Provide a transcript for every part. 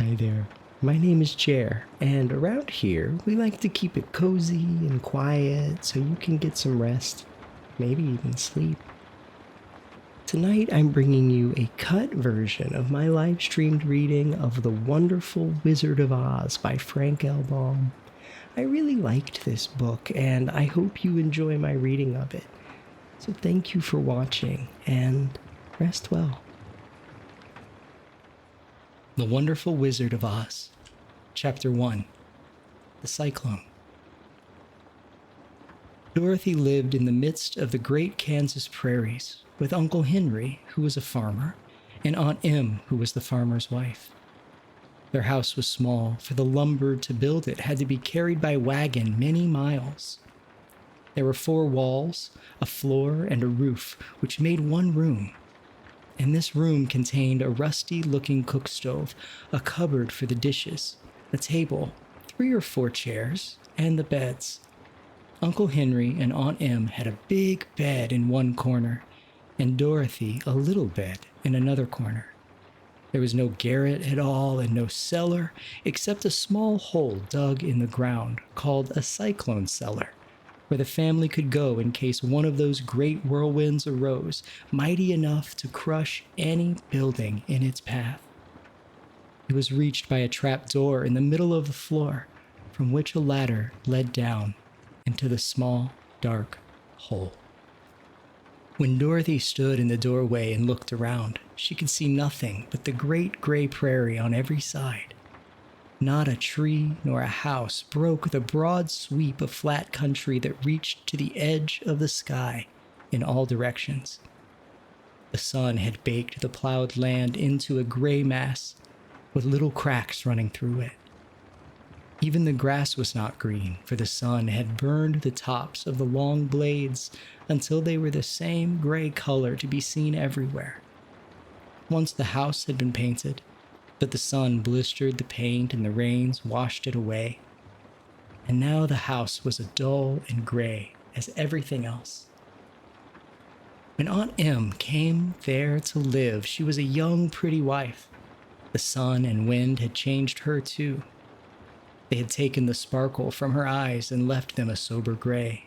Hi there. My name is Chair, and around here we like to keep it cozy and quiet so you can get some rest, maybe even sleep. Tonight I'm bringing you a cut version of my live streamed reading of The Wonderful Wizard of Oz by Frank L. Baum. I really liked this book, and I hope you enjoy my reading of it. So thank you for watching, and rest well. The Wonderful Wizard of Oz, Chapter 1, The Cyclone. Dorothy lived in the midst of the great Kansas prairies with Uncle Henry, who was a farmer, and Aunt Em, who was the farmer's wife. Their house was small, for the lumber to build it had to be carried by wagon many miles. There were 4 walls, a floor, and a roof, which made one room. And this room contained a rusty-looking cook stove, a cupboard for the dishes, a table, 3 or 4 chairs, and the beds. Uncle Henry and Aunt Em had a big bed in one corner, and Dorothy a little bed in another corner. There was no garret at all and no cellar, except a small hole dug in the ground called a cyclone cellar, where the family could go in case one of those great whirlwinds arose, mighty enough to crush any building in its path. It was reached by a trap door in the middle of the floor, from which a ladder led down into the small, dark hole. When Dorothy stood in the doorway and looked around, she could see nothing but the great gray prairie on every side. Not a tree nor a house broke the broad sweep of flat country that reached to the edge of the sky in all directions. The sun had baked the plowed land into a gray mass with little cracks running through it. Even the grass was not green, for the sun had burned the tops of the long blades until they were the same gray color to be seen everywhere. Once the house had been painted, but the sun blistered the paint and the rains washed it away. And now the house was as dull and gray as everything else. When Aunt Em came there to live, she was a young, pretty wife. The sun and wind had changed her too. They had taken the sparkle from her eyes and left them a sober gray.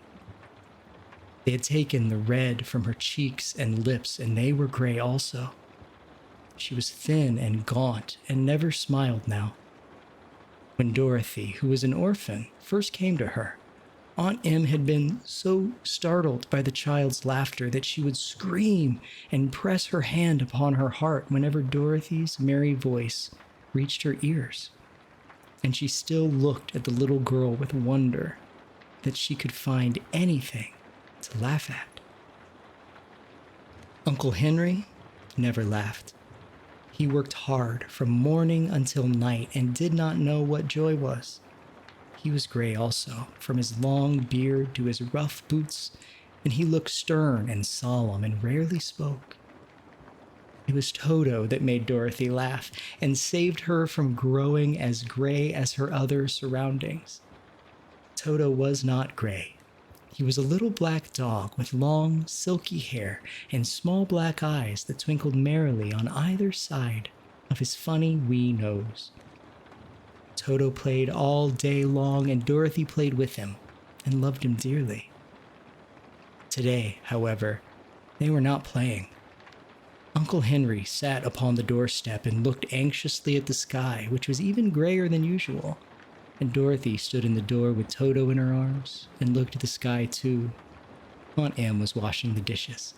They had taken the red from her cheeks and lips, and they were gray also. She was thin and gaunt and never smiled now. When Dorothy, who was an orphan, first came to her, Aunt Em had been so startled by the child's laughter that she would scream and press her hand upon her heart whenever Dorothy's merry voice reached her ears. And she still looked at the little girl with wonder that she could find anything to laugh at. Uncle Henry never laughed. He worked hard from morning until night and did not know what joy was. He was gray also, from his long beard to his rough boots, and he looked stern and solemn and rarely spoke. It was Toto that made Dorothy laugh and saved her from growing as gray as her other surroundings. Toto was not gray. He was a little black dog with long, silky hair and small black eyes that twinkled merrily on either side of his funny wee nose. Toto played all day long, and Dorothy played with him and loved him dearly. Today, however, they were not playing. Uncle Henry sat upon the doorstep and looked anxiously at the sky, which was even grayer than usual, and Dorothy stood in the door with Toto in her arms and looked at the sky too. Aunt Em was washing the dishes.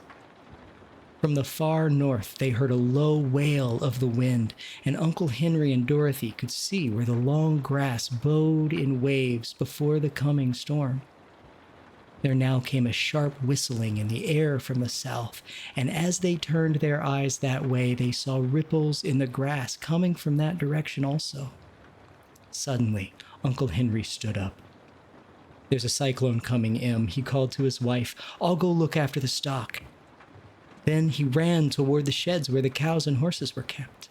From the far north they heard a low wail of the wind, and Uncle Henry and Dorothy could see where the long grass bowed in waves before the coming storm. There now came a sharp whistling in the air from the south, and as they turned their eyes that way, they saw ripples in the grass coming from that direction also. Suddenly, Uncle Henry stood up. "There's a cyclone coming, Em," he called to his wife. "I'll go look after the stock." Then he ran toward the sheds where the cows and horses were kept.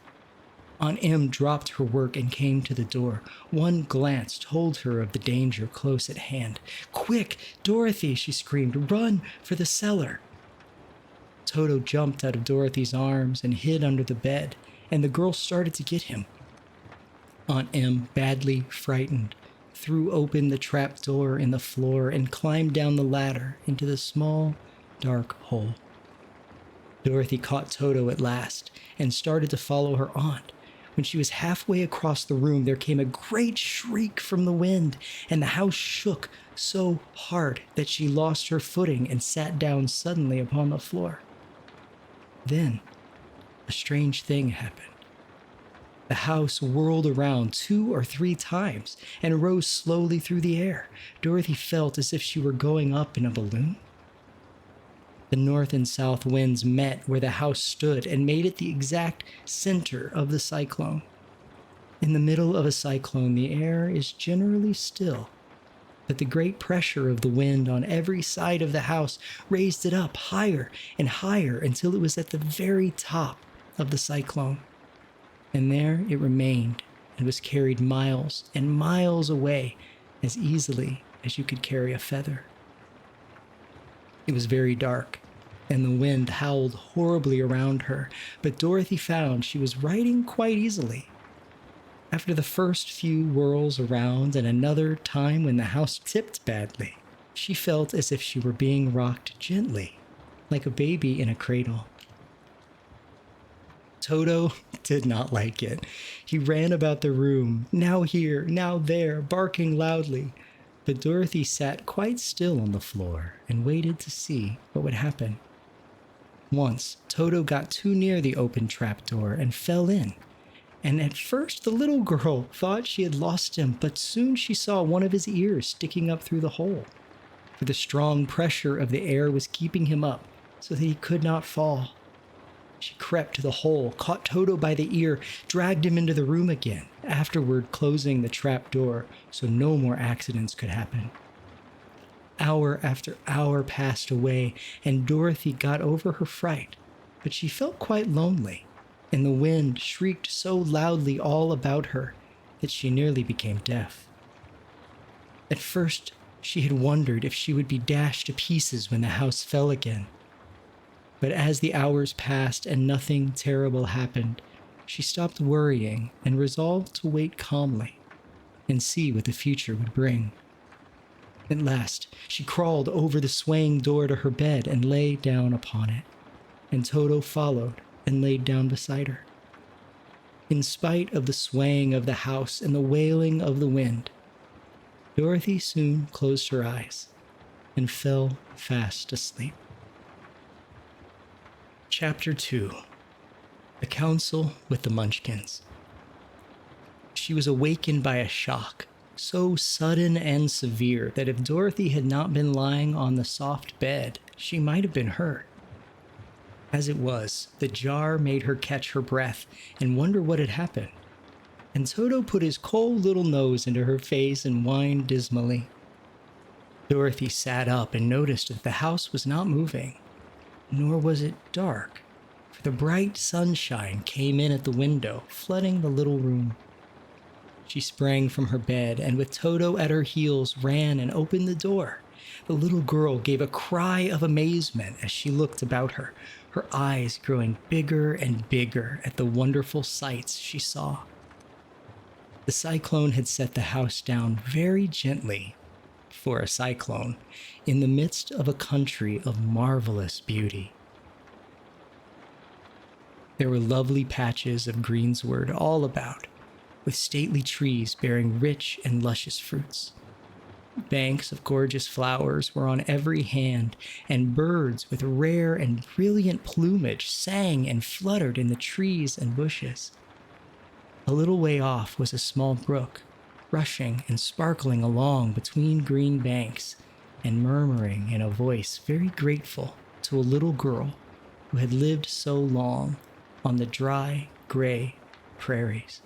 Aunt Em dropped her work and came to the door. One glance told her of the danger close at hand. "Quick, Dorothy!" she screamed. "Run for the cellar!" Toto jumped out of Dorothy's arms and hid under the bed, and the girl started to get him. Aunt Em, badly frightened, threw open the trap door in the floor and climbed down the ladder into the small, dark hole. Dorothy caught Toto at last and started to follow her aunt. When she was halfway across the room, there came a great shriek from the wind, and the house shook so hard that she lost her footing and sat down suddenly upon the floor. Then, a strange thing happened. The house whirled around 2 or 3 times and rose slowly through the air. Dorothy felt as if she were going up in a balloon. The north and south winds met where the house stood and made it the exact center of the cyclone. In the middle of a cyclone, the air is generally still, but the great pressure of the wind on every side of the house raised it up higher and higher until it was at the very top of the cyclone. And there it remained and was carried miles and miles away as easily as you could carry a feather. It was very dark, and the wind howled horribly around her, but Dorothy found she was riding quite easily. After the first few whirls around and another time when the house tipped badly, she felt as if she were being rocked gently, like a baby in a cradle. Toto did not like it. He ran about the room, now here, now there, barking loudly. But Dorothy sat quite still on the floor and waited to see what would happen. Once, Toto got too near the open trapdoor and fell in. And at first, the little girl thought she had lost him, but soon she saw one of his ears sticking up through the hole. For the strong pressure of the air was keeping him up so that he could not fall. She crept to the hole, caught Toto by the ear, dragged him into the room again, afterward closing the trap door so no more accidents could happen. Hour after hour passed away, and Dorothy got over her fright, but she felt quite lonely, and the wind shrieked so loudly all about her that she nearly became deaf. At first, she had wondered if she would be dashed to pieces when the house fell again. But as the hours passed and nothing terrible happened, she stopped worrying and resolved to wait calmly and see what the future would bring. At last, she crawled over the swaying door to her bed and lay down upon it, and Toto followed and laid down beside her. In spite of the swaying of the house and the wailing of the wind, Dorothy soon closed her eyes and fell fast asleep. Chapter 2. The Council with the Munchkins. She was awakened by a shock, so sudden and severe that if Dorothy had not been lying on the soft bed, she might have been hurt. As it was, the jar made her catch her breath and wonder what had happened, and Toto put his cold little nose into her face and whined dismally. Dorothy sat up and noticed that the house was not moving, nor was it dark, for the bright sunshine came in at the window, flooding the little room. She sprang from her bed and with Toto at her heels ran and opened the door. The little girl gave a cry of amazement as she looked about her, her eyes growing bigger and bigger at the wonderful sights she saw. The cyclone had set the house down very gently, for a cyclone, in the midst of a country of marvelous beauty. There were lovely patches of greensward all about, with stately trees bearing rich and luscious fruits. Banks of gorgeous flowers were on every hand, and birds with rare and brilliant plumage sang and fluttered in the trees and bushes. A little way off was a small brook, rushing and sparkling along between green banks, and murmuring in a voice very grateful to a little girl who had lived so long on the dry, gray prairies.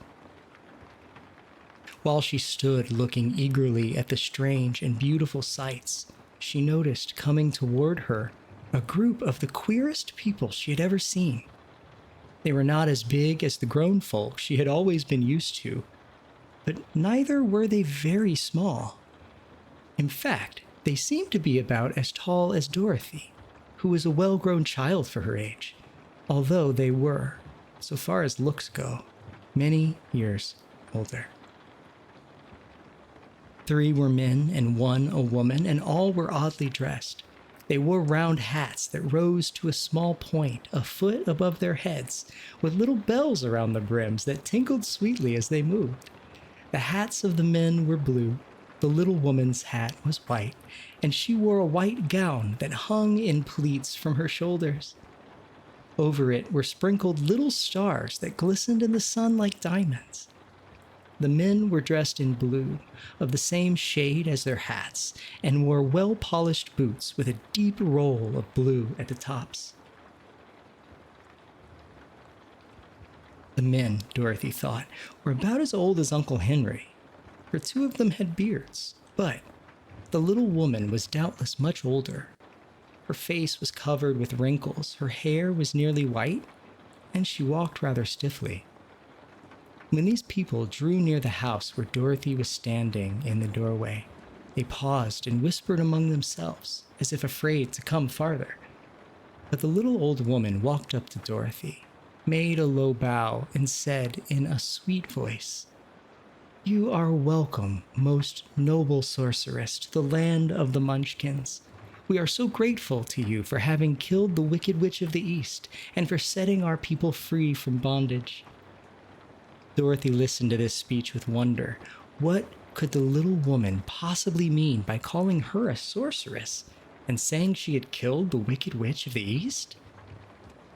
While she stood looking eagerly at the strange and beautiful sights, she noticed coming toward her a group of the queerest people she had ever seen. They were not as big as the grown folk she had always been used to, but neither were they very small. In fact, they seemed to be about as tall as Dorothy, who was a well-grown child for her age, although they were, so far as looks go, many years older. 3 were men and 1 a woman, and all were oddly dressed. They wore round hats that rose to a small point a foot above their heads, with little bells around the brims that tinkled sweetly as they moved. The hats of the men were blue, the little woman's hat was white, and she wore a white gown that hung in pleats from her shoulders. Over it were sprinkled little stars that glistened in the sun like diamonds. The men were dressed in blue, of the same shade as their hats, and wore well-polished boots with a deep roll of blue at the tops. The men, Dorothy thought, were about as old as Uncle Henry, for 2 of them had beards, but the little woman was doubtless much older. Her face was covered with wrinkles, her hair was nearly white, and she walked rather stiffly. When these people drew near the house where Dorothy was standing in the doorway, they paused and whispered among themselves, as if afraid to come farther. But the little old woman walked up to Dorothy, made a low bow, and said in a sweet voice, "You are welcome, most noble sorceress, to the land of the Munchkins. We are so grateful to you for having killed the Wicked Witch of the East and for setting our people free from bondage." Dorothy listened to this speech with wonder. What could the little woman possibly mean by calling her a sorceress and saying she had killed the Wicked Witch of the East?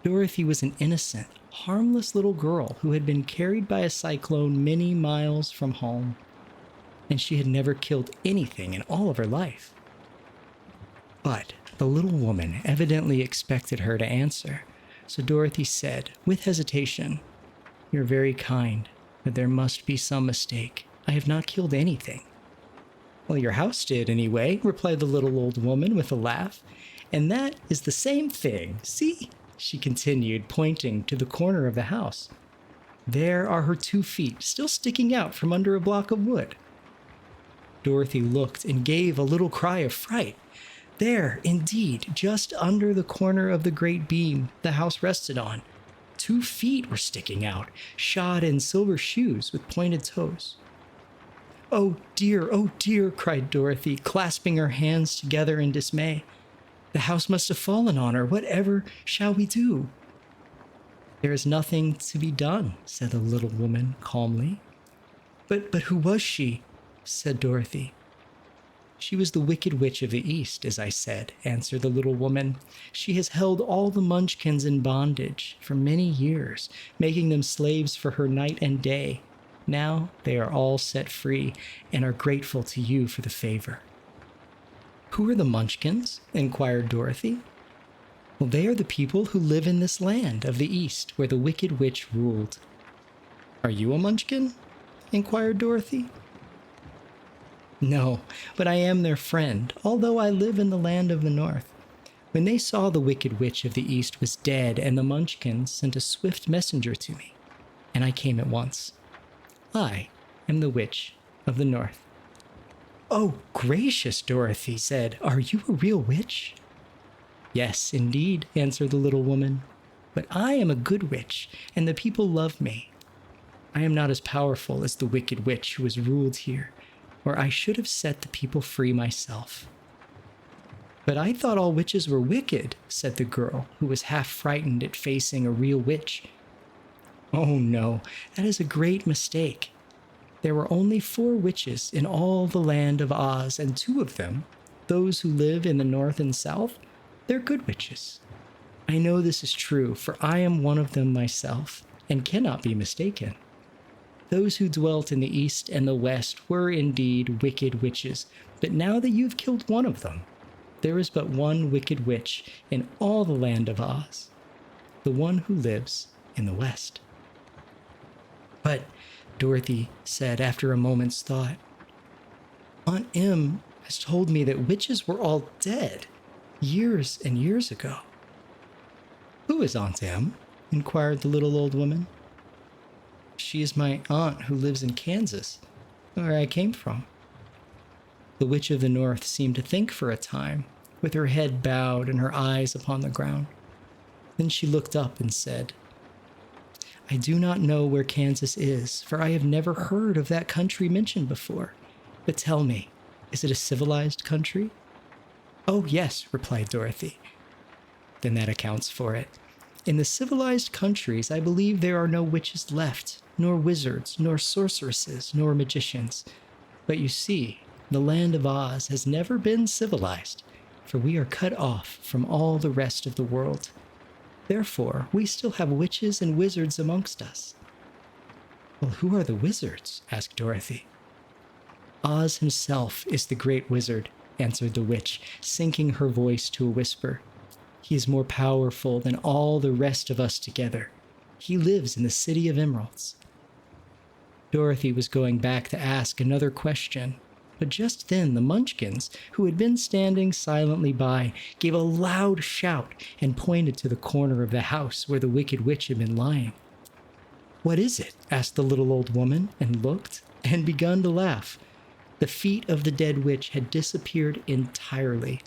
Dorothy was an innocent, harmless little girl who had been carried by a cyclone many miles from home, and she had never killed anything in all of her life. But the little woman evidently expected her to answer, so Dorothy said, with hesitation, "You're very kind, but there must be some mistake. I have not killed anything." "Well, your house did anyway," replied the little old woman with a laugh. "And that is the same thing. See?" she continued, pointing to the corner of the house. "There are her 2 feet, still sticking out from under a block of wood." Dorothy looked and gave a little cry of fright. There, indeed, just under the corner of the great beam the house rested on, 2 feet were sticking out, shod in silver shoes with pointed toes. Oh dear, cried Dorothy, clasping her hands together in dismay. "The house must have fallen on her. Whatever shall we do?" "There is nothing to be done," said the little woman calmly. But who was she?" said Dorothy. "She was the Wicked Witch of the East, as I said," answered the little woman. "She has held all the Munchkins in bondage for many years, making them slaves for her night and day. Now they are all set free and are grateful to you for the favor." "Who are the Munchkins?" inquired Dorothy. "Well, they are the people who live in this land of the East where the Wicked Witch ruled." "Are you a Munchkin?" inquired Dorothy. "No, but I am their friend, although I live in the land of the North. When they saw the Wicked Witch of the East was dead, and the Munchkins sent a swift messenger to me, and I came at once. I am the Witch of the North." "Oh, gracious," Dorothy said. "Are you a real witch?" "Yes, indeed," answered the little woman. "But I am a good witch, and the people love me. I am not as powerful as the Wicked Witch who has ruled here, or I should have set the people free myself." "But I thought all witches were wicked," said the girl, who was half frightened at facing a real witch. "Oh no, that is a great mistake. There were only 4 witches in all the land of Oz, and 2 of them, those who live in the north and south, they're good witches. I know this is true, for I am one of them myself, and cannot be mistaken. Those who dwelt in the east and the west were indeed wicked witches, but now that you've killed one of them, there is but one wicked witch in all the land of Oz, the one who lives in the west." "But," Dorothy said after a moment's thought, "Aunt Em has told me that witches were all dead years and years ago." "Who is Aunt Em?" inquired the little old woman. "She is my aunt who lives in Kansas, where I came from." The Witch of the North seemed to think for a time, with her head bowed and her eyes upon the ground. Then she looked up and said, I do not know where Kansas is, for I have never heard of that country mentioned before. But tell me, is it a civilized country?" "Oh, yes," replied Dorothy. "Then that accounts for it. In the civilized countries, I believe there are no witches left, nor wizards, nor sorceresses, nor magicians. But you see, the land of Oz has never been civilized, for we are cut off from all the rest of the world. Therefore, we still have witches and wizards amongst us." "Well, who are the wizards?" asked Dorothy. "Oz himself is the great wizard," answered the witch, sinking her voice to a whisper. "He is more powerful than all the rest of us together. He lives in the City of Emeralds." Dorothy was going back to ask another question, but just then the Munchkins, who had been standing silently by, gave a loud shout and pointed to the corner of the house where the Wicked Witch had been lying. "What is it?" asked the little old woman, and looked, and begun to laugh. The feet of the dead witch had disappeared entirely,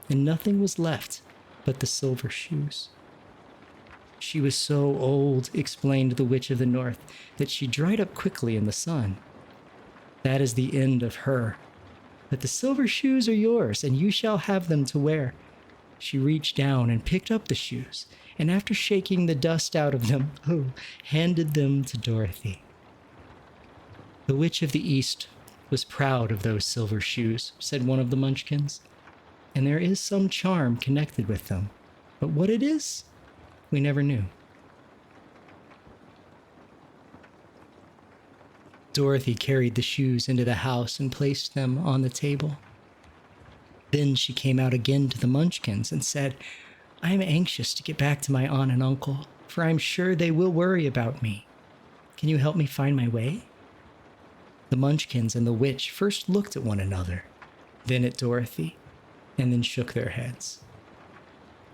and nothing was left but the silver shoes. "She was so old," explained the Witch of the North, "that she dried up quickly in the sun. That is the end of her. But the silver shoes are yours, and you shall have them to wear." She reached down and picked up the shoes, and after shaking the dust out of them, handed them to Dorothy. "The Witch of the East was proud of those silver shoes," said one of the Munchkins, "and there is some charm connected with them. But what it is, we never knew." Dorothy carried the shoes into the house and placed them on the table. Then she came out again to the Munchkins and said, "I am anxious to get back to my aunt and uncle, for I am sure they will worry about me. Can you help me find my way?" The Munchkins and the witch first looked at one another, then at Dorothy, and then shook their heads.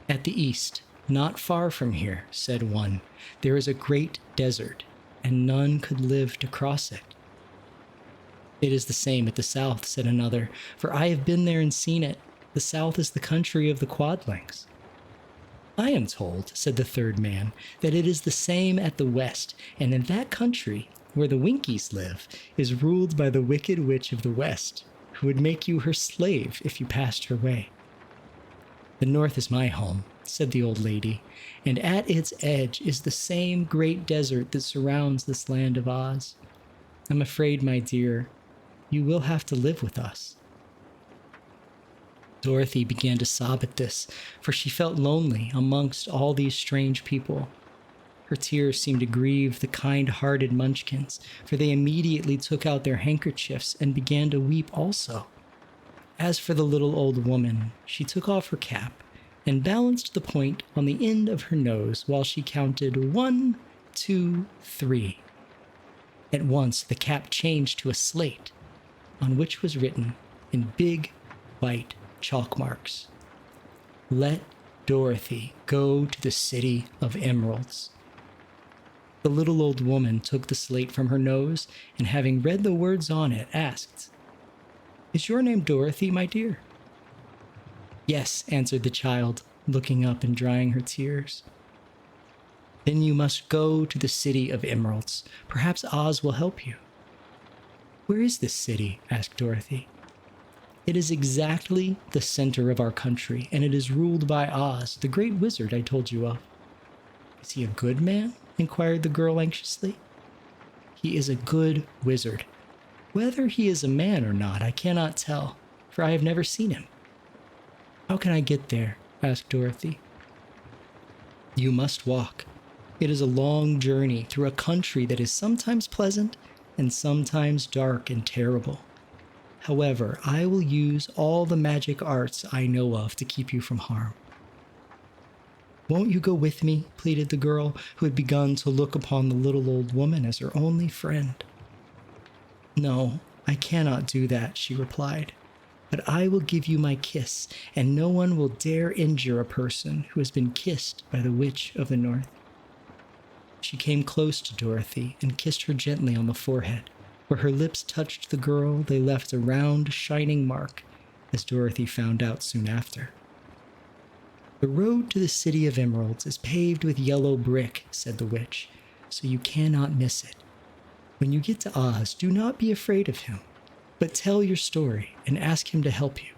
"At the east, not far from here," said one, "there is a great desert, and none could live to cross it." "It is the same at the south," said another, "for I have been there and seen it. The south is the country of the Quadlings." "I am told," said the third man, "that it is the same at the west, and in that country, where the Winkies live, is ruled by the Wicked Witch of the West, who would make you her slave if you passed her way." "The north is my home," said the old lady, "and at its edge is the same great desert that surrounds this land of Oz. I'm afraid, my dear, you will have to live with us." Dorothy began to sob at this, for she felt lonely amongst all these strange people. Her tears seemed to grieve the kind-hearted Munchkins, for they immediately took out their handkerchiefs and began to weep also. As for the little old woman, she took off her cap and balanced the point on the end of her nose while she counted 1, 2, 3. At once the cap changed to a slate, on which was written in big, white chalk marks, "Let Dorothy go to the City of Emeralds." The little old woman took the slate from her nose, and having read the words on it, asked, "Is your name Dorothy, my dear?" "Yes," answered the child, looking up and drying her tears. "Then you must go to the City of Emeralds. Perhaps Oz will help you." "Where is this city?" asked Dorothy. "It is exactly the center of our country, and it is ruled by Oz, the great wizard I told you of." "Is he a good man?" inquired the girl anxiously. "He is a good wizard. Whether he is a man or not, I cannot tell, for I have never seen him." "How can I get there?" asked Dorothy. "You must walk. It is a long journey through a country that is sometimes pleasant and sometimes dark and terrible. However, I will use all the magic arts I know of to keep you from harm." "Won't you go with me?" pleaded the girl, who had begun to look upon the little old woman as her only friend. "No, I cannot do that," she replied. "But I will give you my kiss, and no one will dare injure a person who has been kissed by the Witch of the North." She came close to Dorothy and kissed her gently on the forehead. Where her lips touched the girl, they left a round, shining mark, as Dorothy found out soon after. "The road to the City of Emeralds is paved with yellow brick," said the witch, so you cannot miss it. When you get to Oz, do not be afraid of him, but tell your story and ask him to help you.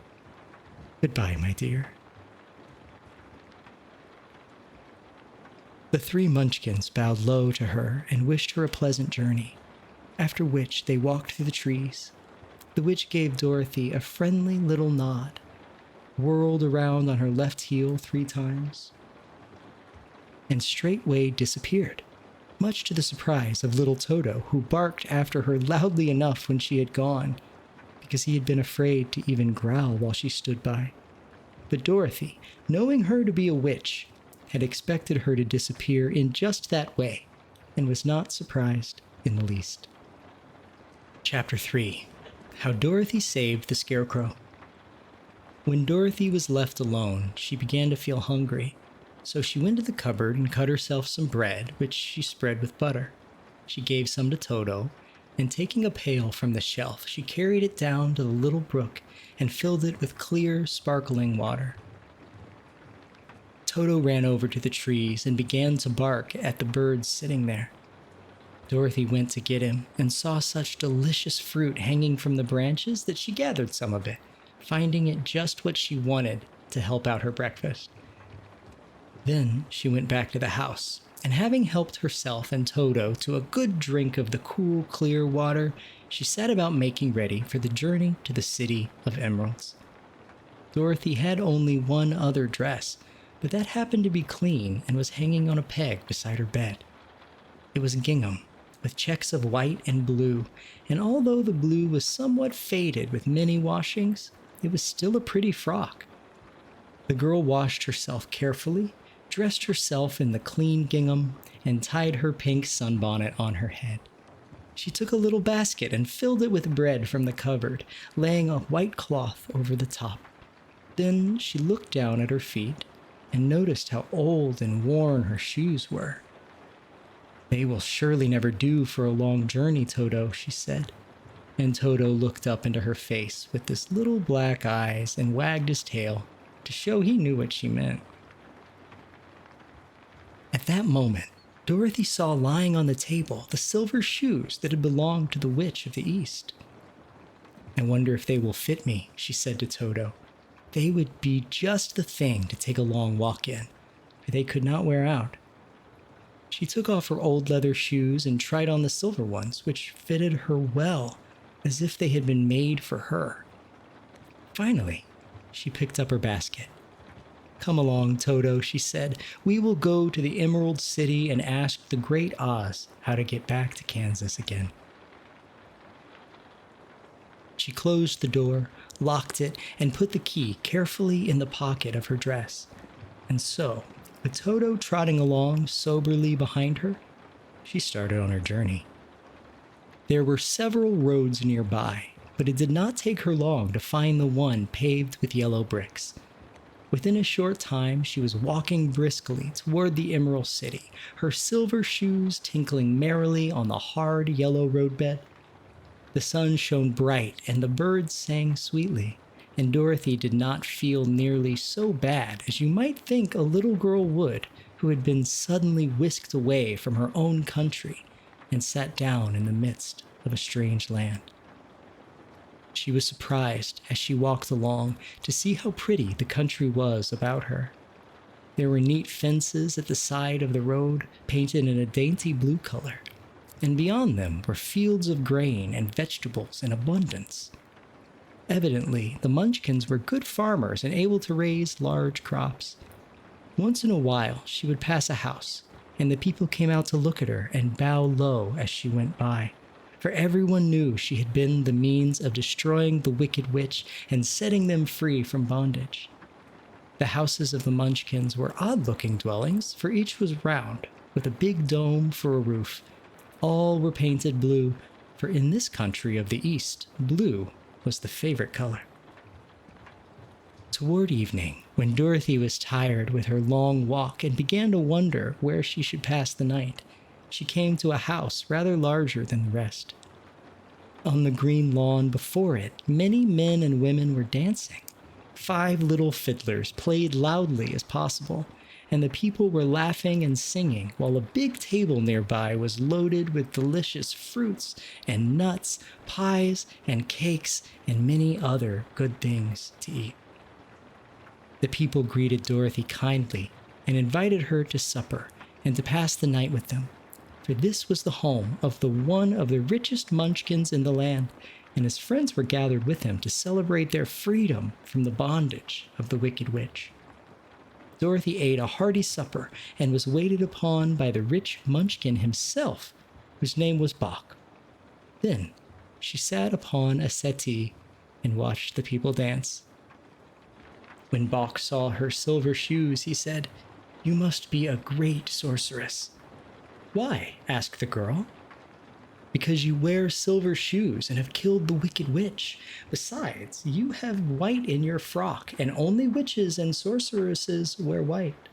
Goodbye, my dear. The three Munchkins bowed low to her and wished her a pleasant journey, after which they walked through the trees. The witch gave Dorothy a friendly little nod, whirled around on her left heel 3 times, and straightway disappeared, much to the surprise of little Toto, who barked after her loudly enough when she had gone, because he had been afraid to even growl while she stood by. But Dorothy, knowing her to be a witch, had expected her to disappear in just that way, and was not surprised in the least. Chapter 3. How Dorothy Saved the Scarecrow. When Dorothy was left alone, she began to feel hungry, so she went to the cupboard and cut herself some bread, which she spread with butter. She gave some to Toto, and taking a pail from the shelf, she carried it down to the little brook and filled it with clear, sparkling water. Toto ran over to the trees and began to bark at the birds sitting there. Dorothy went to get him and saw such delicious fruit hanging from the branches that she gathered some of it, finding it just what she wanted to help out her breakfast. Then she went back to the house, and having helped herself and Toto to a good drink of the cool, clear water, she set about making ready for the journey to the City of Emeralds. Dorothy had only one other dress, but that happened to be clean and was hanging on a peg beside her bed. It was gingham, with checks of white and blue, and although the blue was somewhat faded with many washings, it was still a pretty frock. The girl washed herself carefully, dressed herself in the clean gingham, and tied her pink sunbonnet on her head. She took a little basket and filled it with bread from the cupboard, laying a white cloth over the top. Then she looked down at her feet and noticed how old and worn her shoes were. "They will surely never do for a long journey, Toto," she said. And Toto looked up into her face with his little black eyes and wagged his tail to show he knew what she meant. At that moment, Dorothy saw lying on the table the silver shoes that had belonged to the Witch of the East. "I wonder if they will fit me," she said to Toto. "They would be just the thing to take a long walk in, for they could not wear out." She took off her old leather shoes and tried on the silver ones, which fitted her well, as if they had been made for her. Finally, she picked up her basket. "Come along, Toto," she said. "We will go to the Emerald City and ask the Great Oz how to get back to Kansas again." She closed the door, locked it, and put the key carefully in the pocket of her dress. And so, with Toto trotting along soberly behind her, she started on her journey. There were several roads nearby, but it did not take her long to find the one paved with yellow bricks. Within a short time, she was walking briskly toward the Emerald City, her silver shoes tinkling merrily on the hard yellow roadbed. The sun shone bright and the birds sang sweetly, and Dorothy did not feel nearly so bad as you might think a little girl would who had been suddenly whisked away from her own country and sat down in the midst of a strange land. She was surprised as she walked along to see how pretty the country was about her. There were neat fences at the side of the road painted in a dainty blue color, and beyond them were fields of grain and vegetables in abundance. Evidently, the Munchkins were good farmers and able to raise large crops. Once in a while, she would pass a house, and the people came out to look at her and bow low as she went by, for everyone knew she had been the means of destroying the wicked witch and setting them free from bondage. The houses of the Munchkins were odd-looking dwellings, for each was round, with a big dome for a roof. All were painted blue, for in this country of the East, blue was the favorite color. Toward evening, when Dorothy was tired with her long walk and began to wonder where she should pass the night, she came to a house rather larger than the rest. On the green lawn before it, many men and women were dancing. 5 little fiddlers played loudly as possible, and the people were laughing and singing, while a big table nearby was loaded with delicious fruits and nuts, pies and cakes, and many other good things to eat. The people greeted Dorothy kindly and invited her to supper and to pass the night with them, for this was the home of one of the richest Munchkins in the land, and his friends were gathered with him to celebrate their freedom from the bondage of the Wicked Witch. Dorothy ate a hearty supper and was waited upon by the rich Munchkin himself, whose name was Bach. Then she sat upon a settee and watched the people dance. When Bach saw her silver shoes, he said, "You must be a great sorceress." "Why?" asked the girl. "Because you wear silver shoes and have killed the Wicked Witch. Besides, you have white in your frock, and only witches and sorceresses wear white."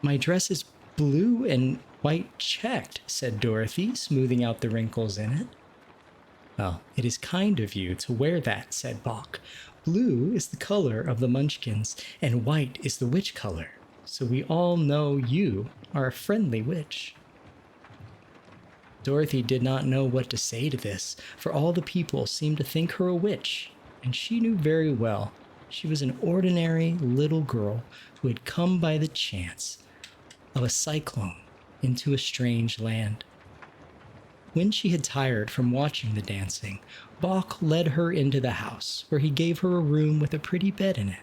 "My dress is blue and white checked," said Dorothy, smoothing out the wrinkles in it. "Well, it is kind of you to wear that," said Bach. "Blue is the color of the Munchkins, and white is the witch color, so we all know you are a friendly witch." Dorothy did not know what to say to this, for all the people seemed to think her a witch, and she knew very well she was an ordinary little girl who had come by the chance of a cyclone into a strange land. When she had tired from watching the dancing, Bach led her into the house, where he gave her a room with a pretty bed in it.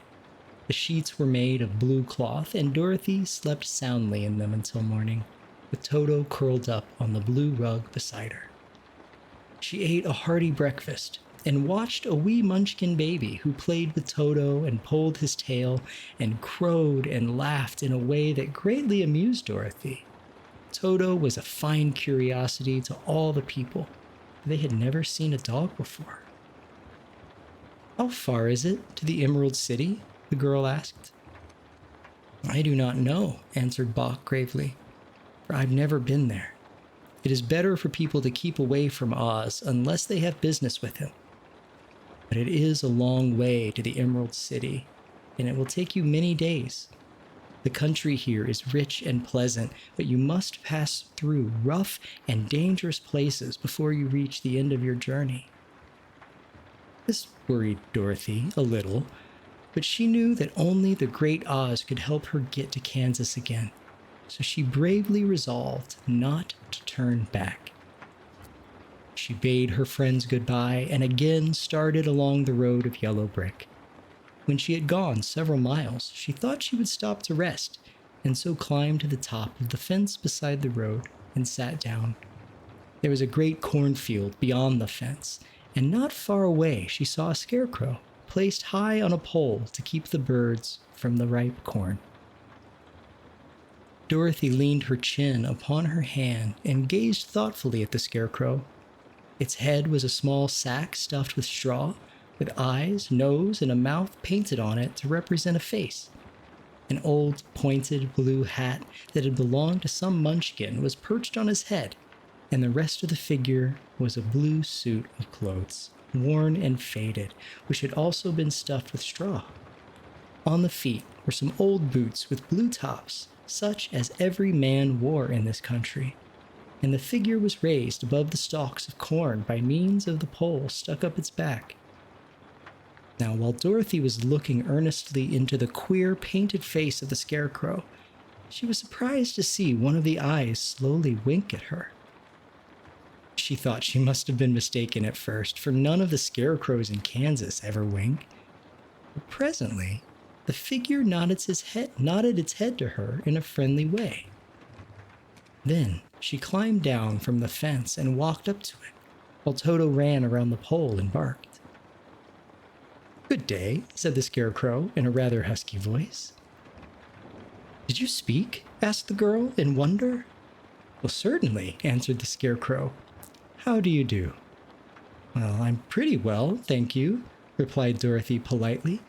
The sheets were made of blue cloth, and Dorothy slept soundly in them until morning, with Toto curled up on the blue rug beside her. She ate a hearty breakfast and watched a wee Munchkin baby who played with Toto and pulled his tail and crowed and laughed in a way that greatly amused Dorothy. Toto was a fine curiosity to all the people. They had never seen a dog before. "How far is it to the Emerald City?" the girl asked. "I do not know," answered Bach gravely, "for I've never been there. It is better for people to keep away from Oz unless they have business with him. But it is a long way to the Emerald City, and it will take you many days. The country here is rich and pleasant, but you must pass through rough and dangerous places before you reach the end of your journey." This worried Dorothy a little, but she knew that only the Great Oz could help her get to Kansas again, so she bravely resolved not to turn back. She bade her friends goodbye and again started along the road of yellow brick. When she had gone several miles, she thought she would stop to rest, and so climbed to the top of the fence beside the road and sat down. There was a great cornfield beyond the fence, and not far away she saw a scarecrow placed high on a pole to keep the birds from the ripe corn. Dorothy leaned her chin upon her hand and gazed thoughtfully at the scarecrow. Its head was a small sack stuffed with straw, with eyes, nose, and a mouth painted on it to represent a face. An old, pointed blue hat that had belonged to some Munchkin was perched on his head, and the rest of the figure was a blue suit of clothes, worn and faded, which had also been stuffed with straw. On the feet were some old boots with blue tops, such as every man wore in this country, and the figure was raised above the stalks of corn by means of the pole stuck up its back. Now, while Dorothy was looking earnestly into the queer painted face of the scarecrow, she was surprised to see one of the eyes slowly wink at her. She thought she must have been mistaken at first, for none of the scarecrows in Kansas ever wink. But presently, the figure nodded its head to her in a friendly way. Then she climbed down from the fence and walked up to it, while Toto ran around the pole and barked. "Good day," said the scarecrow in a rather husky voice. "Did you speak?" asked the girl in wonder. "Well, certainly," answered the scarecrow. "How do you do?" "Well, I'm pretty well, thank you," replied Dorothy politely.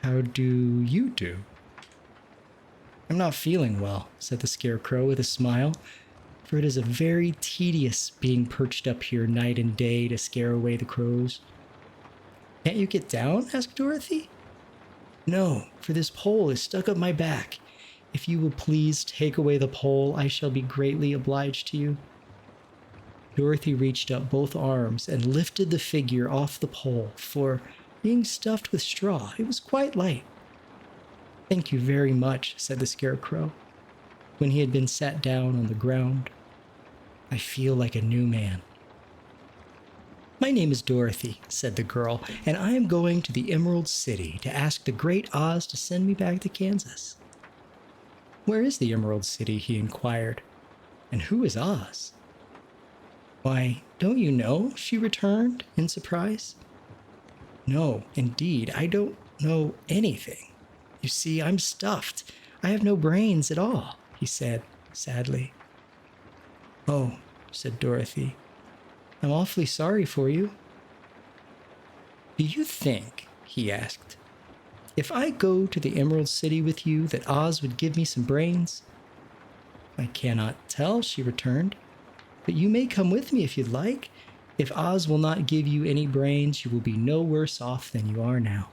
"How do you do?" "I'm not feeling well," said the scarecrow with a smile, "for it is a very tedious being perched up here night and day to scare away the crows." "Can't you get down?" asked Dorothy. No, for this pole is stuck up my back. If you will please take away the pole, I shall be greatly obliged to you." Dorothy reached up both arms and lifted the figure off the pole, for, being stuffed with straw, it was quite light. "Thank you very much," said the Scarecrow, when he had been sat down on the ground. "I feel like a new man." "My name is Dorothy," said the girl, "and I am going to the Emerald City to ask the Great Oz to send me back to Kansas." "Where is the Emerald City?" he inquired. "And who is Oz?" "Why, don't you know?" she returned in surprise. "No, indeed, I don't know anything. You see, I'm stuffed. I have no brains at all," he said sadly. "Oh," said Dorothy, "I'm awfully sorry for you." "Do you think," he asked, "if I go to the Emerald City with you that Oz would give me some brains?" "I cannot tell," she returned, "but you may come with me if you'd like. If Oz will not give you any brains, you will be no worse off than you are now."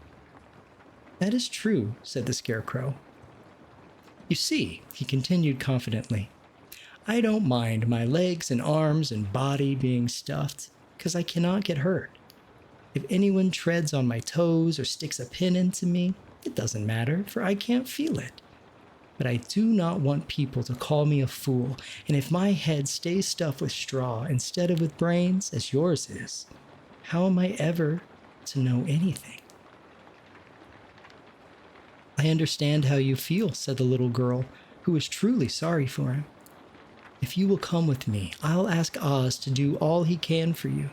"That is true," said the Scarecrow. "You see," he continued confidently, "I don't mind my legs and arms and body being stuffed, because I cannot get hurt. If anyone treads on my toes or sticks a pin into me, it doesn't matter, for I can't feel it. But I do not want people to call me a fool, and if my head stays stuffed with straw instead of with brains, as yours is, how am I ever to know anything?" "I understand how you feel," said the little girl, who was truly sorry for him. "If you will come with me, I'll ask Oz to do all he can for you."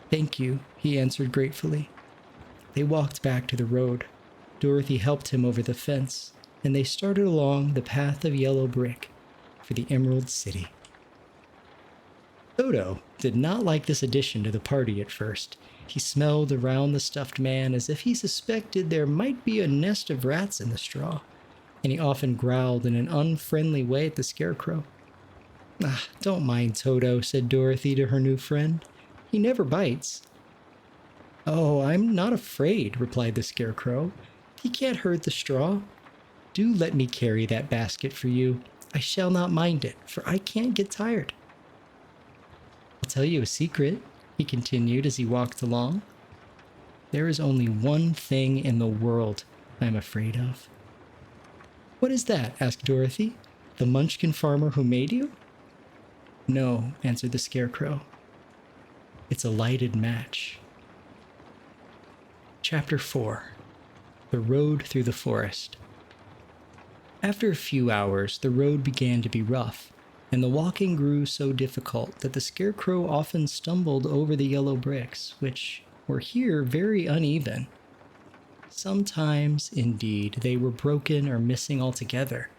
"Thank you," he answered gratefully. They walked back to the road. Dorothy helped him over the fence, and they started along the path of yellow brick for the Emerald City. Toto did not like this addition to the party at first. He smelled around the stuffed man as if he suspected there might be a nest of rats in the straw, and he often growled in an unfriendly way at the Scarecrow. "Ah, don't mind Toto," said Dorothy to her new friend. "He never bites." "Oh, I'm not afraid," replied the Scarecrow. "He can't hurt the straw. Do let me carry that basket for you. I shall not mind it, for I can't get tired." "I'll tell you a secret," he continued as he walked along. "There is only one thing in the world I'm afraid of." "What is that?" asked Dorothy. "The Munchkin farmer who made you?" "No," answered the Scarecrow. "It's a lighted match." Chapter 4. The Road Through the Forest. After a few hours, the road began to be rough, and the walking grew so difficult that the Scarecrow often stumbled over the yellow bricks, which were here very uneven. Sometimes, indeed, they were broken or missing altogether,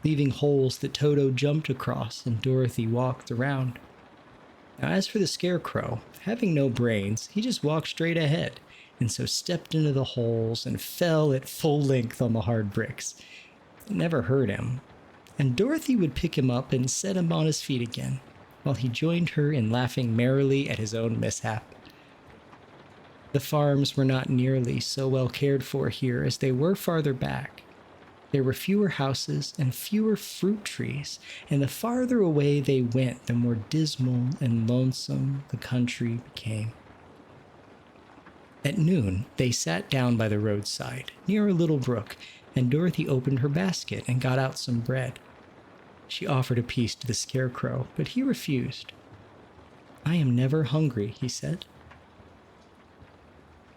leaving holes that Toto jumped across and Dorothy walked around. Now, as for the Scarecrow, having no brains, he just walked straight ahead, and so stepped into the holes and fell at full length on the hard bricks. It never hurt him, and Dorothy would pick him up and set him on his feet again, while he joined her in laughing merrily at his own mishap. The farms were not nearly so well cared for here as they were farther back. There were fewer houses and fewer fruit trees, and the farther away they went, the more dismal and lonesome the country became. At noon, they sat down by the roadside, near a little brook, and Dorothy opened her basket and got out some bread. She offered a piece to the Scarecrow, but he refused. "I am never hungry," he said.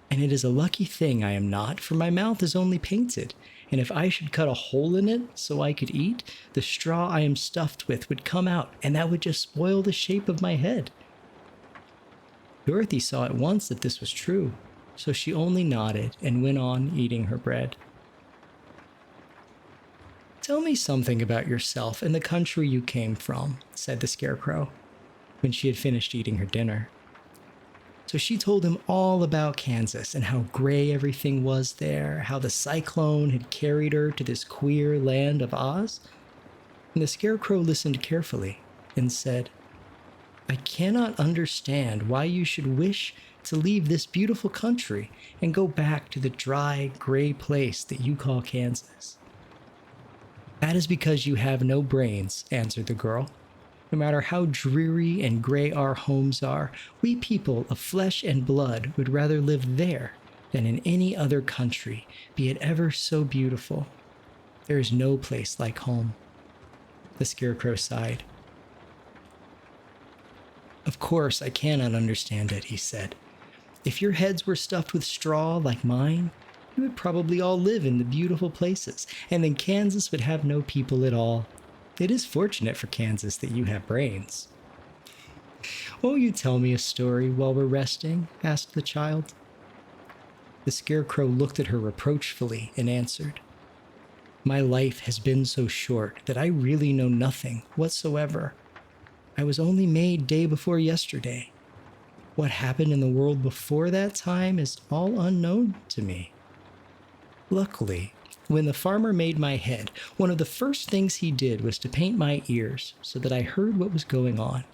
"And it is a lucky thing I am not, for my mouth is only painted, and if I should cut a hole in it so I could eat, the straw I am stuffed with would come out, and that would just spoil the shape of my head." Dorothy saw at once that this was true, so she only nodded and went on eating her bread. "Tell me something about yourself and the country you came from," said the Scarecrow, when she had finished eating her dinner. So she told him all about Kansas and how gray everything was there, how the Cyclone had carried her to this queer land of Oz. And the Scarecrow listened carefully and said, I cannot understand why you should wish to leave this beautiful country and go back to the dry, gray place that you call Kansas. That is because you have no brains, answered the girl. No matter how dreary and gray our homes are, we people of flesh and blood would rather live there than in any other country, be it ever so beautiful. There is no place like home. The Scarecrow sighed. Of course, I cannot understand it, he said. If your heads were stuffed with straw like mine, you would probably all live in the beautiful places, and then Kansas would have no people at all. It is fortunate for Kansas that you have brains. Won't you tell me a story while we're resting? Asked the child. The Scarecrow looked at her reproachfully and answered, My life has been so short that I really know nothing whatsoever. I was only made day before yesterday. What happened in the world before that time is all unknown to me. Luckily, when the farmer made my head, one of the first things he did was to paint my ears so that I heard what was going on.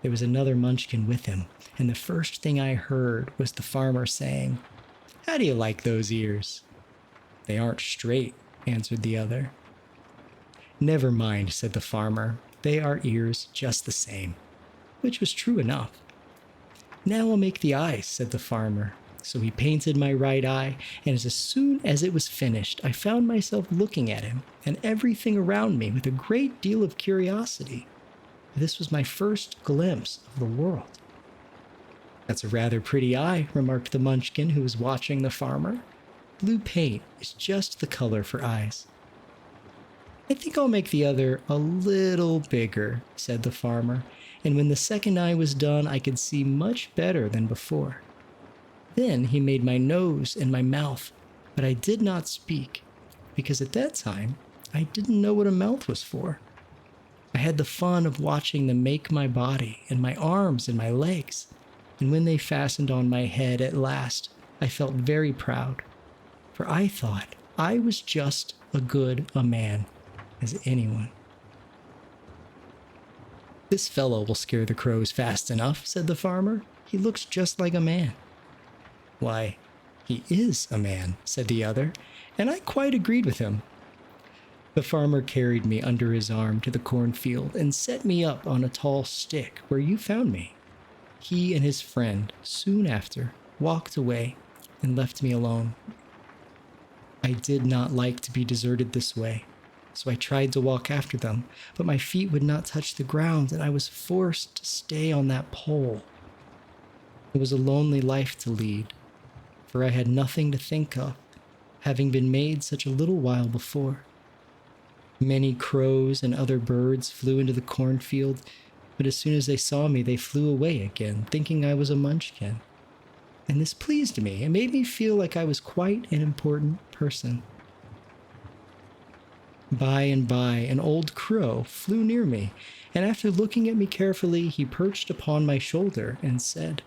There was another Munchkin with him, and the first thing I heard was the farmer saying, How do you like those ears? They aren't straight, answered the other. Never mind, said the farmer. They are ears just the same, which was true enough. Now I'll make the eyes, said the farmer. So he painted my right eye, and as soon as it was finished, I found myself looking at him and everything around me with a great deal of curiosity. This was my first glimpse of the world. That's a rather pretty eye, remarked the Munchkin who was watching the farmer. Blue paint is just the color for eyes. I think I'll make the other a little bigger, said the farmer, and when the second eye was done, I could see much better than before. Then he made my nose and my mouth, but I did not speak, because at that time, I didn't know what a mouth was for. I had the fun of watching them make my body and my arms and my legs, and when they fastened on my head at last, I felt very proud, for I thought I was just as good a man as anyone. This fellow will scare the crows fast enough, said the farmer. He looks just like a man. Why, he is a man, said the other, and I quite agreed with him. The farmer carried me under his arm to the cornfield and set me up on a tall stick where you found me. He and his friend, soon after, walked away and left me alone. I did not like to be deserted this way, so I tried to walk after them, but my feet would not touch the ground, and I was forced to stay on that pole. It was a lonely life to lead, for I had nothing to think of, having been made such a little while before. Many crows and other birds flew into the cornfield, but as soon as they saw me, they flew away again, thinking I was a Munchkin. And this pleased me and made me feel like I was quite an important person. By and by, an old crow flew near me, and after looking at me carefully, he perched upon my shoulder and said,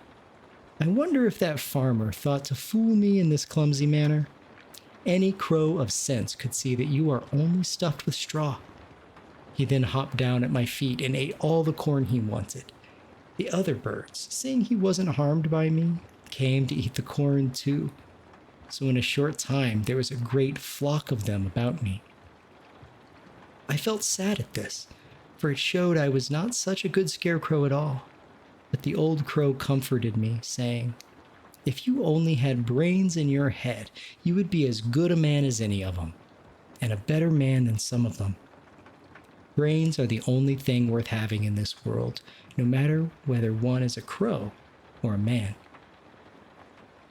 I wonder if that farmer thought to fool me in this clumsy manner. Any crow of sense could see that you are only stuffed with straw. He then hopped down at my feet and ate all the corn he wanted. The other birds, seeing he wasn't harmed by me, came to eat the corn too. So in a short time, there was a great flock of them about me. I felt sad at this, for it showed I was not such a good scarecrow at all. But the old crow comforted me, saying, If you only had brains in your head, you would be as good a man as any of them, and a better man than some of them. Brains are the only thing worth having in this world, no matter whether one is a crow or a man.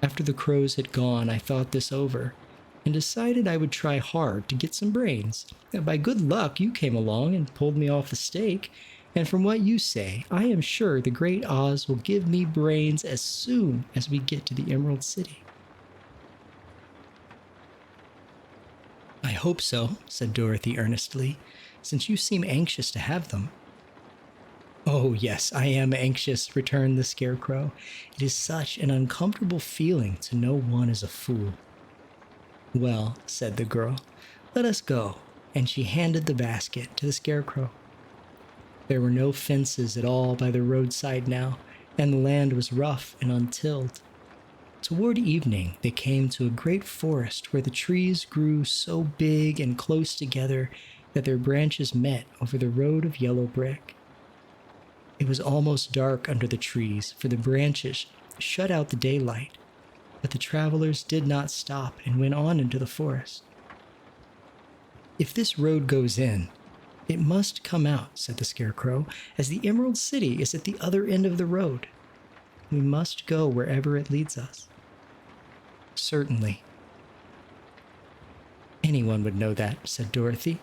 After the crows had gone, I thought this over, and decided I would try hard to get some brains. And by good luck, you came along and pulled me off the stake, and from what you say, I am sure the great Oz will give me brains as soon as we get to the Emerald City. I hope so, said Dorothy earnestly, since you seem anxious to have them. Oh, yes, I am anxious, returned the Scarecrow. It is such an uncomfortable feeling to know one is a fool. Well, said the girl, let us go, and she handed the basket to the Scarecrow. There were no fences at all by the roadside now, and the land was rough and untilled. Toward evening, they came to a great forest where the trees grew so big and close together that their branches met over the road of yellow brick. It was almost dark under the trees, for the branches shut out the daylight, but the travelers did not stop and went on into the forest. "If this road goes in, it must come out," said the Scarecrow, "as the Emerald City is at the other end of the road. We must go wherever it leads us." "Certainly." "Anyone would know that," said Dorothy.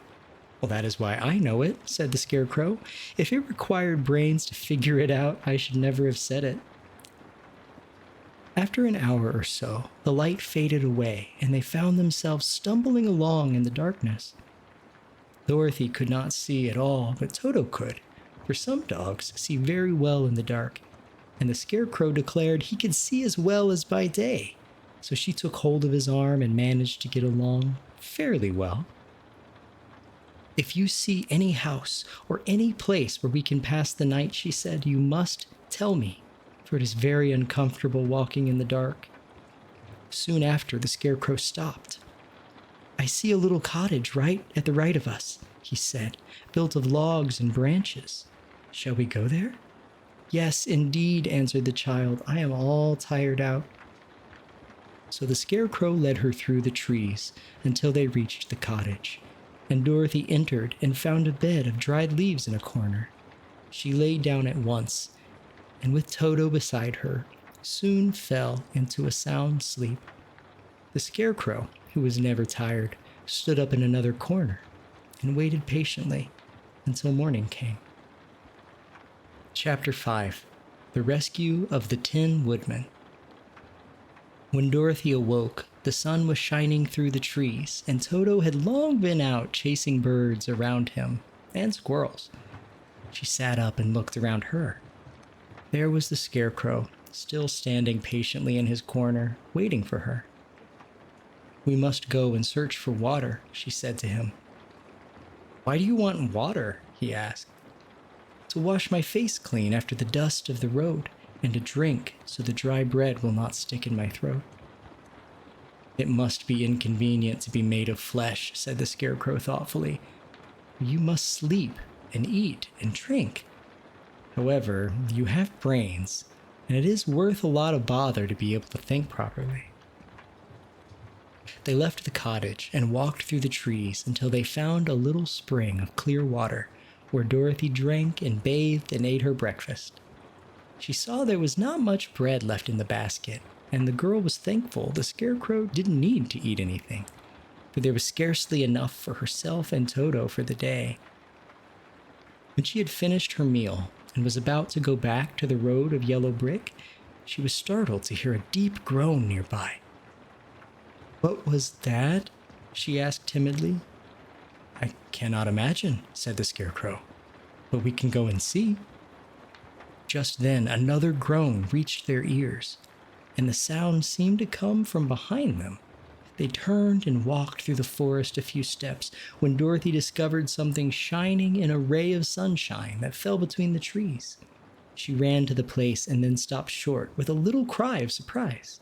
"Well, that is why I know it," said the Scarecrow. "If it required brains to figure it out, I should never have said it." After an hour or so, the light faded away, and they found themselves stumbling along in the darkness. Dorothy could not see at all, but Toto could, for some dogs see very well in the dark, and the Scarecrow declared he could see as well as by day, so she took hold of his arm and managed to get along fairly well. "If you see any house or any place where we can pass the night," she said, "you must tell me, for it is very uncomfortable walking in the dark." Soon after, the Scarecrow stopped. "I see a little cottage right at the right of us," he said, "built of logs and branches. Shall we go there?" "Yes, indeed," answered the child. "I am all tired out." So the Scarecrow led her through the trees until they reached the cottage, and Dorothy entered and found a bed of dried leaves in a corner. She lay down at once, and with Toto beside her, soon fell into a sound sleep. The Scarecrow, who was never tired, stood up in another corner and waited patiently until morning came. Chapter 5. The Rescue of the Tin Woodman. When Dorothy awoke, the sun was shining through the trees, and Toto had long been out chasing birds around him, and squirrels. She sat up and looked around her. There was the Scarecrow, still standing patiently in his corner, waiting for her. "We must go and search for water," she said to him. "Why do you want water?" he asked. "To wash my face clean after the dust of the road, and to drink so the dry bread will not stick in my throat." "It must be inconvenient to be made of flesh," said the Scarecrow thoughtfully. "You must sleep and eat and drink. However, you have brains, and it is worth a lot of bother to be able to think properly." They left the cottage and walked through the trees until they found a little spring of clear water, where Dorothy drank and bathed and ate her breakfast. She saw there was not much bread left in the basket, and the girl was thankful the Scarecrow didn't need to eat anything, for there was scarcely enough for herself and Toto for the day. When she had finished her meal and was about to go back to the road of yellow brick, she was startled to hear a deep groan nearby. "What was that?" she asked timidly. "I cannot imagine," said the Scarecrow, "but we can go and see." Just then another groan reached their ears, and the sound seemed to come from behind them. They turned and walked through the forest a few steps when Dorothy discovered something shining in a ray of sunshine that fell between the trees. She ran to the place and then stopped short with a little cry of surprise.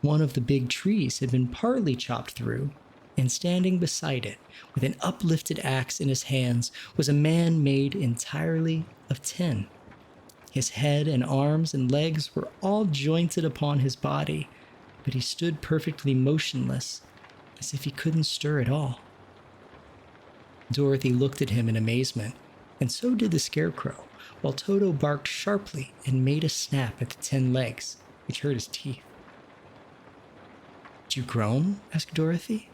One of the big trees had been partly chopped through, and standing beside it, with an uplifted axe in his hands, was a man made entirely of tin. His head and arms and legs were all jointed upon his body, but he stood perfectly motionless, as if he couldn't stir at all. Dorothy looked at him in amazement, and so did the Scarecrow, while Toto barked sharply and made a snap at the tin legs, which hurt his teeth. "Did you groan?" asked Dorothy.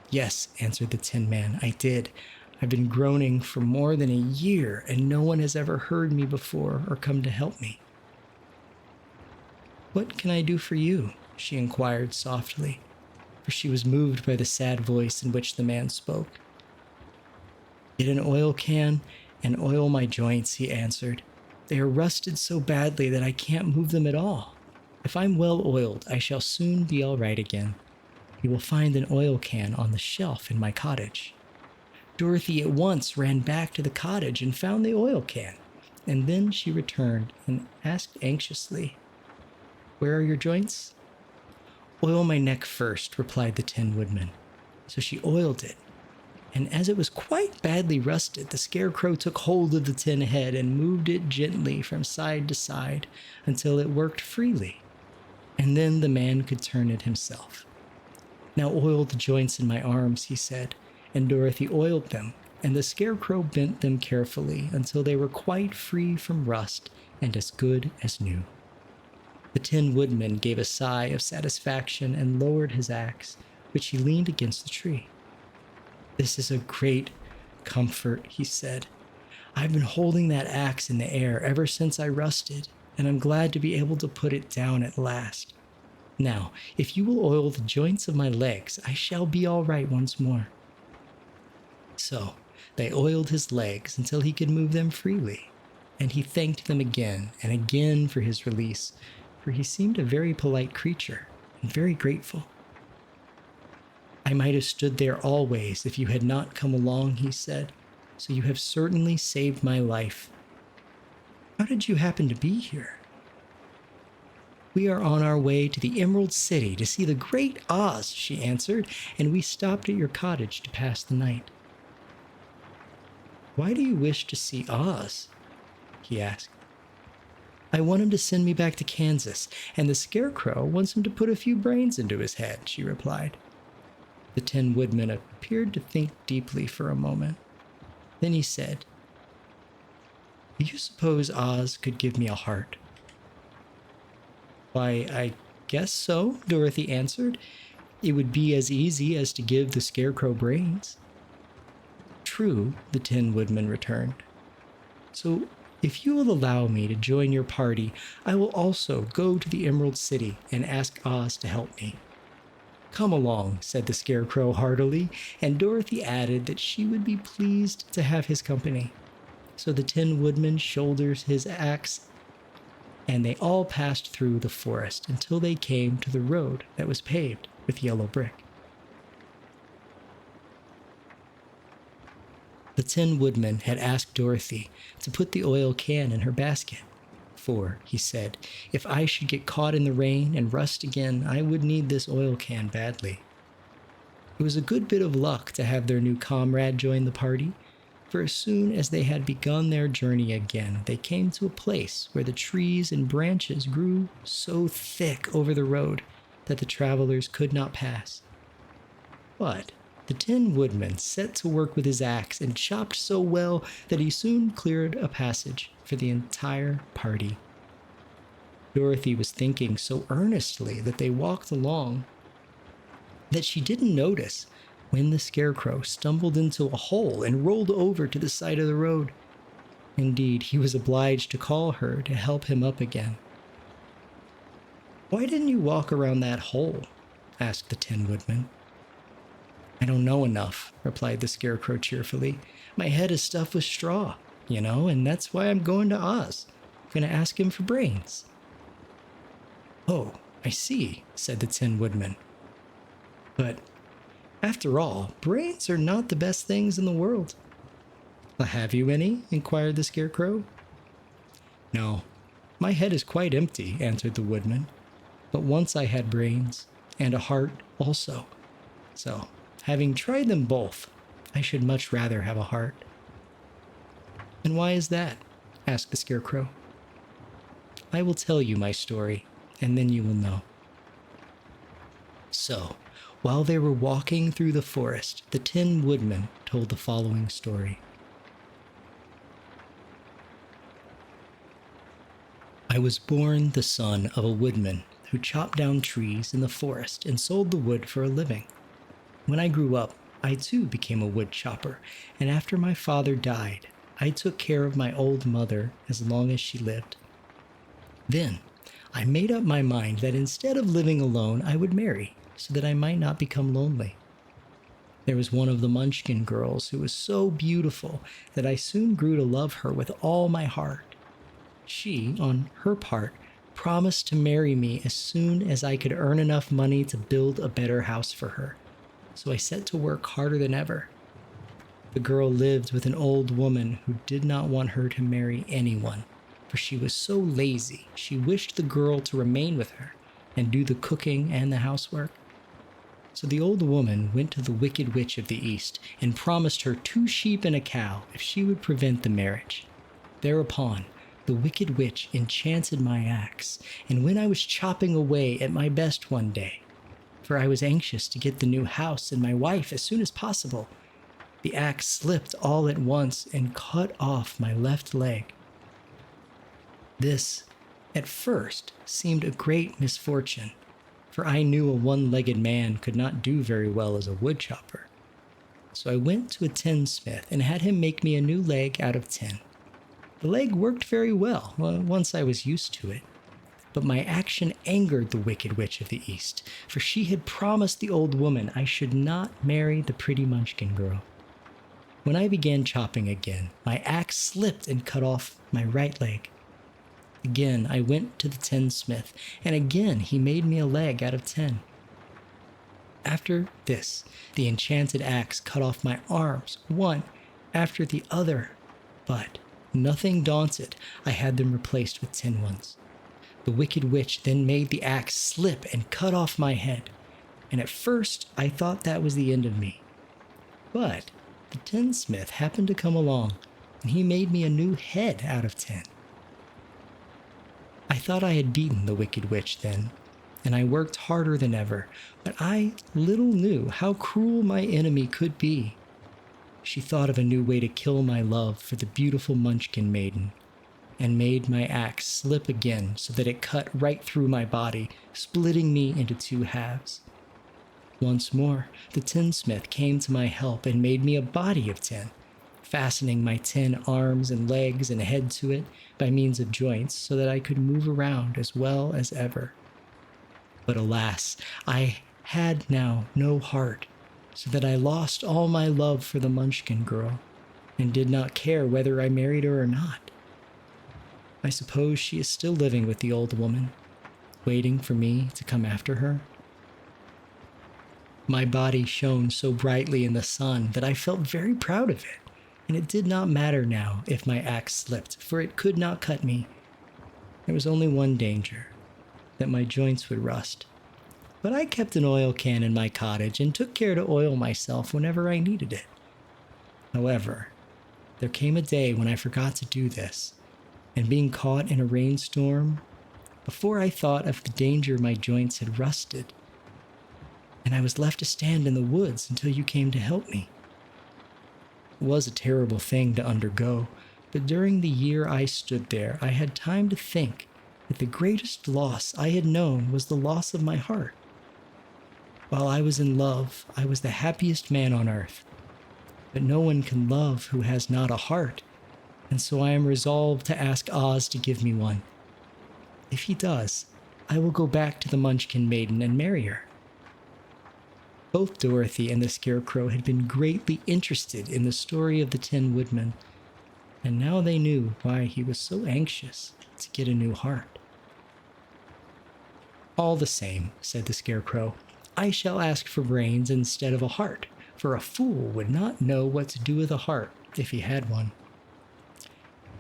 "Yes," answered the Tin Man, "I did. I've been groaning for more than a year, and no one has ever heard me before or come to help me." "What can I do for you?" she inquired softly, for she was moved by the sad voice in which the man spoke. "Get an oil can and oil my joints," he answered. "They are rusted so badly that I can't move them at all. If I'm well oiled, I shall soon be all right again. You will find an oil can on the shelf in my cottage." Dorothy at once ran back to the cottage and found the oil can, and then she returned and asked anxiously, "Where are your joints?" "Oil my neck first," replied the Tin Woodman. So she oiled it, and as it was quite badly rusted, the Scarecrow took hold of the tin head and moved it gently from side to side until it worked freely, and then the man could turn it himself. "Now oil the joints in my arms," he said, and Dorothy oiled them, and the Scarecrow bent them carefully until they were quite free from rust and as good as new. The Tin Woodman gave a sigh of satisfaction and lowered his axe, which he leaned against the tree. "This is a great comfort," he said. "I've been holding that axe in the air ever since I rusted, and I'm glad to be able to put it down at last. Now, if you will oil the joints of my legs, I shall be all right once more." So they oiled his legs until he could move them freely, and he thanked them again and again for his release, for he seemed a very polite creature and very grateful. "I might have stood there always if you had not come along," he said, "so you have certainly saved my life. How did you happen to be here?" "We are on our way to the Emerald City to see the Great Oz," she answered, "and we stopped at your cottage to pass the night." "Why do you wish to see Oz?" he asked. "I want him to send me back to Kansas, and the Scarecrow wants him to put a few brains into his head," she replied. The Tin Woodman appeared to think deeply for a moment. Then he said, "Do you suppose Oz could give me a heart?" "Why, I guess so," Dorothy answered. "It would be as easy as to give the Scarecrow brains." "True," the Tin Woodman returned. "So if you will allow me to join your party, I will also go to the Emerald City and ask Oz to help me." "Come along," said the Scarecrow heartily, and Dorothy added that she would be pleased to have his company. So the Tin Woodman shouldered his axe, and they all passed through the forest until they came to the road that was paved with yellow brick. The Tin Woodman had asked Dorothy to put the oil can in her basket. "For," he said, "if I should get caught in the rain and rust again, I would need this oil can badly." It was a good bit of luck to have their new comrade join the party, for as soon as they had begun their journey again, they came to a place where the trees and branches grew so thick over the road that the travelers could not pass. But the Tin Woodman set to work with his axe and chopped so well that he soon cleared a passage for the entire party. Dorothy was thinking so earnestly that they walked along that she didn't notice when the Scarecrow stumbled into a hole and rolled over to the side of the road. Indeed, he was obliged to call her to help him up again. "Why didn't you walk around that hole?" asked the Tin Woodman. "I don't know enough," replied the Scarecrow cheerfully. "My head is stuffed with straw, and that's why I'm going to Oz. I'm going to ask him for brains." "Oh, I see," said the Tin Woodman. "But after all, brains are not the best things in the world." "Have you any?" inquired the Scarecrow. "No, my head is quite empty," answered the Woodman. "But once I had brains, and a heart also. So, having tried them both, I should much rather have a heart." "And why is that?" asked the Scarecrow. "I will tell you my story, and then you will know." So, while they were walking through the forest, the Tin Woodman told the following story. "I was born the son of a woodman who chopped down trees in the forest and sold the wood for a living. When I grew up, I too became a wood chopper, and after my father died, I took care of my old mother as long as she lived. Then, I made up my mind that instead of living alone, I would marry, so that I might not become lonely. There was one of the Munchkin girls who was so beautiful that I soon grew to love her with all my heart. She, on her part, promised to marry me as soon as I could earn enough money to build a better house for her, so I set to work harder than ever. The girl lived with an old woman who did not want her to marry anyone, for she was so lazy she wished the girl to remain with her and do the cooking and the housework. So the old woman went to the Wicked Witch of the East and promised her 2 sheep and a cow if she would prevent the marriage. Thereupon, the Wicked Witch enchanted my axe, and when I was chopping away at my best one day, for I was anxious to get the new house and my wife as soon as possible, the axe slipped all at once and cut off my left leg. This, at first, seemed a great misfortune, for I knew a one-legged man could not do very well as a woodchopper. So I went to a tinsmith and had him make me a new leg out of tin. The leg worked very well once I was used to it, but my action angered the Wicked Witch of the East, for she had promised the old woman I should not marry the pretty Munchkin girl. When I began chopping again, my axe slipped and cut off my right leg. Again, I went to the tinsmith, and again he made me a leg out of tin. After this, the enchanted axe cut off my arms, one after the other, but, nothing daunted, I had them replaced with tin ones. The Wicked Witch then made the axe slip and cut off my head, and at first I thought that was the end of me. But the tinsmith happened to come along, and he made me a new head out of tin. I thought I had beaten the Wicked Witch then, and I worked harder than ever, but I little knew how cruel my enemy could be. She thought of a new way to kill my love for the beautiful Munchkin maiden, and made my axe slip again so that it cut right through my body, splitting me into 2 halves. Once more, the tinsmith came to my help and made me a body of tin, fastening my tin arms and legs and head to it by means of joints so that I could move around as well as ever. But alas, I had now no heart, so that I lost all my love for the Munchkin girl, and did not care whether I married her or not. I suppose she is still living with the old woman, waiting for me to come after her. My body shone so brightly in the sun that I felt very proud of it, and it did not matter now if my axe slipped, for it could not cut me. There was only one danger, that my joints would rust. But I kept an oil can in my cottage and took care to oil myself whenever I needed it. However, there came a day when I forgot to do this, and being caught in a rainstorm, before I thought of the danger my joints had rusted, and I was left to stand in the woods until you came to help me. It was a terrible thing to undergo, but during the year I stood there, I had time to think that the greatest loss I had known was the loss of my heart. While I was in love, I was the happiest man on earth, but no one can love who has not a heart, and so I am resolved to ask Oz to give me one. If he does, I will go back to the Munchkin maiden and marry her. Both Dorothy and the Scarecrow had been greatly interested in the story of the Tin Woodman, and now they knew why he was so anxious to get a new heart. "All the same," said the Scarecrow, "I shall ask for brains instead of a heart, for a fool would not know what to do with a heart if he had one."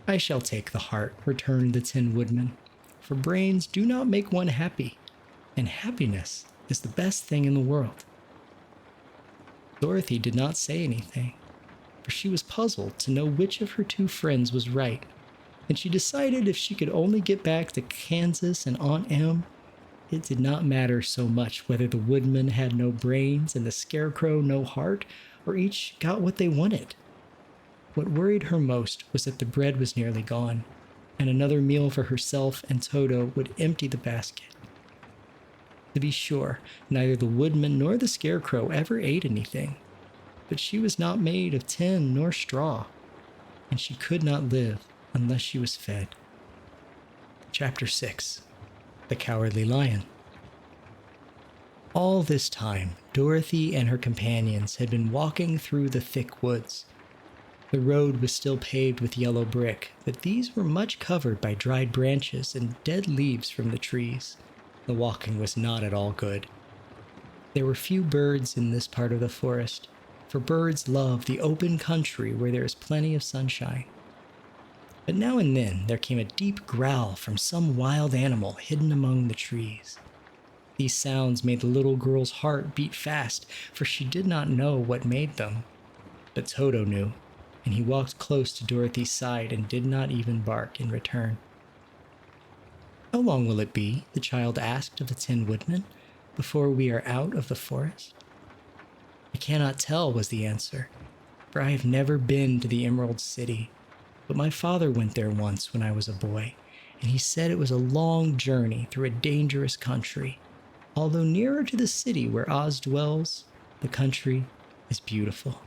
"I shall take the heart," returned the Tin Woodman, "for brains do not make one happy, and happiness is the best thing in the world." Dorothy did not say anything, for she was puzzled to know which of her 2 friends was right, and she decided if she could only get back to Kansas and Aunt Em, it did not matter so much whether the Woodman had no brains and the Scarecrow no heart, or each got what they wanted. What worried her most was that the bread was nearly gone, and another meal for herself and Toto would empty the basket. To be sure, neither the Woodman nor the Scarecrow ever ate anything, but she was not made of tin nor straw, and she could not live unless she was fed. Chapter 6. The Cowardly Lion. All this time, Dorothy and her companions had been walking through the thick woods. The road was still paved with yellow brick, but these were much covered by dried branches and dead leaves from the trees. The walking was not at all good. There were few birds in this part of the forest, for birds love the open country where there is plenty of sunshine. But now and then there came a deep growl from some wild animal hidden among the trees. These sounds made the little girl's heart beat fast, for she did not know what made them. But Toto knew, and he walked close to Dorothy's side and did not even bark in return. "How long will it be," the child asked of the Tin Woodman, "before we are out of the forest?" "I cannot tell," was the answer, "for I have never been to the Emerald City, but my father went there once when I was a boy, and he said it was a long journey through a dangerous country. Although nearer to the city where Oz dwells, the country is beautiful.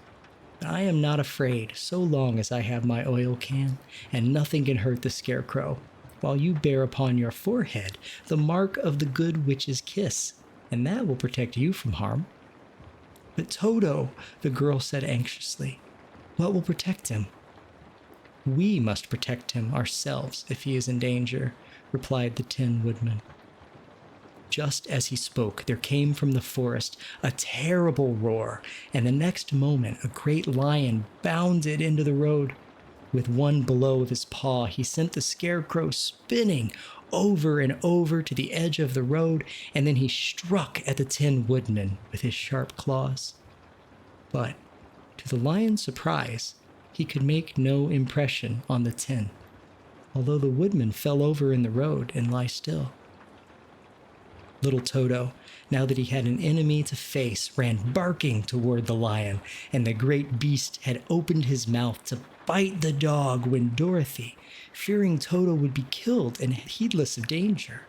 I am not afraid so long as I have my oil can, and nothing can hurt the Scarecrow, while you bear upon your forehead the mark of the good witch's kiss, and that will protect you from harm." "But Toto," the girl said anxiously, "what will protect him?" "We must protect him ourselves if he is in danger," replied the Tin Woodman. Just as he spoke, there came from the forest a terrible roar, and the next moment a great lion bounded into the road. With one blow of his paw, he sent the Scarecrow spinning over and over to the edge of the road, and then he struck at the Tin Woodman with his sharp claws. But, to the lion's surprise, he could make no impression on the tin, although the woodman fell over in the road and lay still. Little Toto, now that he had an enemy to face, ran barking toward the lion, and the great beast had opened his mouth to bite the dog when Dorothy, fearing Toto would be killed and heedless of danger,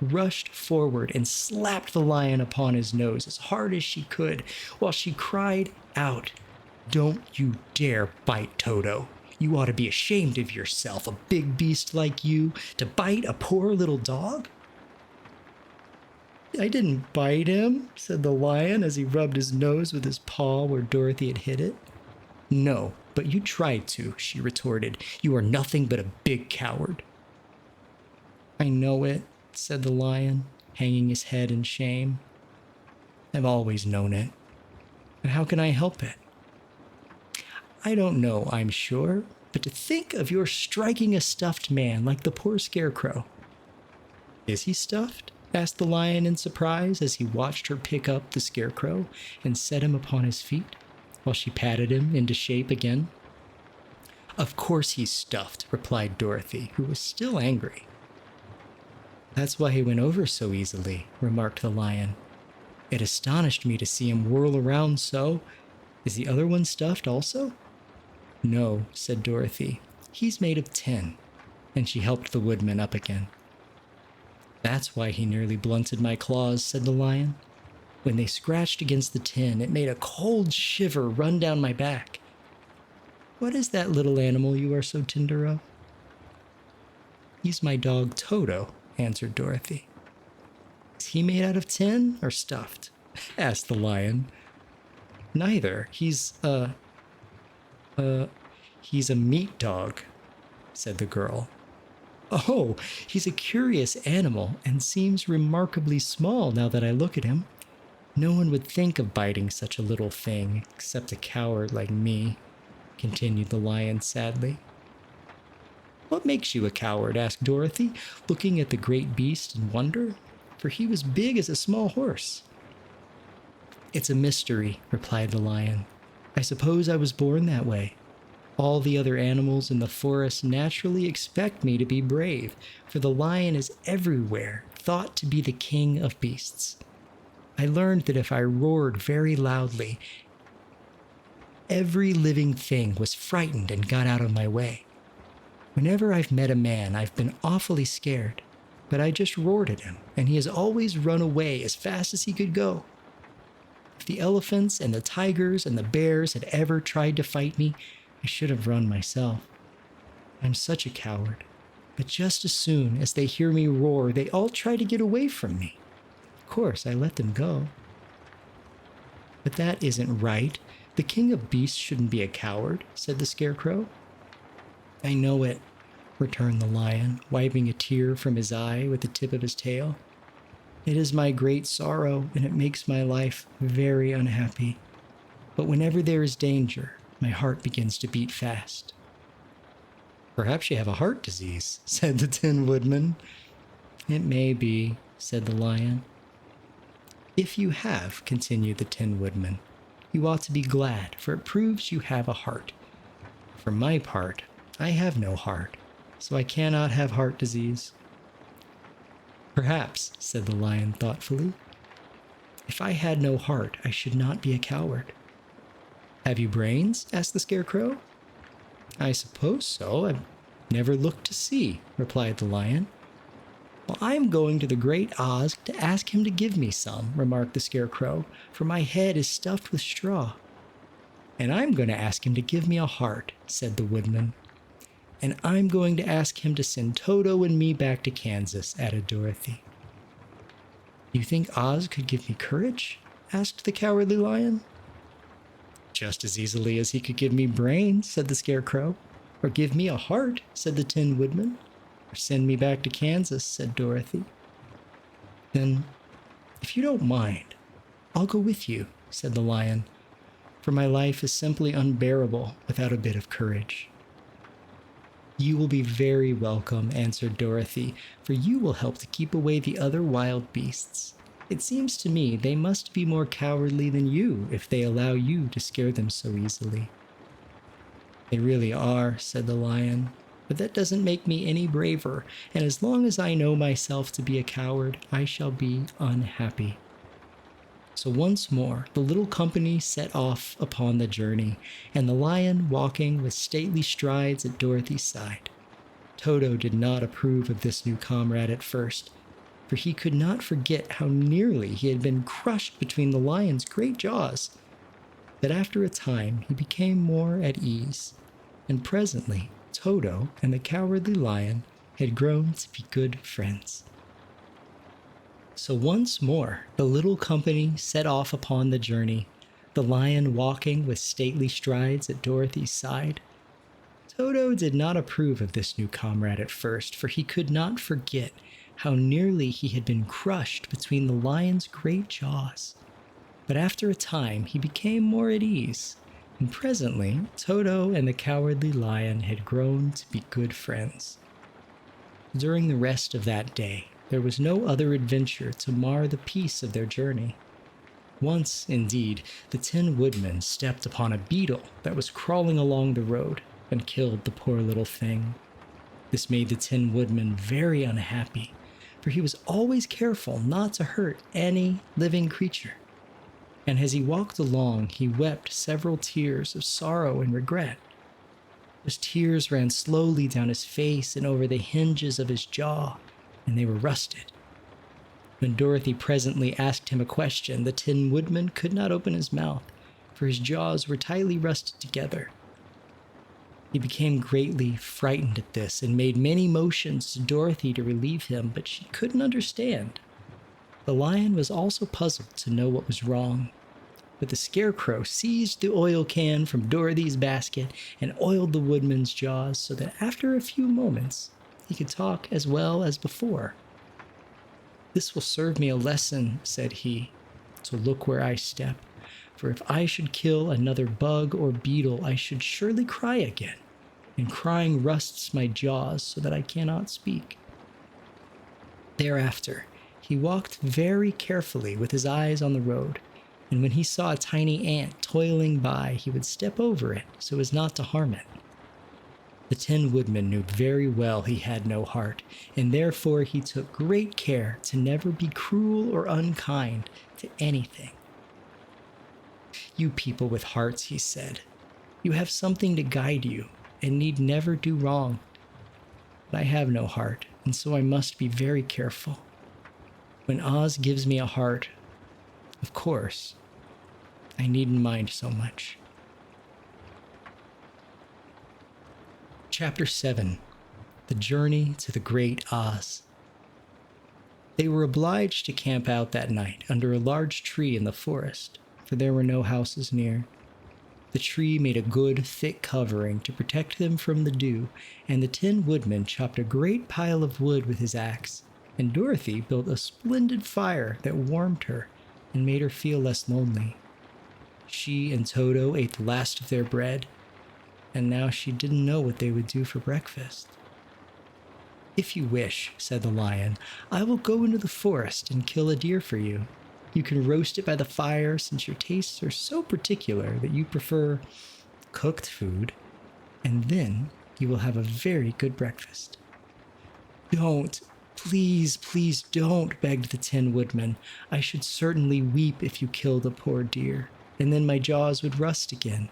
rushed forward and slapped the lion upon his nose as hard as she could, while she cried out, "Don't you dare bite Toto. You ought to be ashamed of yourself, a big beast like you, to bite a poor little dog." "I didn't bite him," said the lion as he rubbed his nose with his paw where Dorothy had hit it. "No, but you tried to," she retorted. "You are nothing but a big coward." "I know it," said the lion, hanging his head in shame. "I've always known it. But how can I help it?" "I don't know, I'm sure, but to think of your striking a stuffed man like the poor Scarecrow." "Is he stuffed?" asked the lion in surprise as he watched her pick up the Scarecrow and set him upon his feet, while she patted him into shape again. "Of course he's stuffed," replied Dorothy, who was still angry. "That's why he went over so easily," remarked the lion. "It astonished me to see him whirl around so. Is the other one stuffed also?" "No," said Dorothy. "He's made of tin," and she helped the woodman up again. "That's why he nearly blunted my claws," said the lion. "When they scratched against the tin, it made a cold shiver run down my back. What is that little animal you are so tender of?" "He's my dog Toto," answered Dorothy. "Is he made out of tin or stuffed?" asked the lion. "Neither. He's a meat dog," said the girl. "Oh, he's a curious animal and seems remarkably small now that I look at him. No one would think of biting such a little thing except a coward like me," continued the lion sadly. "What makes you a coward?" asked Dorothy, looking at the great beast in wonder, for he was big as a small horse. "It's a mystery," replied the lion. "I suppose I was born that way. All the other animals in the forest naturally expect me to be brave, for the lion is everywhere thought to be the king of beasts. I learned that if I roared very loudly, every living thing was frightened and got out of my way. Whenever I've met a man, I've been awfully scared, but I just roared at him, and he has always run away as fast as he could go. If the elephants and the tigers and the bears had ever tried to fight me, I should have run myself. I'm such a coward, but just as soon as they hear me roar, they all try to get away from me. Of course, I let them go." "But that isn't right. The king of beasts shouldn't be a coward," said the Scarecrow. "I know it," returned the lion, wiping a tear from his eye with the tip of his tail. "It is my great sorrow, and it makes my life very unhappy. but whenever there is danger, my heart begins to beat fast." "Perhaps you have a heart disease," said the Tin Woodman. "It may be," said the Lion. "If you have," continued the Tin Woodman, "you ought to be glad, for it proves you have a heart. For my part, I have no heart, so I cannot have heart disease." "Perhaps," said the Lion thoughtfully, "if I had no heart, I should not be a coward." "Have you brains?" asked the Scarecrow. "I suppose so. I've never looked to see," replied the Lion. "Well, I'm going to the Great Oz to ask him to give me some," remarked the Scarecrow, "for my head is stuffed with straw." "And I'm going to ask him to give me a heart," said the Woodman. "And I'm going to ask him to send Toto and me back to Kansas," added Dorothy. "You think Oz could give me courage?" asked the Cowardly Lion. "Just as easily as he could give me brains," said the Scarecrow. "Or give me a heart," said the Tin Woodman. "Or send me back to Kansas," said Dorothy. "Then, if you don't mind, I'll go with you," said the Lion, "for my life is simply unbearable without a bit of courage." "You will be very welcome," answered Dorothy, "for you will help to keep away the other wild beasts. It seems to me they must be more cowardly than you if they allow you to scare them so easily." "They really are," said the Lion, "but that doesn't make me any braver, and as long as I know myself to be a coward, I shall be unhappy." So once more the little company set off upon the journey, and the Lion walking with stately strides at Dorothy's side. Toto did not approve of this new comrade at first, for he could not forget how nearly he had been crushed between the Lion's great jaws. But after a time he became more at ease, and presently Toto and the Cowardly Lion had grown to be good friends. So once more the little company set off upon the journey, the Lion walking with stately strides at Dorothy's side. Toto did not approve of this new comrade at first, for he could not forget how nearly he had been crushed between the Lion's great jaws. But after a time he became more at ease, and presently Toto and the Cowardly Lion had grown to be good friends. During the rest of that day, there was no other adventure to mar the peace of their journey. Once, indeed, the Tin Woodman stepped upon a beetle that was crawling along the road and killed the poor little thing. This made the Tin Woodman very unhappy, for he was always careful not to hurt any living creature. And as he walked along, he wept several tears of sorrow and regret. Those tears ran slowly down his face and over the hinges of his jaw, and they were rusted. When Dorothy presently asked him a question, the Tin Woodman could not open his mouth, for his jaws were tightly rusted together. He became greatly frightened at this and made many motions to Dorothy to relieve him, but she couldn't understand. The Lion was also puzzled to know what was wrong, but the Scarecrow seized the oil can from Dorothy's basket and oiled the Woodman's jaws so that after a few moments he could talk as well as before. "This will serve me a lesson," said he, "to look where I step, for if I should kill another bug or beetle, I should surely cry again, and crying rusts my jaws so that I cannot speak." Thereafter, he walked very carefully with his eyes on the road, and when he saw a tiny ant toiling by, he would step over it so as not to harm it. The Tin Woodman knew very well he had no heart, and therefore he took great care to never be cruel or unkind to anything. "You people with hearts," he said, "you have something to guide you and need never do wrong. But I have no heart, and so I must be very careful. When Oz gives me a heart, of course, I needn't mind so much." Chapter 7. The Journey to the Great Oz. They were obliged to camp out that night under a large tree in the forest, for there were no houses near. The tree made a good, thick covering to protect them from the dew, and the Tin Woodman chopped a great pile of wood with his axe, and Dorothy built a splendid fire that warmed her and made her feel less lonely. She and Toto ate the last of their bread, and now she didn't know what they would do for breakfast. "If you wish," said the lion, "I will go into the forest and kill a deer for you. You can roast it by the fire since your tastes are so particular that you prefer cooked food, and then you will have a very good breakfast." "Don't, please, please don't," begged the Tin Woodman. "I should certainly weep if you killed a poor deer, and then my jaws would rust again."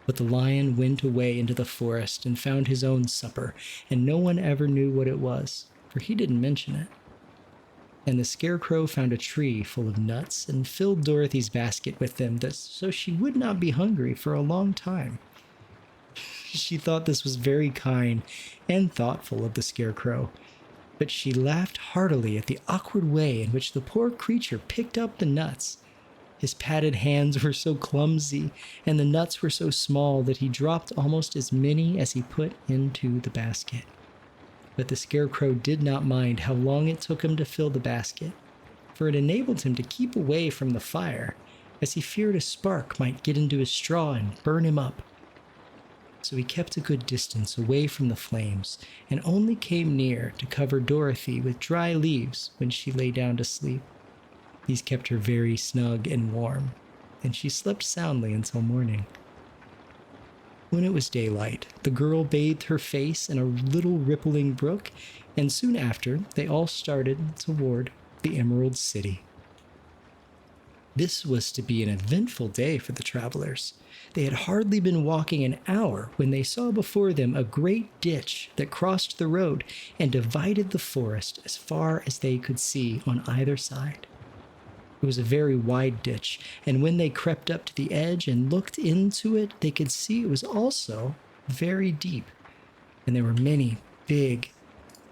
But the lion went away into the forest and found his own supper, and no one ever knew what it was, for he didn't mention it. And the Scarecrow found a tree full of nuts and filled Dorothy's basket with them so she would not be hungry for a long time. She thought this was very kind and thoughtful of the Scarecrow, but she laughed heartily at the awkward way in which the poor creature picked up the nuts. His padded hands were so clumsy, and the nuts were so small that he dropped almost as many as he put into the basket. But the Scarecrow did not mind how long it took him to fill the basket, for it enabled him to keep away from the fire, as he feared a spark might get into his straw and burn him up. So he kept a good distance away from the flames, and only came near to cover Dorothy with dry leaves when she lay down to sleep. These kept her very snug and warm, and she slept soundly until morning. When it was daylight, the girl bathed her face in a little rippling brook, and soon after they all started toward the Emerald City. This was to be an eventful day for the travelers. They had hardly been walking an hour when they saw before them a great ditch that crossed the road and divided the forest as far as they could see on either side. It was a very wide ditch, and when they crept up to the edge and looked into it, they could see it was also very deep, and there were many big,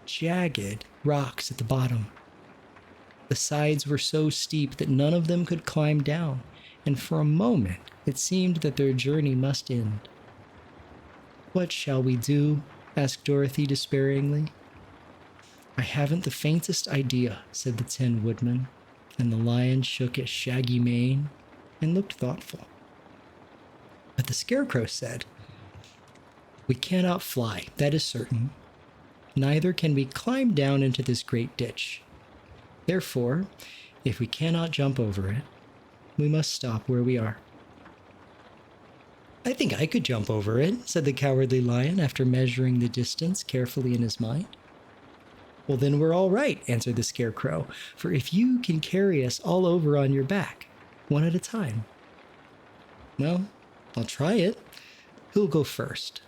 jagged rocks at the bottom. The sides were so steep that none of them could climb down, and for a moment it seemed that their journey must end. "What shall we do?" asked Dorothy despairingly. "I haven't the faintest idea," said the Tin Woodman, and the lion shook its shaggy mane and looked thoughtful. But the Scarecrow said, "We cannot fly, that is certain. Neither can we climb down into this great ditch. Therefore, if we cannot jump over it, we must stop where we are." "I think I could jump over it," said the Cowardly Lion after measuring the distance carefully in his mind. "Well, then we're all right," answered the Scarecrow, "for if you can carry us all over on your back, one at a time." "Well, I'll try it. Who'll go first?"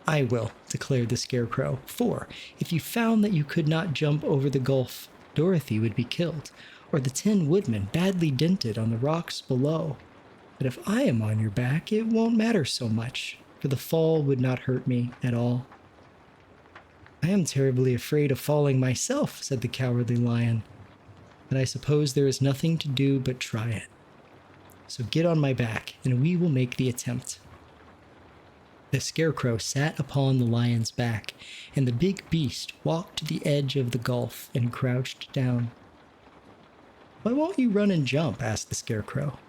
"I will," declared the Scarecrow, "for if you found that you could not jump over the gulf, Dorothy would be killed, or the Tin Woodman badly dented on the rocks below. But if I am on your back, it won't matter so much, for the fall would not hurt me at all." "I am terribly afraid of falling myself," said the Cowardly Lion, "but I suppose there is nothing to do but try it. So get on my back, and we will make the attempt." The Scarecrow sat upon the lion's back, and the big beast walked to the edge of the gulf and crouched down. "Why won't you run and jump?" asked the Scarecrow.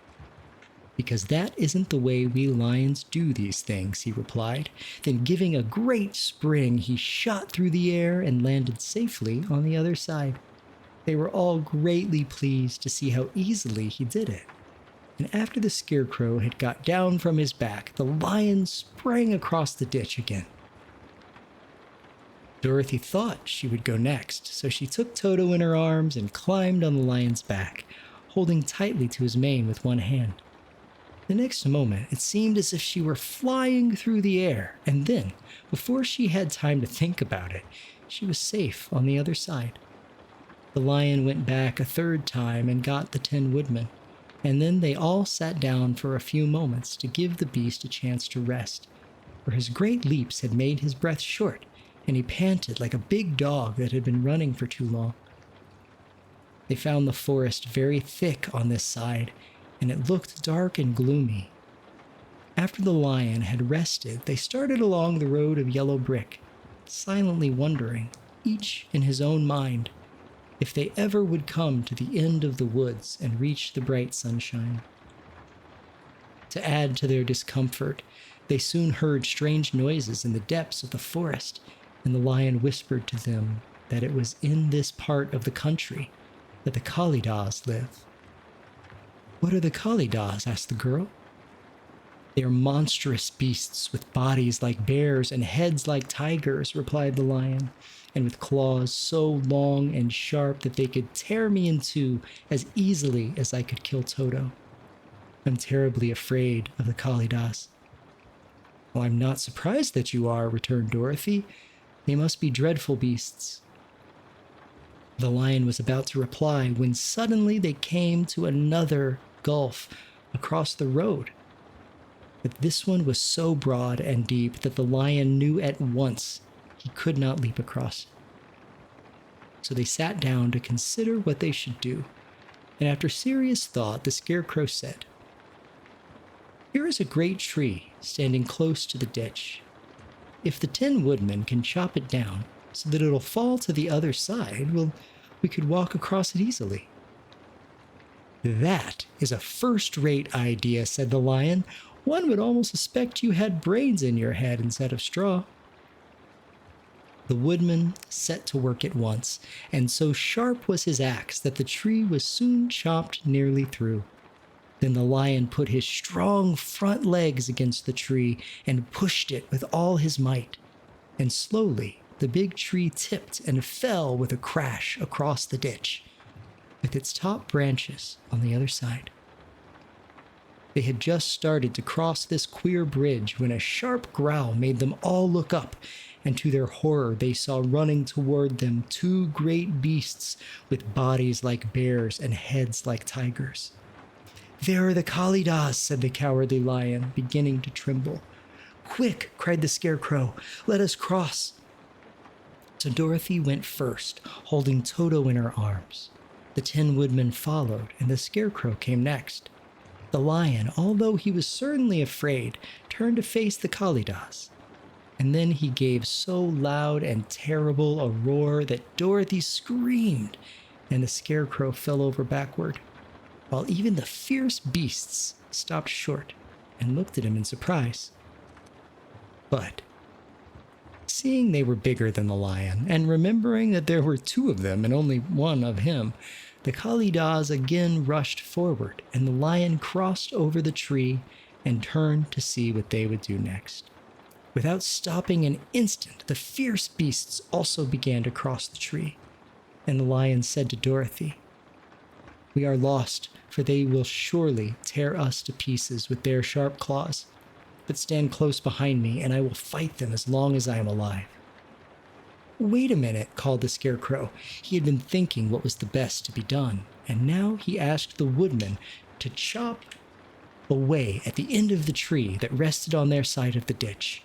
"Because that isn't the way we lions do these things," he replied. Then giving a great spring, he shot through the air and landed safely on the other side. They were all greatly pleased to see how easily he did it. And after the Scarecrow had got down from his back, the lion sprang across the ditch again. Dorothy thought she would go next, so she took Toto in her arms and climbed on the lion's back, holding tightly to his mane with one hand. The next moment, it seemed as if she were flying through the air, and then, before she had time to think about it, she was safe on the other side. The lion went back a third time and got the Tin Woodman, and then they all sat down for a few moments to give the beast a chance to rest, for his great leaps had made his breath short, and he panted like a big dog that had been running for too long. They found the forest very thick on this side, and it looked dark and gloomy. After the lion had rested, they started along the road of yellow brick, silently wondering, each in his own mind, if they ever would come to the end of the woods and reach the bright sunshine. To add to their discomfort, they soon heard strange noises in the depths of the forest, and the lion whispered to them that it was in this part of the country that the Kalidas live. "What are the Kalidas?" asked the girl. "They are monstrous beasts with bodies like bears and heads like tigers," replied the lion, "and with claws so long and sharp that they could tear me in two as easily as I could kill Toto. I'm terribly afraid of the Kalidas." "Well, I'm not surprised that you are," returned Dorothy. "They must be dreadful beasts." The lion was about to reply when suddenly they came to another gulf across the road. But this one was so broad and deep that the lion knew at once he could not leap across. So they sat down to consider what they should do, and after serious thought, the Scarecrow said, "Here is a great tree standing close to the ditch. If the Tin Woodman can chop it down so that it'll fall to the other side, well, we could walk across it easily." "That is a first-rate idea," said the lion. "One would almost suspect you had brains in your head instead of straw." The woodman set to work at once, and so sharp was his axe that the tree was soon chopped nearly through. Then the lion put his strong front legs against the tree and pushed it with all his might, and slowly the big tree tipped and fell with a crash across the ditch, with its top branches on the other side. They had just started to cross this queer bridge when a sharp growl made them all look up, and to their horror they saw running toward them two great beasts with bodies like bears and heads like tigers. "There are the Kalidas," said the cowardly lion, beginning to tremble. "Quick," cried the Scarecrow, "let us cross." So Dorothy went first, holding Toto in her arms. The Tin Woodman followed, and the Scarecrow came next. The lion, although he was certainly afraid, turned to face the Kalidas. And then he gave so loud and terrible a roar that Dorothy screamed, and the Scarecrow fell over backward, while even the fierce beasts stopped short and looked at him in surprise. But seeing they were bigger than the lion, and remembering that there were two of them and only one of him, the Kalidas again rushed forward, and the lion crossed over the tree and turned to see what they would do next. Without stopping an instant, the fierce beasts also began to cross the tree, and the lion said to Dorothy, "We are lost, for they will surely tear us to pieces with their sharp claws. But stand close behind me, and I will fight them as long as I am alive." "Wait a minute," called the Scarecrow. He had been thinking what was the best to be done, and now he asked the woodman to chop away at the end of the tree that rested on their side of the ditch.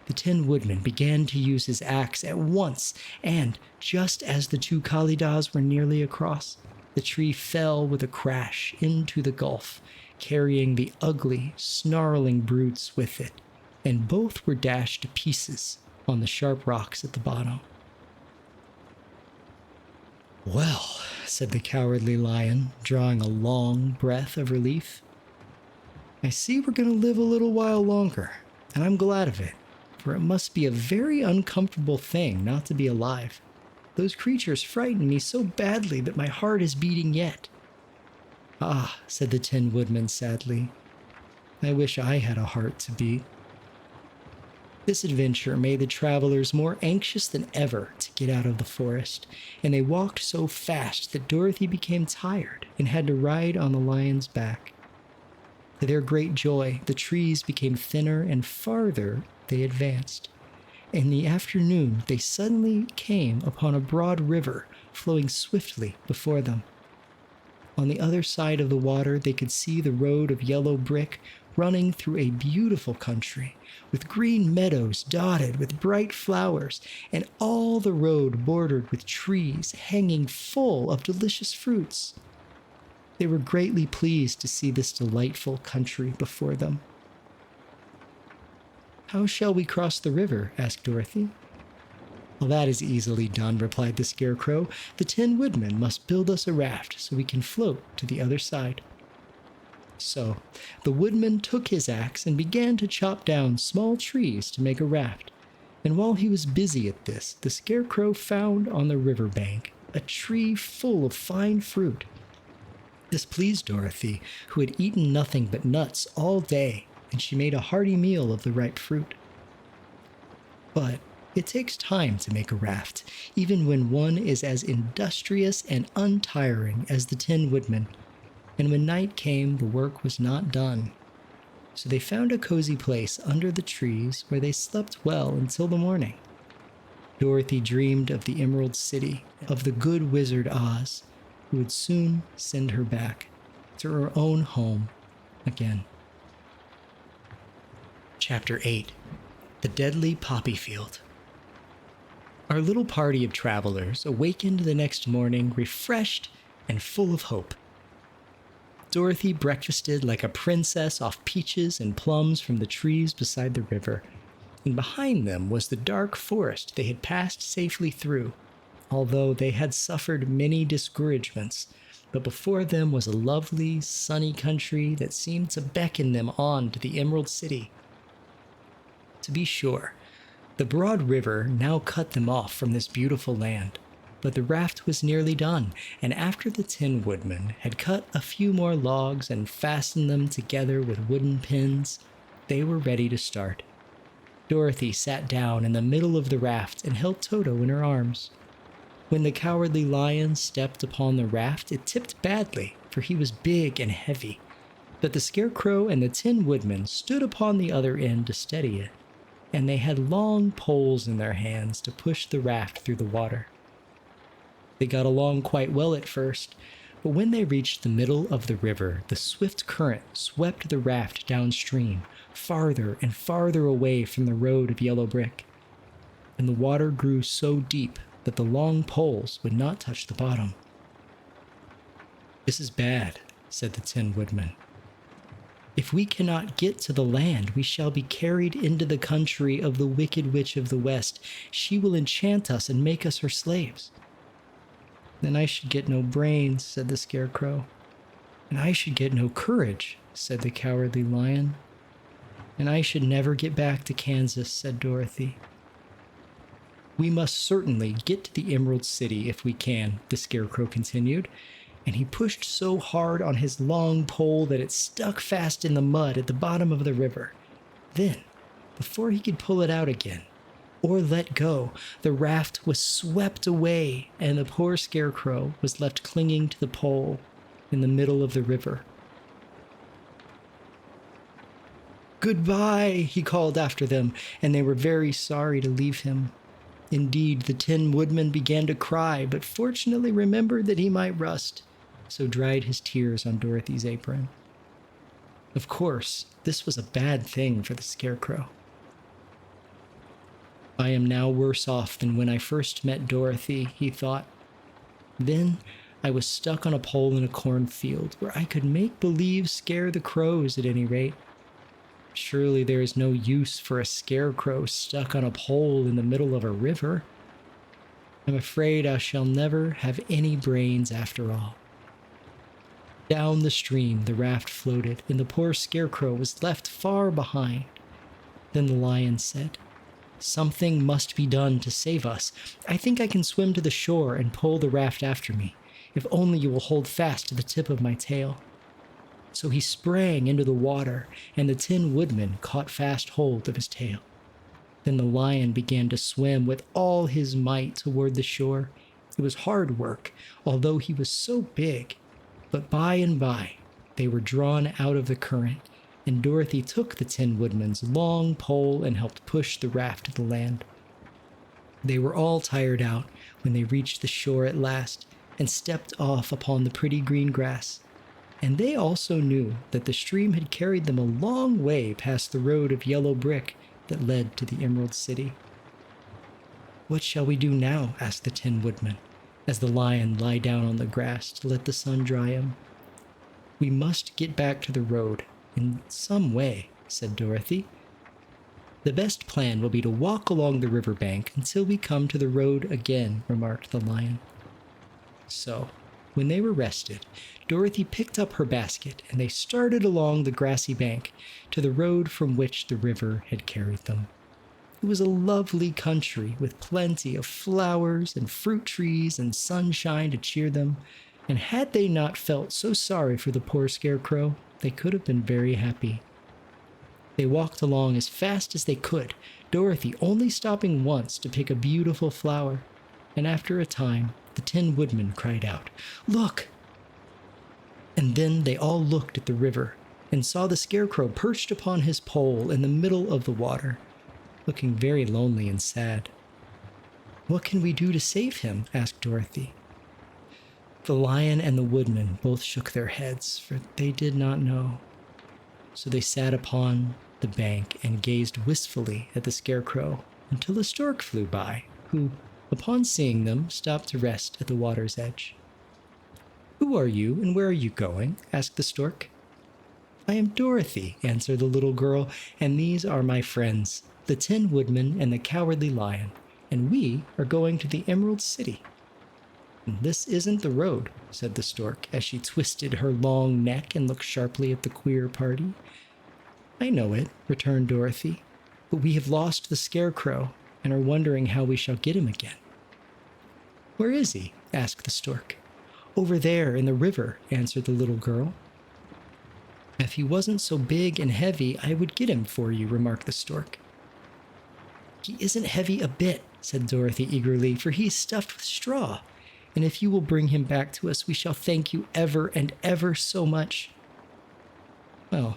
The Tin Woodman began to use his axe at once, and just as the two Kalidas were nearly across, the tree fell with a crash into the gulf, carrying the ugly, snarling brutes with it, and both were dashed to pieces on the sharp rocks at the bottom. "Well," said the cowardly lion, drawing a long breath of relief, "I see we're going to live a little while longer, and I'm glad of it, for it must be a very uncomfortable thing not to be alive. Those creatures frightened me so badly that my heart is beating yet." "Ah," said the Tin Woodman sadly, "I wish I had a heart to beat." This adventure made the travelers more anxious than ever to get out of the forest, and they walked so fast that Dorothy became tired and had to ride on the lion's back. To their great joy, the trees became thinner and farther they advanced. In the afternoon, they suddenly came upon a broad river flowing swiftly before them. On the other side of the water, they could see the road of yellow brick running through a beautiful country, with green meadows dotted with bright flowers, and all the road bordered with trees hanging full of delicious fruits. They were greatly pleased to see this delightful country before them. "How shall we cross the river?" asked Dorothy. "Well, that is easily done," replied the Scarecrow. "The Tin Woodman must build us a raft so we can float to the other side." So the woodman took his axe and began to chop down small trees to make a raft. And while he was busy at this, the Scarecrow found on the river bank a tree full of fine fruit. This pleased Dorothy, who had eaten nothing but nuts all day, and she made a hearty meal of the ripe fruit. But it takes time to make a raft, even when one is as industrious and untiring as the Tin Woodman. And when night came, the work was not done. So they found a cozy place under the trees where they slept well until the morning. Dorothy dreamed of the Emerald City, of the good wizard Oz, who would soon send her back to her own home again. Chapter 8: The Deadly Poppy Field. Our little party of travelers awakened the next morning refreshed and full of hope. Dorothy breakfasted like a princess off peaches and plums from the trees beside the river, and behind them was the dark forest they had passed safely through, although they had suffered many discouragements. But before them was a lovely, sunny country that seemed to beckon them on to the Emerald City. To be sure, the broad river now cut them off from this beautiful land, but the raft was nearly done, and after the Tin Woodman had cut a few more logs and fastened them together with wooden pins, they were ready to start. Dorothy sat down in the middle of the raft and held Toto in her arms. When the Cowardly Lion stepped upon the raft, it tipped badly, for he was big and heavy, but the Scarecrow and the Tin Woodman stood upon the other end to steady it, and they had long poles in their hands to push the raft through the water. They got along quite well at first, but when they reached the middle of the river, the swift current swept the raft downstream, farther and farther away from the road of yellow brick, and the water grew so deep that the long poles would not touch the bottom. "This is bad," said the Tin Woodman. "If we cannot get to the land, we shall be carried into the country of the Wicked Witch of the West. She will enchant us and make us her slaves." "Then I should get no brains," said the Scarecrow. "And I should get no courage," said the Cowardly Lion. "And I should never get back to Kansas," said Dorothy. "We must certainly get to the Emerald City if we can," the Scarecrow continued, and he pushed so hard on his long pole that it stuck fast in the mud at the bottom of the river. Then, before he could pull it out again, or let go, the raft was swept away, and the poor Scarecrow was left clinging to the pole in the middle of the river. "Goodbye," he called after them, and they were very sorry to leave him. Indeed, the Tin Woodman began to cry, but fortunately remembered that he might rust, so dried his tears on Dorothy's apron. Of course, this was a bad thing for the Scarecrow. "I am now worse off than when I first met Dorothy," he thought. "Then I was stuck on a pole in a cornfield, where I could make believe scare the crows at any rate. Surely there is no use for a scarecrow stuck on a pole in the middle of a river. I'm afraid I shall never have any brains after all." Down the stream the raft floated, and the poor Scarecrow was left far behind. Then the Lion said, "Something must be done to save us. I think I can swim to the shore and pull the raft after me, if only you will hold fast to the tip of my tail." So he sprang into the water, and the Tin Woodman caught fast hold of his tail. Then the Lion began to swim with all his might toward the shore. It was hard work, although he was so big, but by and by they were drawn out of the current, and Dorothy took the Tin Woodman's long pole and helped push the raft to the land. They were all tired out when they reached the shore at last and stepped off upon the pretty green grass, and they also knew that the stream had carried them a long way past the road of yellow brick that led to the Emerald City. "What shall we do now?" asked the Tin Woodman, as the Lion lay down on the grass to let the sun dry him. "We must get back to the road in some way," said Dorothy. "The best plan will be to walk along the riverbank until we come to the road again," remarked the Lion. So When they were rested, Dorothy picked up her basket and they started along the grassy bank to the road from which the river had carried them. It was a lovely country with plenty of flowers and fruit trees and sunshine to cheer them, and had they not felt so sorry for the poor Scarecrow, they could have been very happy. They walked along as fast as they could, Dorothy only stopping once to pick a beautiful flower, and after a time, the Tin Woodman cried out, "Look!" And then they all looked at the river and saw the Scarecrow perched upon his pole in the middle of the water, looking very lonely and sad. "What can we do to save him?" asked Dorothy. The Lion and the Woodman both shook their heads, for they did not know. So they sat upon the bank and gazed wistfully at the Scarecrow until a stork flew by, who, upon seeing them, stopped to rest at the water's edge. "Who are you, and where are you going?" asked the stork. "I am Dorothy," answered the little girl, "and these are my friends, the Tin Woodman and the Cowardly Lion, and we are going to the Emerald City." "This isn't the road," said the stork, as she twisted her long neck and looked sharply at the queer party. "I know it," returned Dorothy, "but we have lost the Scarecrow and are wondering how we shall get him again." "Where is he?" asked the stork. "Over there in the river," answered the little girl. "If he wasn't so big and heavy, I would get him for you," remarked the stork. "He isn't heavy a bit," said Dorothy eagerly, "for he is stuffed with straw. And if you will bring him back to us, we shall thank you ever and ever so much." "Well,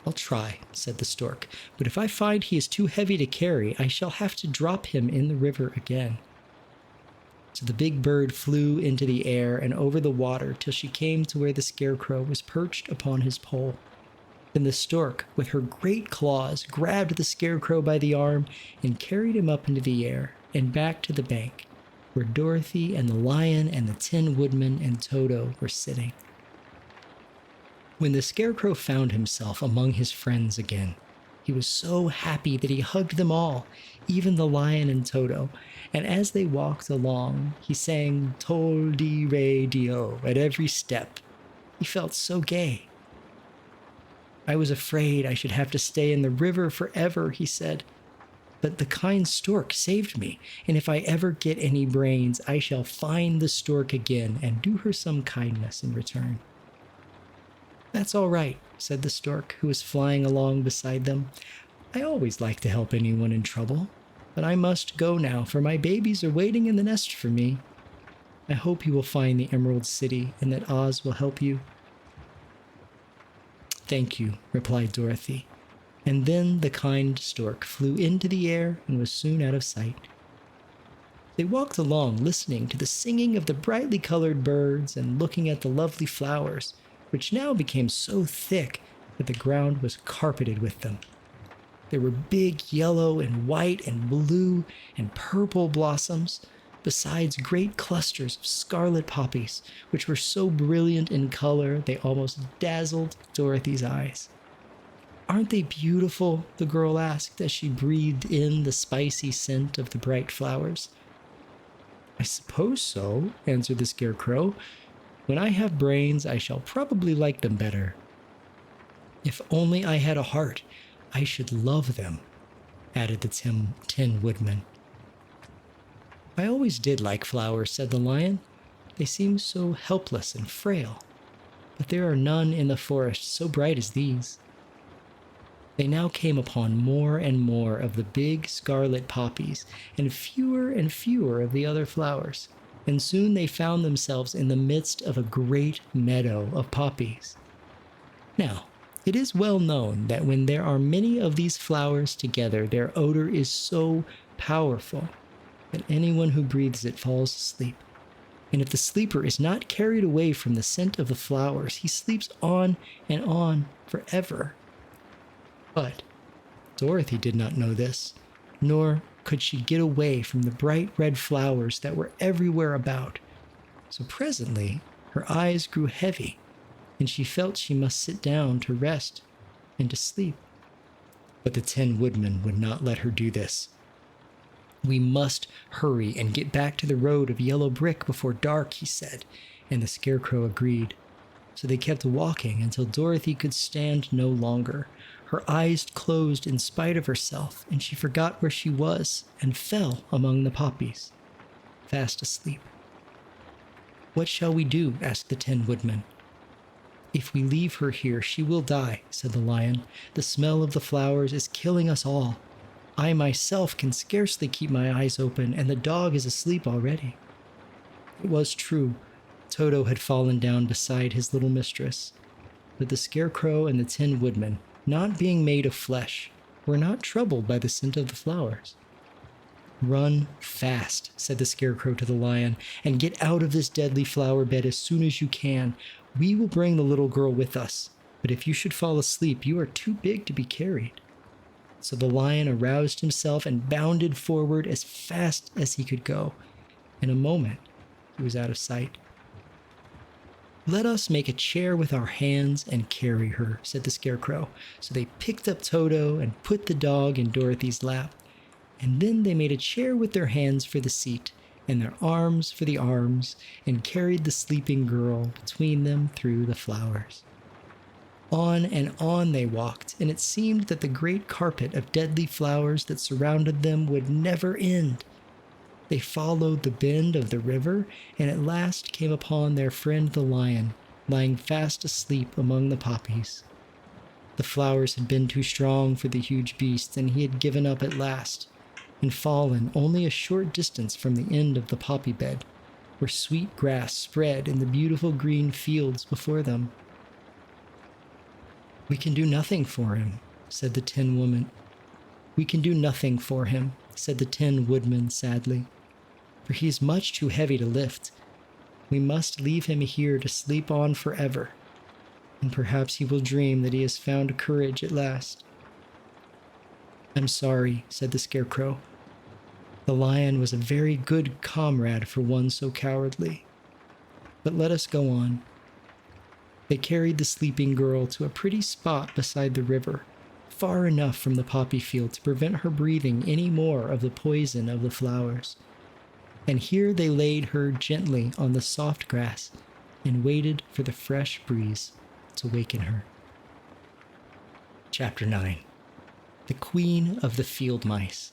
I'll try," said the stork, "but if I find he is too heavy to carry, I shall have to drop him in the river again." So the big bird flew into the air and over the water till she came to where the Scarecrow was perched upon his pole. Then the stork, with her great claws, grabbed the Scarecrow by the arm and carried him up into the air and back to the bank, where Dorothy and the Lion and the Tin Woodman and Toto were sitting. When the Scarecrow found himself among his friends again, he was so happy that he hugged them all, even the Lion and Toto, and as they walked along, he sang "Tol-de-re-dio" at every step. He felt so gay. "I was afraid I should have to stay in the river forever," he said. "But the kind stork saved me, and if I ever get any brains, I shall find the stork again and do her some kindness in return." "That's all right," said the stork, who was flying along beside them. "I always like to help anyone in trouble, but I must go now, for my babies are waiting in the nest for me. I hope you will find the Emerald City and that Oz will help you." "Thank you," replied Dorothy. And then the kind stork flew into the air and was soon out of sight. They walked along listening to the singing of the brightly colored birds and looking at the lovely flowers, which now became so thick that the ground was carpeted with them. There were big yellow and white and blue and purple blossoms, besides great clusters of scarlet poppies, which were so brilliant in color they almost dazzled Dorothy's eyes. "Aren't they beautiful?" the girl asked as she breathed in the spicy scent of the bright flowers. "I suppose so," answered the Scarecrow. "When I have brains, I shall probably like them better. If only I had a heart, I should love them," added the Tin Woodman. "I always did like flowers," said the Lion. "They seem so helpless and frail, but there are none in the forest so bright as these." They now came upon more and more of the big scarlet poppies and fewer of the other flowers, and soon they found themselves in the midst of a great meadow of poppies. Now, it is well known that when there are many of these flowers together, their odor is so powerful that anyone who breathes it falls asleep. And if the sleeper is not carried away from the scent of the flowers, he sleeps on and on forever. But Dorothy did not know this, nor could she get away from the bright red flowers that were everywhere about. So presently her eyes grew heavy, and she felt she must sit down to rest and to sleep. But the Tin Woodman would not let her do this. "We must hurry and get back to the road of yellow brick before dark," he said, and the Scarecrow agreed. So they kept walking until Dorothy could stand no longer. Her eyes closed in spite of herself, and she forgot where she was and fell among the poppies, fast asleep. "What shall we do?" asked the Tin Woodman. "If we leave her here, she will die," said the Lion. "The smell of the flowers is killing us all. I myself can scarcely keep my eyes open, and the dog is asleep already." It was true. Toto had fallen down beside his little mistress. But the Scarecrow and the Tin Woodman, not being made of flesh, were not troubled by the scent of the flowers. "Run fast," said the Scarecrow to the Lion, "and get out of this deadly flower bed as soon as you can. We will bring the little girl with us, but if you should fall asleep, you are too big to be carried." So the Lion aroused himself and bounded forward as fast as he could go. In a moment, he was out of sight. "Let us make a chair with our hands and carry her," said the Scarecrow. So they picked up Toto and put the dog in Dorothy's lap. And then they made a chair with their hands for the seat and their arms for the arms, and carried the sleeping girl between them through the flowers. On and on they walked, and it seemed that the great carpet of deadly flowers that surrounded them would never end. They followed the bend of the river, and at last came upon their friend the Lion, lying fast asleep among the poppies. The flowers had been too strong for the huge beast, and he had given up at last, and fallen only a short distance from the end of the poppy bed, where sweet grass spread in the beautiful green fields before them. "We can do nothing for him," said the Tin Woman. "We can do nothing for him," said the Tin Woodman sadly, "for he is much too heavy to lift. We must leave him here to sleep on forever, and perhaps he will dream that he has found courage at last." "I'm sorry," said the Scarecrow. "The Lion was a very good comrade for one so cowardly. But let us go on." They carried the sleeping girl to a pretty spot beside the river, far enough from the poppy field to prevent her breathing any more of the poison of the flowers. And here they laid her gently on the soft grass and waited for the fresh breeze to waken her. Chapter 9. The Queen of the Field Mice.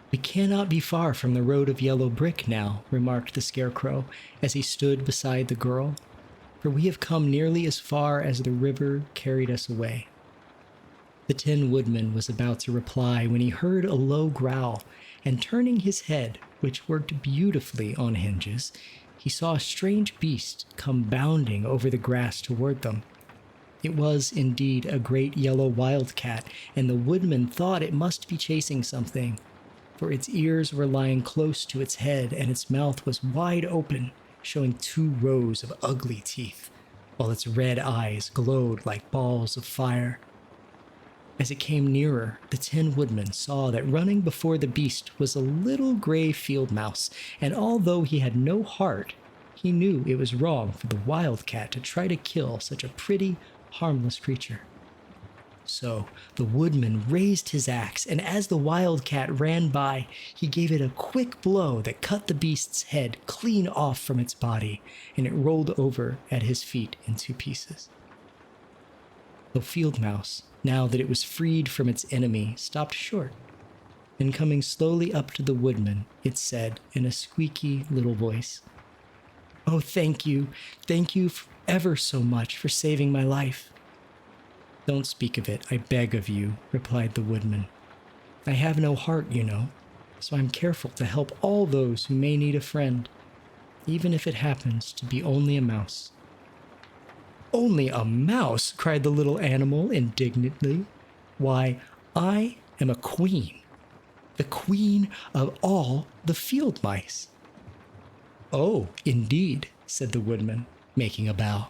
"We cannot be far from the road of yellow brick now," remarked the Scarecrow as he stood beside the girl, "for we have come nearly as far as the river carried us away." The Tin Woodman was about to reply when he heard a low growl, and turning his head, which worked beautifully on hinges, he saw a strange beast come bounding over the grass toward them. It was indeed a great yellow wildcat, and the Woodman thought it must be chasing something, for its ears were lying close to its head and its mouth was wide open, showing 2 rows of ugly teeth, while its red eyes glowed like balls of fire. As it came nearer, the Tin Woodman saw that running before the beast was a little gray field mouse, and although he had no heart, he knew it was wrong for the wildcat to try to kill such a pretty, harmless creature. So the Woodman raised his axe, and as the wildcat ran by, he gave it a quick blow that cut the beast's head clean off from its body, and it rolled over at his feet in 2 pieces. The field mouse, now that it was freed from its enemy, stopped short, and coming slowly up to the Woodman, it said in a squeaky little voice, "Oh, thank you ever so much for saving my life." "Don't speak of it, I beg of you," replied the Woodman. "I have no heart, you know, so I'm careful to help all those who may need a friend, even if it happens to be only a mouse." "Only a mouse?" cried the little animal indignantly. "Why, I am a queen, the queen of all the field mice." "Oh, indeed," said the Woodman, making a bow.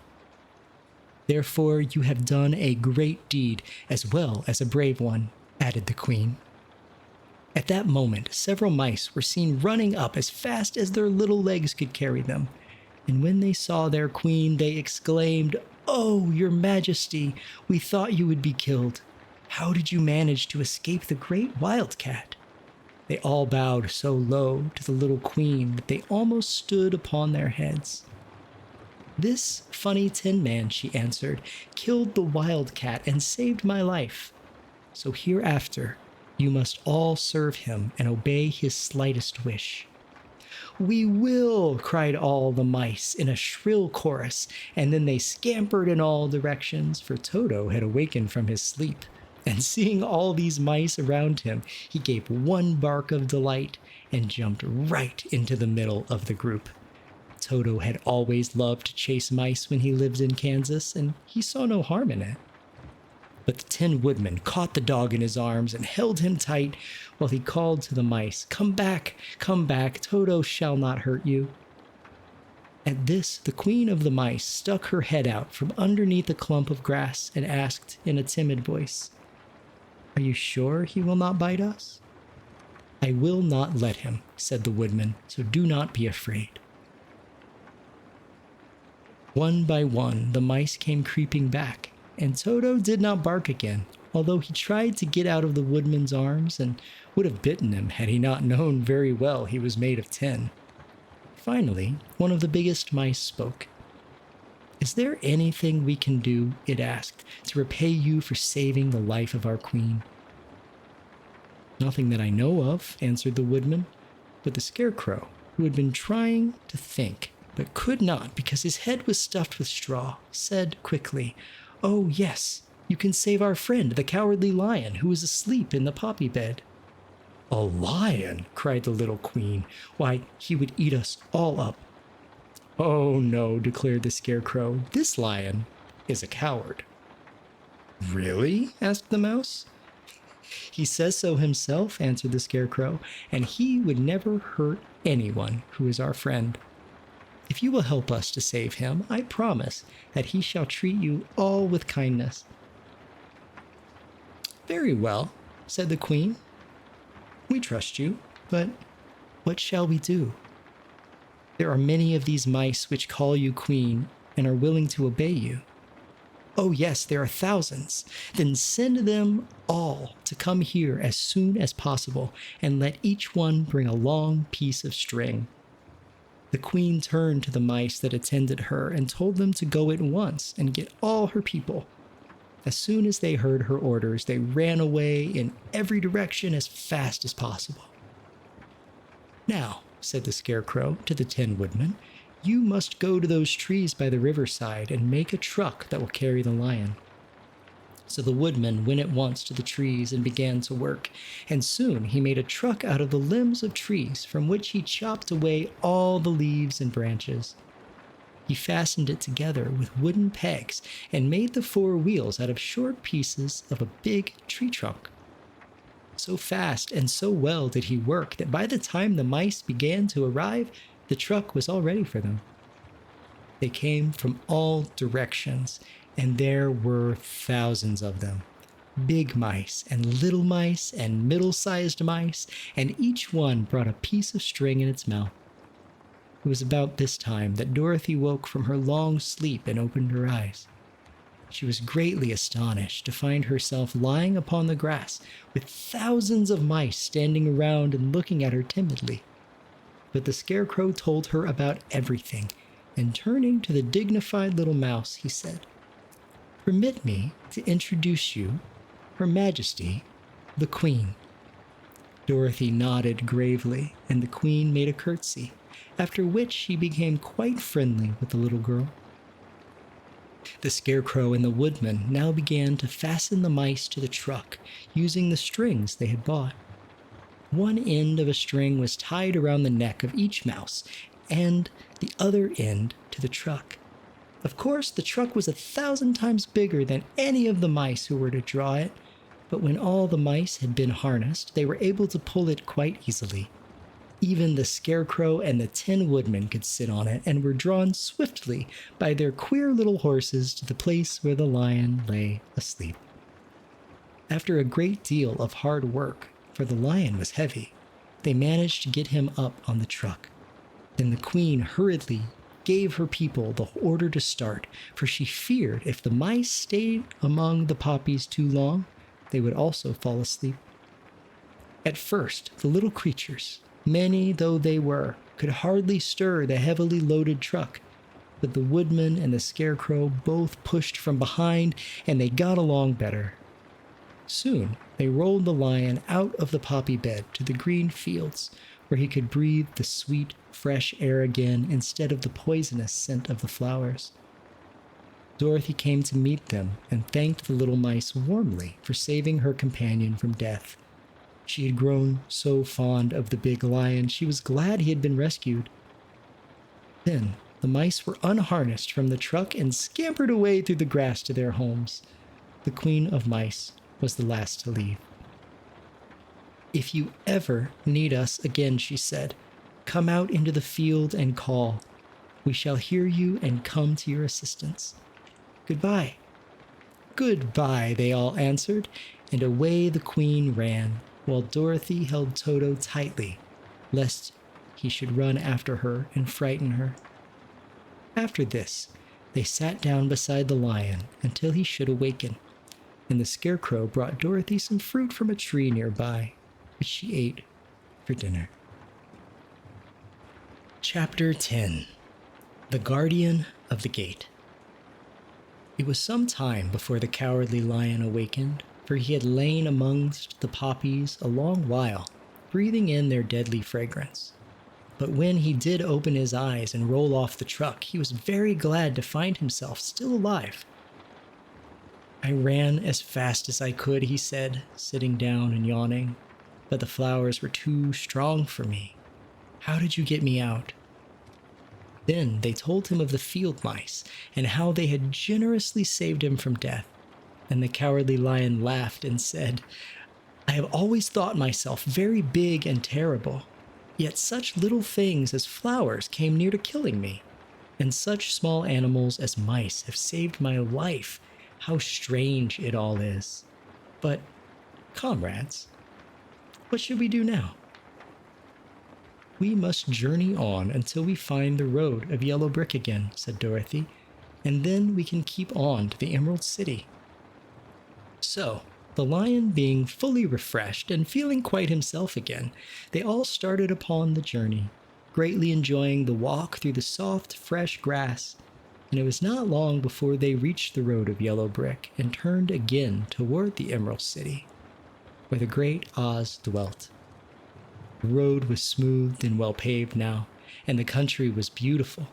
"Therefore you have done a great deed as well as a brave one," added the Queen. At that moment, several mice were seen running up as fast as their little legs could carry them, and when they saw their Queen, they exclaimed, "Oh, your Majesty, we thought you would be killed. How did you manage to escape the great wildcat?" They all bowed so low to the little queen that they almost stood upon their heads. "This funny Tin Man," she answered, "killed the wildcat and saved my life. So hereafter, you must all serve him and obey his slightest wish." "We will!" cried all the mice in a shrill chorus, and then they scampered in all directions, for Toto had awakened from his sleep. And seeing all these mice around him, he gave one bark of delight and jumped right into the middle of the group. Toto had always loved to chase mice when he lived in Kansas, and he saw no harm in it. But the Tin Woodman caught the dog in his arms and held him tight while he called to the mice, come back, Toto shall not hurt you." At this, the queen of the mice stuck her head out from underneath a clump of grass and asked in a timid voice, "Are you sure he will not bite us?" "I will not let him," said the Woodman, "so do not be afraid." One by one, the mice came creeping back, and Toto did not bark again, although he tried to get out of the Woodman's arms and would have bitten him had he not known very well he was made of tin. Finally, one of the biggest mice spoke. "Is there anything we can do," it asked, "to repay you for saving the life of our queen?" "Nothing that I know of," answered the Woodman, but the Scarecrow, who had been trying to think but could not because his head was stuffed with straw, said quickly, "Oh, yes, you can save our friend, the Cowardly Lion, who is asleep in the poppy bed." "A lion?" cried the little queen. "Why, he would eat us all up." "Oh, no," declared the Scarecrow. "This lion is a coward." "Really?" asked the mouse. "He says so himself," answered the Scarecrow, "and he would never hurt anyone who is our friend. If you will help us to save him, I promise that he shall treat you all with kindness." "Very well," said the queen. "We trust you, but what shall we do? There are many of these mice which call you queen and are willing to obey you." "Oh yes, there are thousands. Then send them all to come here as soon as possible, and let each one bring a long piece of string." The queen turned to the mice that attended her and told them to go at once and get all her people. As soon as they heard her orders, they ran away in every direction as fast as possible. "Now," said the Scarecrow to the Tin Woodman, "you must go to those trees by the riverside and make a truck that will carry the lion." So the Woodman went at once to the trees and began to work, and soon he made a truck out of the limbs of trees, from which he chopped away all the leaves and branches. He fastened it together with wooden pegs and made the four wheels out of short pieces of a big tree trunk. So fast and so well did he work that by the time the mice began to arrive, the truck was all ready for them. They came from all directions, and there were thousands of them. Big mice and little mice and middle-sized mice, and each one brought a piece of string in its mouth. It was about this time that Dorothy woke from her long sleep and opened her eyes. She was greatly astonished to find herself lying upon the grass with thousands of mice standing around and looking at her timidly. But the Scarecrow told her about everything, and turning to the dignified little mouse, he said, "Permit me to introduce you, Her Majesty, the Queen." Dorothy nodded gravely, and the Queen made a curtsy, after which she became quite friendly with the little girl. The Scarecrow and the Woodman now began to fasten the mice to the truck, using the strings they had bought. One end of a string was tied around the neck of each mouse, and the other end to the truck. Of course, the truck was 1,000 times bigger than any of the mice who were to draw it, but when all the mice had been harnessed, they were able to pull it quite easily. Even the Scarecrow and the Tin Woodman could sit on it and were drawn swiftly by their queer little horses to the place where the lion lay asleep. After a great deal of hard work, for the lion was heavy, they managed to get him up on the truck. Then the Queen hurriedly gave her people the order to start, for she feared if the mice stayed among the poppies too long, they would also fall asleep. At first, the little creatures, many though they were, could hardly stir the heavily loaded truck, but the Woodman and the Scarecrow both pushed from behind, and they got along better. Soon, they rolled the lion out of the poppy bed to the green fields, where he could breathe the sweet, fresh air again instead of the poisonous scent of the flowers. Dorothy came to meet them and thanked the little mice warmly for saving her companion from death. She had grown so fond of the big lion, she was glad he had been rescued. Then the mice were unharnessed from the truck and scampered away through the grass to their homes. The Queen of Mice was the last to leave. "If you ever need us again," she said, "come out into the field and call. We shall hear you and come to your assistance. Goodbye." "Goodbye," they all answered, and away the Queen ran, while Dorothy held Toto tightly, lest he should run after her and frighten her. After this, they sat down beside the lion until he should awaken, and the Scarecrow brought Dorothy some fruit from a tree nearby, which she ate for dinner. Chapter 10. The Guardian of the Gate. It was some time before the Cowardly Lion awakened, for he had lain amongst the poppies a long while, breathing in their deadly fragrance. But when he did open his eyes and roll off the truck, he was very glad to find himself still alive. "I ran as fast as I could," he said, sitting down and yawning, "but the flowers were too strong for me. How did you get me out?" Then they told him of the field mice and how they had generously saved him from death. And the Cowardly Lion laughed and said, "I have always thought myself very big and terrible, yet such little things as flowers came near to killing me, and such small animals as mice have saved my life. How strange it all is. But, comrades, what should we do now?" "We must journey on until we find the road of yellow brick again," said Dorothy, "and then we can keep on to the Emerald City." So, the lion being fully refreshed and feeling quite himself again, they all started upon the journey, greatly enjoying the walk through the soft, fresh grass, and it was not long before they reached the road of yellow brick and turned again toward the Emerald City, where the great Oz dwelt. The road was smooth and well paved now, and the country was beautiful,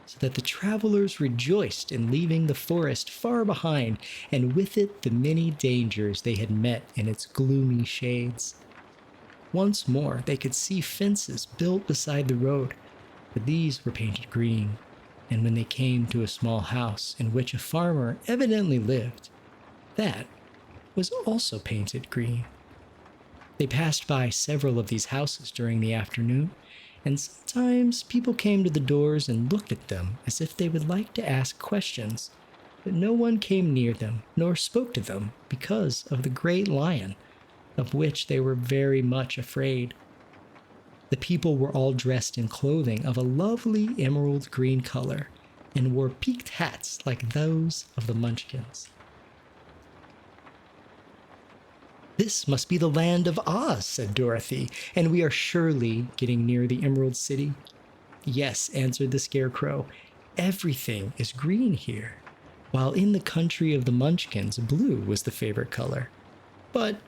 so that the travelers rejoiced in leaving the forest far behind, and with it the many dangers they had met in its gloomy shades. Once more they could see fences built beside the road, but these were painted green, and when they came to a small house in which a farmer evidently lived, that was also painted green. They passed by several of these houses during the afternoon, and sometimes people came to the doors and looked at them as if they would like to ask questions, but no one came near them nor spoke to them because of the great lion, of which they were very much afraid. The people were all dressed in clothing of a lovely emerald green color and wore peaked hats like those of the Munchkins. "This must be the land of Oz," said Dorothy, "and we are surely getting near the Emerald City." "Yes," answered the Scarecrow, "everything is green here, while in the country of the Munchkins, blue was the favorite color. But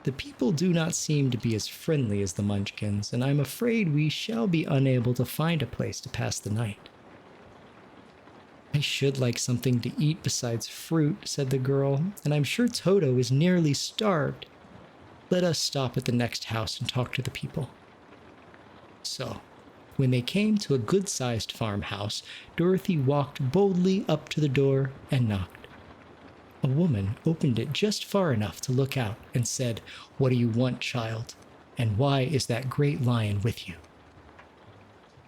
the people do not seem to be as friendly as the Munchkins, and I'm afraid we shall be unable to find a place to pass the night." "I should like something to eat besides fruit," said the girl, "and I'm sure Toto is nearly starved. Let us stop at the next house and talk to the people." So, when they came to a good-sized farmhouse, Dorothy walked boldly up to the door and knocked. A woman opened it just far enough to look out and said, "What do you want, child? And why is that great lion with you?"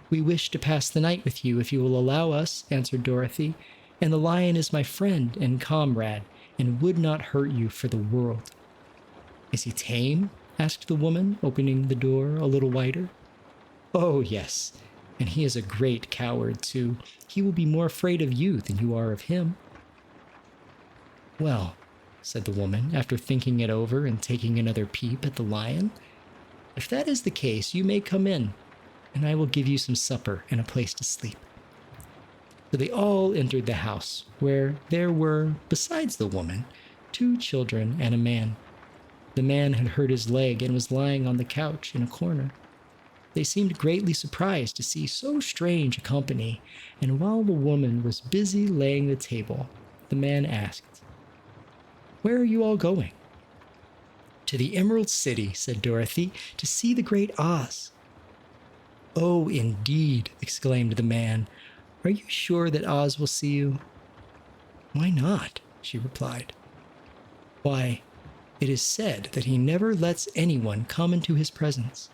"We wish to pass the night with you, if you will allow us," answered Dorothy, "and the lion is my friend and comrade, and would not hurt you for the world." "Is he tame?" asked the woman, opening the door a little wider. "Oh, yes, and he is a great coward, too. He will be more afraid of you than you are of him." "Well," said the woman, after thinking it over and taking another peep at the lion, If that is the case, you may come in, and I will give you some supper and a place to sleep." So they all entered the house, where there were, besides the woman, 2 children and a man. The man had hurt his leg and was lying on the couch in a corner. They seemed greatly surprised to see so strange a company, and while the woman was busy laying the table, the man asked, "Where are you all going?" "To the Emerald City," said Dorothy, "to see the Great Oz." "Oh, indeed," exclaimed the man. "Are you sure that Oz will see you?" "Why not?" she replied. "Why, it is said that he never lets anyone come into his presence.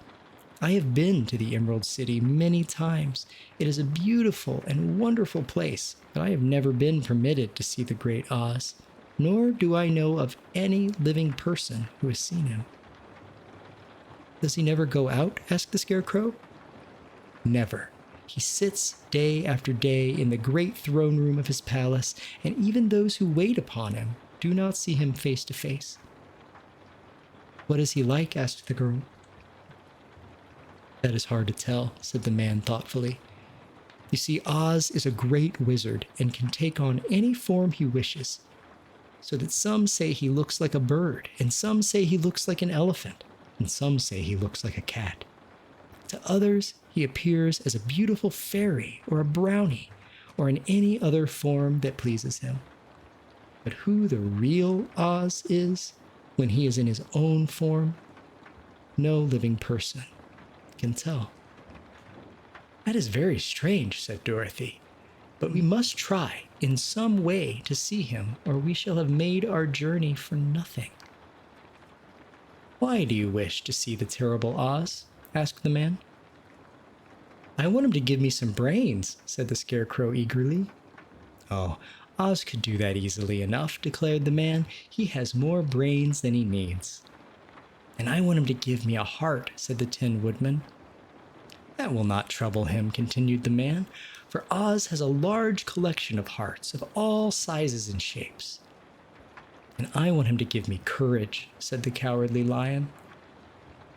I have been to the Emerald City many times. It is a beautiful and wonderful place, but I have never been permitted to see the Great Oz, nor do I know of any living person who has seen him." "Does he never go out?" asked the Scarecrow. "Never. He sits day after day in the great throne room of his palace, and even those who wait upon him do not see him face to face." "What is he like?" asked the girl. "That is hard to tell," said the man thoughtfully. "You see, Oz is a great wizard and can take on any form he wishes, so that some say he looks like a bird, and some say he looks like an elephant, and some say he looks like a cat. To others, he appears as a beautiful fairy or a brownie, or in any other form that pleases him. But who the real Oz is, when he is in his own form, no living person can tell." "That is very strange," said Dorothy. "But we must try in some way to see him, or we shall have made our journey for nothing." "Why do you wish to see the terrible Oz?" asked the man. "I want him to give me some brains," said the Scarecrow eagerly. "Oh, Oz could do that easily enough," declared the man. "He has more brains than he needs." "And I want him to give me a heart," said the Tin Woodman. "That will not trouble him," continued the man, "for Oz has a large collection of hearts of all sizes and shapes." "And I want him to give me courage," said the Cowardly Lion.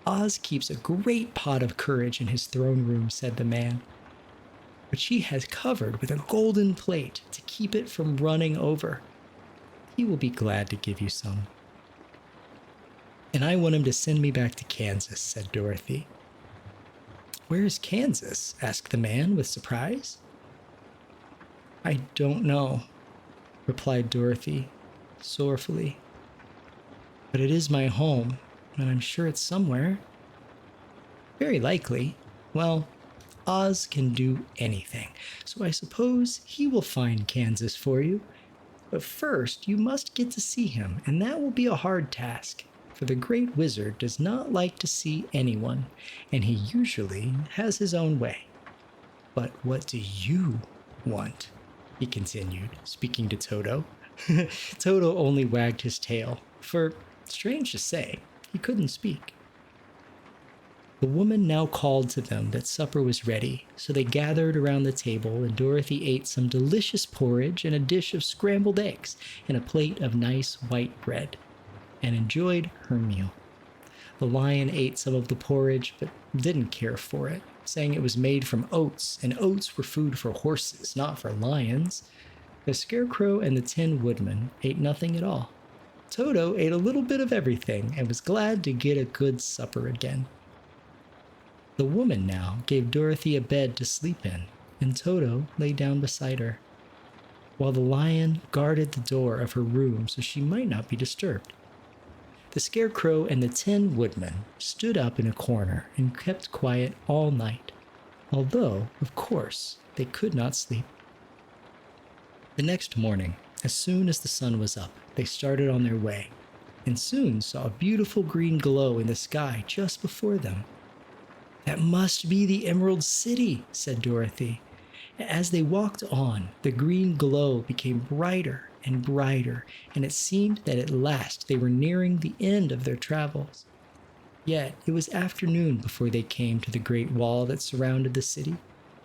"Oz keeps a great pot of courage in his throne room," said the man, "which he has covered with a golden plate to keep it from running over. He will be glad to give you some." "And I want him to send me back to Kansas," said Dorothy. "Where is Kansas?" asked the man with surprise. "I don't know," replied Dorothy sorrowfully. "But it is my home, and I'm sure it's somewhere." "Very likely. Well, Oz can do anything, so I suppose he will find Kansas for you. But first, you must get to see him, and that will be a hard task, for the Great Wizard does not like to see anyone, and he usually has his own way. But what do you want?" he continued, speaking to Toto. Toto only wagged his tail, for, strange to say, he couldn't speak. The woman now called to them that supper was ready, so they gathered around the table, and Dorothy ate some delicious porridge and a dish of scrambled eggs and a plate of nice white bread, and enjoyed her meal. The lion ate some of the porridge, but didn't care for it, saying it was made from oats, and oats were food for horses, not for lions. The Scarecrow and the Tin Woodman ate nothing at all. Toto ate a little bit of everything and was glad to get a good supper again. The woman now gave Dorothy a bed to sleep in, and Toto lay down beside her, while the lion guarded the door of her room so she might not be disturbed. The Scarecrow and the Tin Woodman stood up in a corner and kept quiet all night, although, of course, they could not sleep. The next morning, as soon as the sun was up, they started on their way, and soon saw a beautiful green glow in the sky just before them. "That must be the Emerald City," said Dorothy. As they walked on, the green glow became brighter and brighter, and it seemed that at last they were nearing the end of their travels. Yet it was afternoon before they came to the great wall that surrounded the city.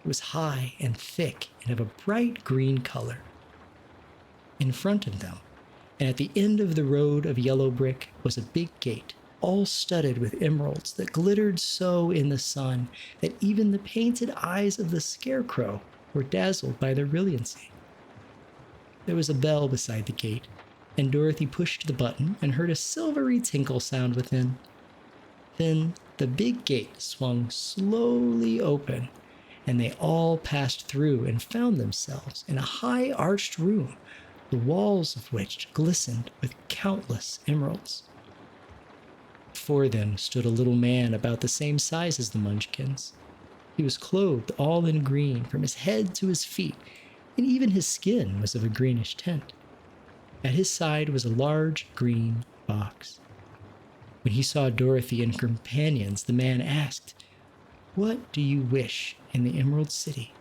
It was high and thick and of a bright green color. In front of them, and at the end of the road of yellow brick, was a big gate, all studded with emeralds that glittered so in the sun that even the painted eyes of the Scarecrow were dazzled by their brilliancy. There was a bell beside the gate, and Dorothy pushed the button and heard a silvery tinkle sound within. Then the big gate swung slowly open, and they all passed through and found themselves in a high arched room, the walls of which glistened with countless emeralds. Before them stood a little man about the same size as the Munchkins. He was clothed all in green from his head to his feet, and even his skin was of a greenish tint. At his side was a large green box. When he saw Dorothy and her companions, the man asked, "What do you wish in the Emerald City?"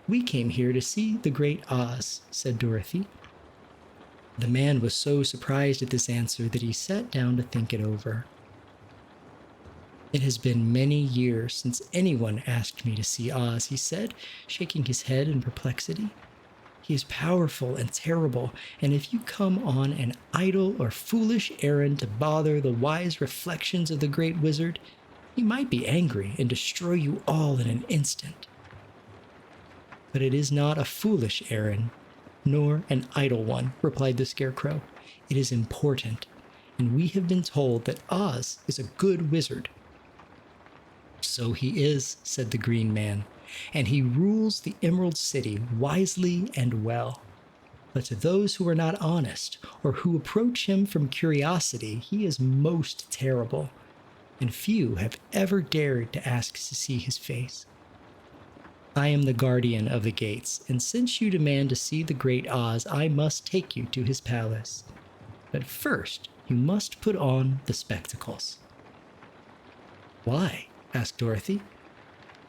"We came here to see the Great Oz," said Dorothy. The man was so surprised at this answer that he sat down to think it over. "It has been many years since anyone asked me to see Oz," he said, shaking his head in perplexity. "He is powerful and terrible, and if you come on an idle or foolish errand to bother the wise reflections of the great wizard, he might be angry and destroy you all in an instant." "But it is not a foolish errand, nor an idle one," replied the Scarecrow. "It is important, and we have been told that Oz is a good wizard." "So he is," said the Green Man, "and he rules the Emerald City wisely and well. But to those who are not honest, or who approach him from curiosity, he is most terrible, and few have ever dared to ask to see his face. I am the guardian of the gates, and since you demand to see the Great Oz, I must take you to his palace. But first, you must put on the spectacles." "Why?" asked Dorothy.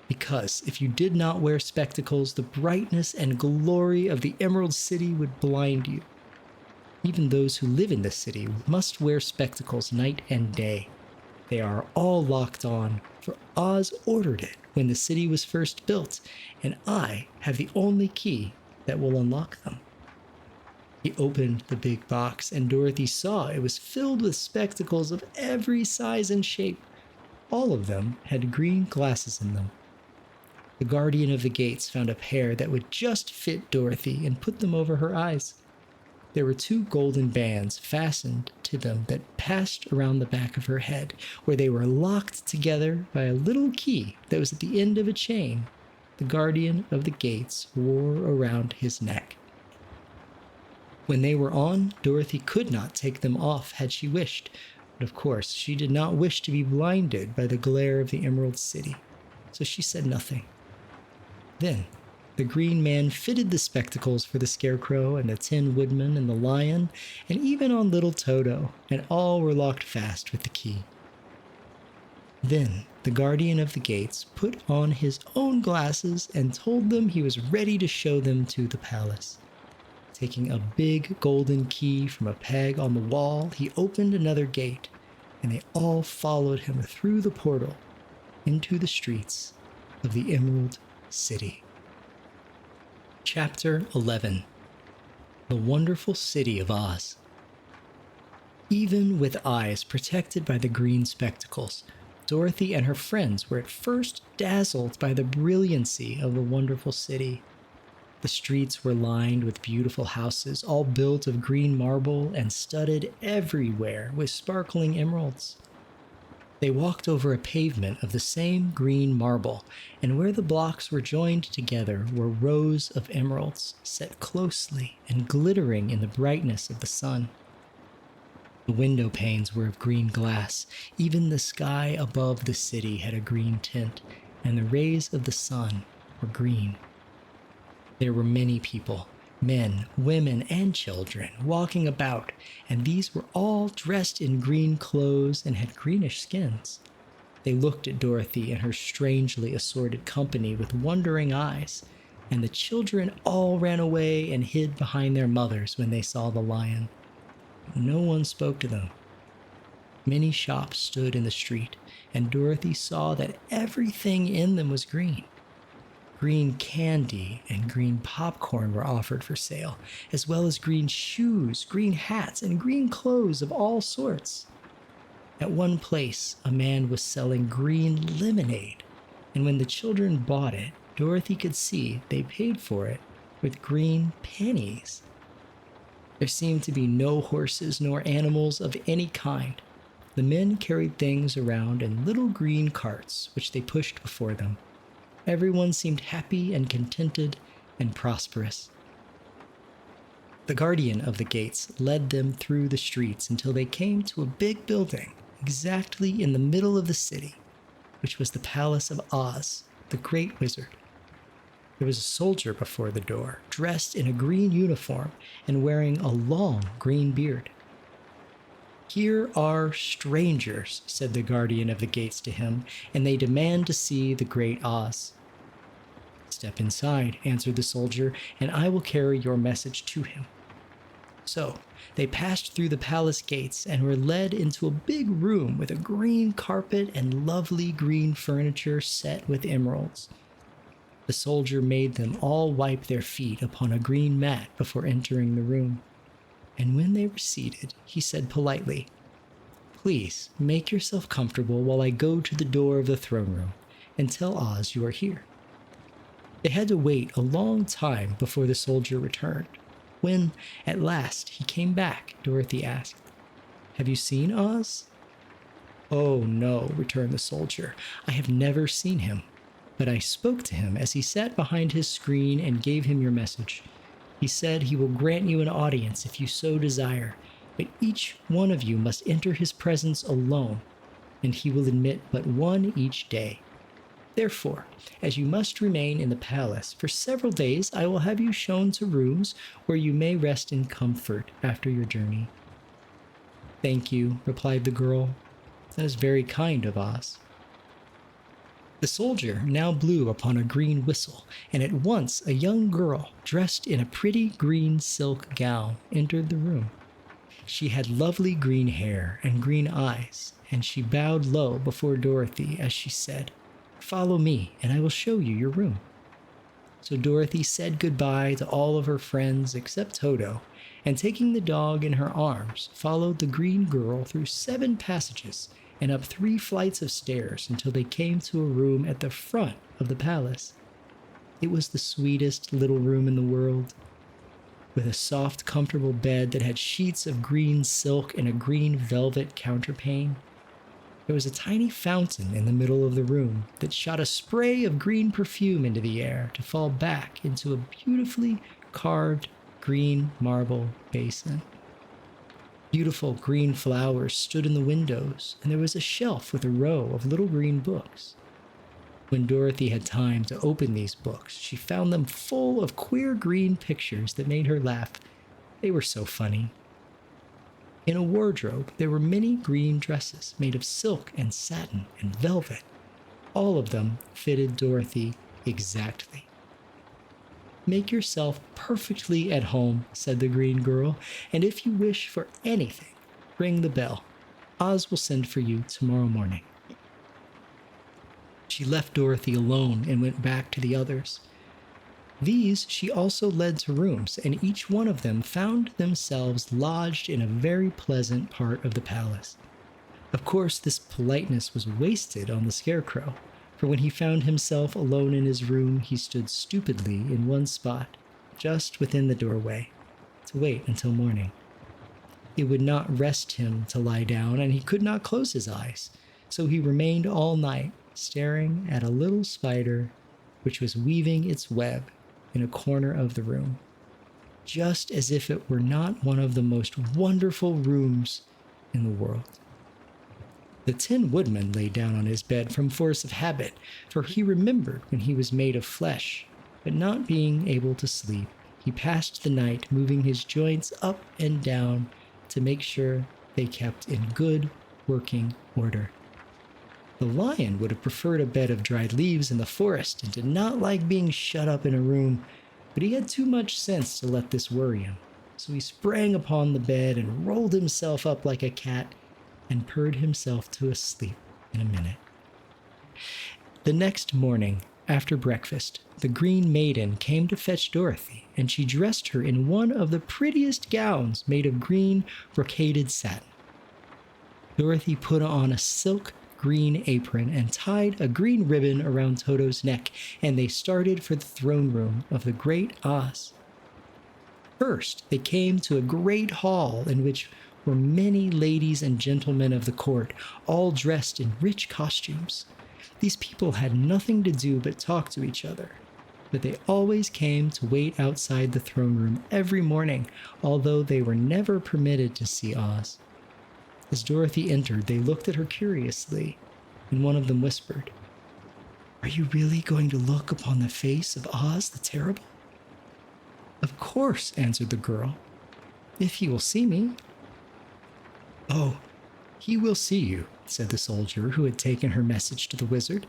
"Because if you did not wear spectacles, the brightness and glory of the Emerald City would blind you. Even those who live in the city must wear spectacles night and day. They are all locked on, for Oz ordered it when the city was first built, and I have the only key that will unlock them." He opened the big box, and Dorothy saw it was filled with spectacles of every size and shape. All of them had green glasses in them. The guardian of the gates found a pair that would just fit Dorothy and put them over her eyes. There were 2 golden bands fastened to them that passed around the back of her head, where they were locked together by a little key that was at the end of a chain the guardian of the gates wore around his neck. When they were on, Dorothy could not take them off had she wished, but of course she did not wish to be blinded by the glare of the Emerald City, so she said nothing. Then the Green Man fitted the spectacles for the Scarecrow and the Tin Woodman and the Lion, and even on little Toto, and all were locked fast with the key. Then the guardian of the gates put on his own glasses and told them he was ready to show them to the palace. Taking a big golden key from a peg on the wall, he opened another gate, and they all followed him through the portal into the streets of the Emerald City. Chapter 11. The Wonderful City of Oz. Even with eyes protected by the green spectacles, Dorothy and her friends were at first dazzled by the brilliancy of the wonderful city. The streets were lined with beautiful houses, all built of green marble and studded everywhere with sparkling emeralds. They walked over a pavement of the same green marble, and where the blocks were joined together were rows of emeralds set closely and glittering in the brightness of the sun. The window panes were of green glass. Even the sky above the city had a green tint, and the rays of the sun were green. There were many people, men, women, and children, walking about, and these were all dressed in green clothes and had greenish skins. They looked at Dorothy and her strangely assorted company with wondering eyes, and the children all ran away and hid behind their mothers when they saw the lion. No one spoke to them. Many shops stood in the street, and Dorothy saw that everything in them was green. Green candy and green popcorn were offered for sale, as well as green shoes, green hats, and green clothes of all sorts. At one place, a man was selling green lemonade, and when the children bought it, Dorothy could see they paid for it with green pennies. There seemed to be no horses nor animals of any kind. The men carried things around in little green carts, which they pushed before them. Everyone seemed happy and contented and prosperous. The guardian of the gates led them through the streets until they came to a big building exactly in the middle of the city, which was the palace of Oz, the great wizard. There was a soldier before the door, dressed in a green uniform and wearing a long green beard. "Here are strangers," said the guardian of the gates to him, "and they demand to see the great Oz." "Step inside," answered the soldier, "and I will carry your message to him." So they passed through the palace gates and were led into a big room with a green carpet and lovely green furniture set with emeralds. The soldier made them all wipe their feet upon a green mat before entering the room, and when they were seated, he said politely, "Please make yourself comfortable while I go to the door of the throne room and tell Oz you are here." They had to wait a long time before the soldier returned. When, at last, he came back, Dorothy asked, "Have you seen Oz?" "Oh, no," returned the soldier. "I have never seen him, but I spoke to him as he sat behind his screen and gave him your message. He said he will grant you an audience if you so desire, but each one of you must enter his presence alone, and he will admit but one each day. Therefore, as you must remain in the palace for several days, I will have you shown to rooms where you may rest in comfort after your journey." "Thank you," replied the girl. "That is very kind of Oz." The soldier now blew upon a green whistle, and at once a young girl, dressed in a pretty green silk gown, entered the room. She had lovely green hair and green eyes, and she bowed low before Dorothy as she said, "Follow me, and I will show you your room." So Dorothy said goodbye to all of her friends except Toto, and taking the dog in her arms, followed the green girl through 7 passages and up 3 flights of stairs until they came to a room at the front of the palace. It was the sweetest little room in the world, with a soft, comfortable bed that had sheets of green silk and a green velvet counterpane. There was a tiny fountain in the middle of the room that shot a spray of green perfume into the air to fall back into a beautifully carved green marble basin. Beautiful green flowers stood in the windows, and there was a shelf with a row of little green books. When Dorothy had time to open these books, she found them full of queer green pictures that made her laugh. They were so funny. In a wardrobe, there were many green dresses made of silk and satin and velvet. All of them fitted Dorothy exactly. "Make yourself perfectly at home," said the green girl, "and if you wish for anything, ring the bell. Oz will send for you tomorrow morning." She left Dorothy alone and went back to the others. These she also led to rooms, and each one of them found themselves lodged in a very pleasant part of the palace. Of course, this politeness was wasted on the Scarecrow, for when he found himself alone in his room, he stood stupidly in one spot, just within the doorway, to wait until morning. It would not rest him to lie down, and he could not close his eyes, so he remained all night, staring at a little spider which was weaving its web in a corner of the room, just as if it were not one of the most wonderful rooms in the world. The Tin Woodman lay down on his bed from force of habit, for he remembered when he was made of flesh, but not being able to sleep, he passed the night moving his joints up and down to make sure they kept in good working order. The lion would have preferred a bed of dried leaves in the forest and did not like being shut up in a room, but he had too much sense to let this worry him. So he sprang upon the bed and rolled himself up like a cat and purred himself to a sleep in a minute. The next morning, after breakfast, the Green Maiden came to fetch Dorothy, and she dressed her in one of the prettiest gowns made of green brocaded satin. Dorothy put on a silk green apron and tied a green ribbon around Toto's neck, and they started for the throne room of the Great Oz. First, they came to a great hall in which were many ladies and gentlemen of the court, all dressed in rich costumes. These people had nothing to do but talk to each other, but they always came to wait outside the throne room every morning, although they were never permitted to see Oz. As Dorothy entered, they looked at her curiously, and one of them whispered, "Are you really going to look upon the face of Oz the Terrible?" "Of course," answered the girl, "if he will see me." "Oh, he will see you," said the soldier who had taken her message to the wizard,